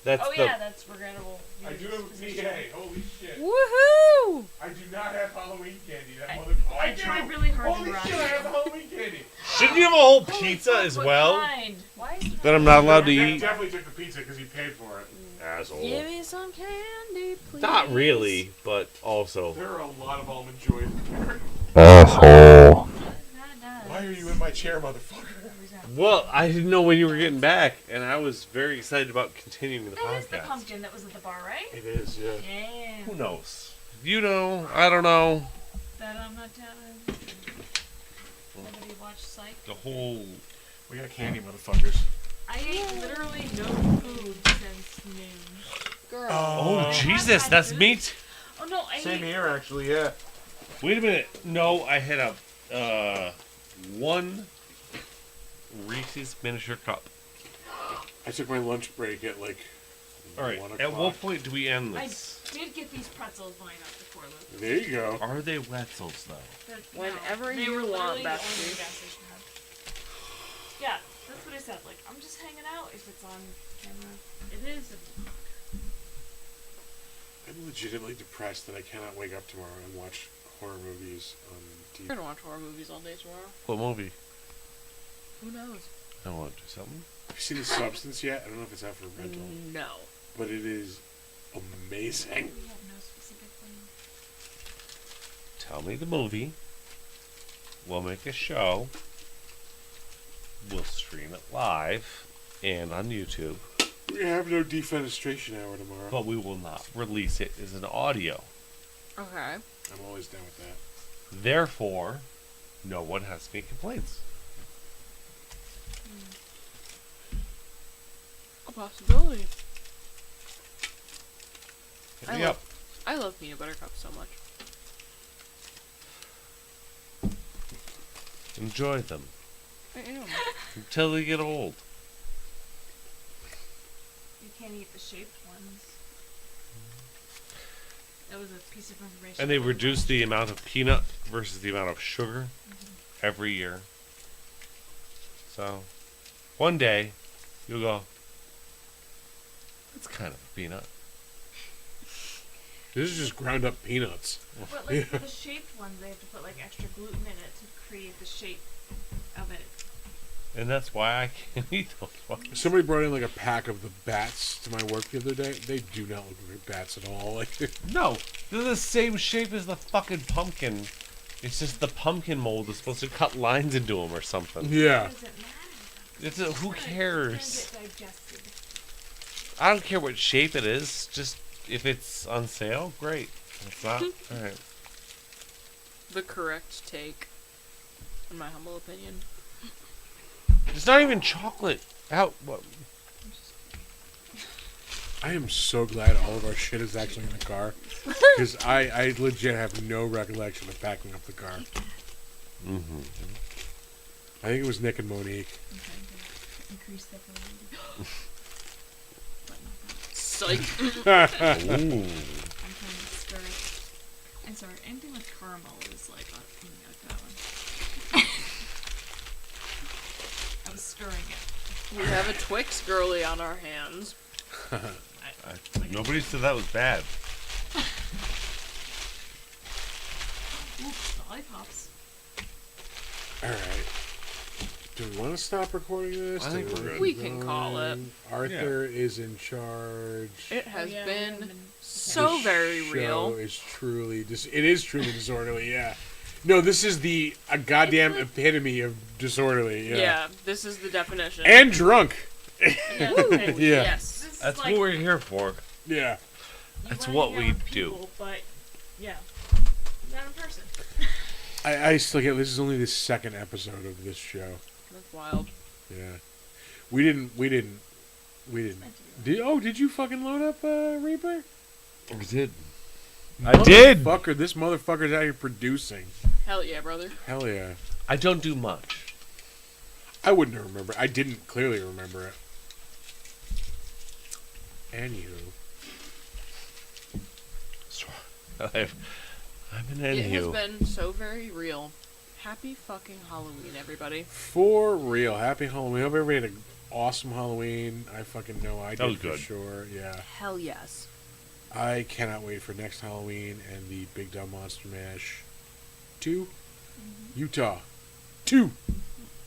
that's Oh the... yeah, that's regrettable. I do have a PA. Holy shit. Woohoo! I do not have Halloween candy. That I- motherfucker. I tried really hard to Holy rush. shit, I have Halloween candy. Shouldn't you have a whole Holy pizza fuck, as what well? kind? Why is it That I'm not allowed to Nick eat? definitely took the pizza because he paid for it. Asshole. Give me some candy, please. Not really, but also... There are a lot of almond joys in there. Asshole. Why are you in my chair, motherfucker? Well, I didn't know when you were getting back, and I was very excited about continuing the That is the podcast. pumpkin that was at the bar, right? It is, yeah. Yeah. Who knows? You know, I don't know. That I'm not telling. Nobody watched Psych. The whole... We got candy, motherfuckers. I ate literally no food since noon. Girl. Oh, I Jesus, have that's food. meat? Oh no, I Same ate. here, actually, yeah. Wait a minute. No, I had a, one Reese's miniature cup. I took my lunch break at like Alright, 1 at o'clock. what point do we end I this? did get these pretzels when I got to Fort Loop. There you go. Are they Wetzels, though? Whenever they you were want, literally the only Betsy. gas station had. Yeah, that's what I said. Like, I'm just hanging out if it's on camera. It is. I'm legitimately depressed that I cannot wake up tomorrow and watch horror movies on We're TV. gonna watch horror movies all day tomorrow. What movie? Who knows? I want to do something. Have you seen The Substance yet? I don't know if it's out for rental, No. but it is amazing. We have no specific thing. Tell me the movie. We'll make a show. We'll stream it live and on YouTube, We have no defenestration hour tomorrow. but we will not release it as an audio. Okay. I'm always down with that. Therefore, no one has any complaints. A possibility. Hit I me love- up. I love peanut butter cups so much. Enjoy them I am. until they get old. You can't eat the shaped ones. That was a piece of information. And they reduce the amount of peanut versus the amount of sugar every year. So, one day, you'll go, that's kind of a peanut. This is just ground up peanuts. But like for the shaped ones, they have to put like extra gluten in it to create the shape of it. And that's why I can't eat those fucking. Somebody brought in like a pack of the bats to my work the other day. They do not look like bats at all. Like, No, they're the same shape as the fucking pumpkin. It's just the pumpkin mold is supposed to cut lines into them or something. yeah. Doesn't matter. It's who It's cares? gonna get digested. I don't care what shape it is. Just if it's on sale, great. If it's not, all right. The correct take, in my humble opinion. It's not even chocolate. How? What? I am so glad all of our shit is actually in the car. Because I legit have no recollection of packing up the car. Mm-hmm. I think it was Nick and Monique. Increase the variety. Psych. Ooh. I'm trying to stir it. I'm sorry, anything with caramel is like, that one. I was stirring it. We have a Twix girly on our hands. Nobody said that was bad. Ooh, lollipops. Alright. Do we want to stop recording this? I think Do we're good. We can call it. Arthur is in charge. It has yeah, been The so very show real. Is truly it is truly disorderly, yeah. No, this is a goddamn It's epitome of disorderly, yeah. Yeah, this is the definition. And drunk. Yeah, okay. Yeah. Yes. This is That's like what we're here for. Yeah. you That's running what out we of do. people, But yeah, not in person. I still get this is only the second episode of this show. That's wild. Yeah. We didn't did you fucking load up Reaper? I did. I did. Fucker, this motherfucker's out here producing. Hell yeah, brother. Hell yeah. I don't do much. I wouldn't remember. I didn't clearly remember it. Anywho. I'm an It has anywho. been so very real. Happy fucking Halloween, everybody. For real. Happy Halloween. Hope everybody had an awesome Halloween. I fucking know I did was for good. sure. Yeah. Hell yes. I cannot wait for next Halloween and the Big Dumb Monster Mash 2. Utah. 2.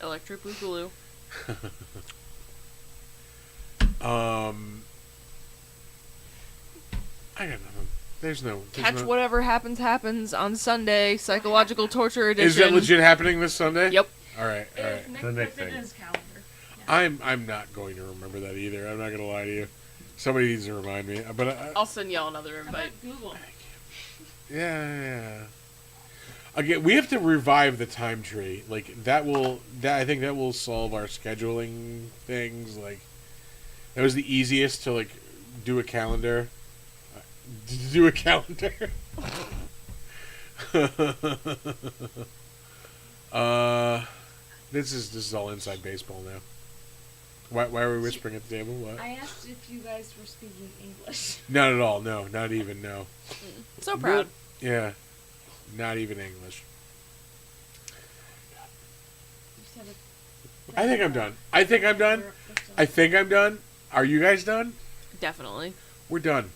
Electric Boogaloo. I got nothing. There's no. Catch whatever happens on Sunday. Psychological torture edition. Is that legit happening this Sunday? Yep. All right. All right. If Nick The next puts it in thing. his calendar. I'm not going to remember that either. I'm not going to lie to you. Somebody needs to remind me. But I'll send y'all another How about invite. Google? yeah. Again, we have to revive the time tree. Like I think that will solve our scheduling things. Like that was the easiest to like do a calendar. Do a calendar. This is all inside baseball now. Why are we whispering at the table? What? I asked if you guys were speaking English. Not at all. No, not even. No. So proud. Yeah, not even English. You said it- I think I'm done. I think I'm done. I think I'm done. Are you guys done? Definitely. We're done.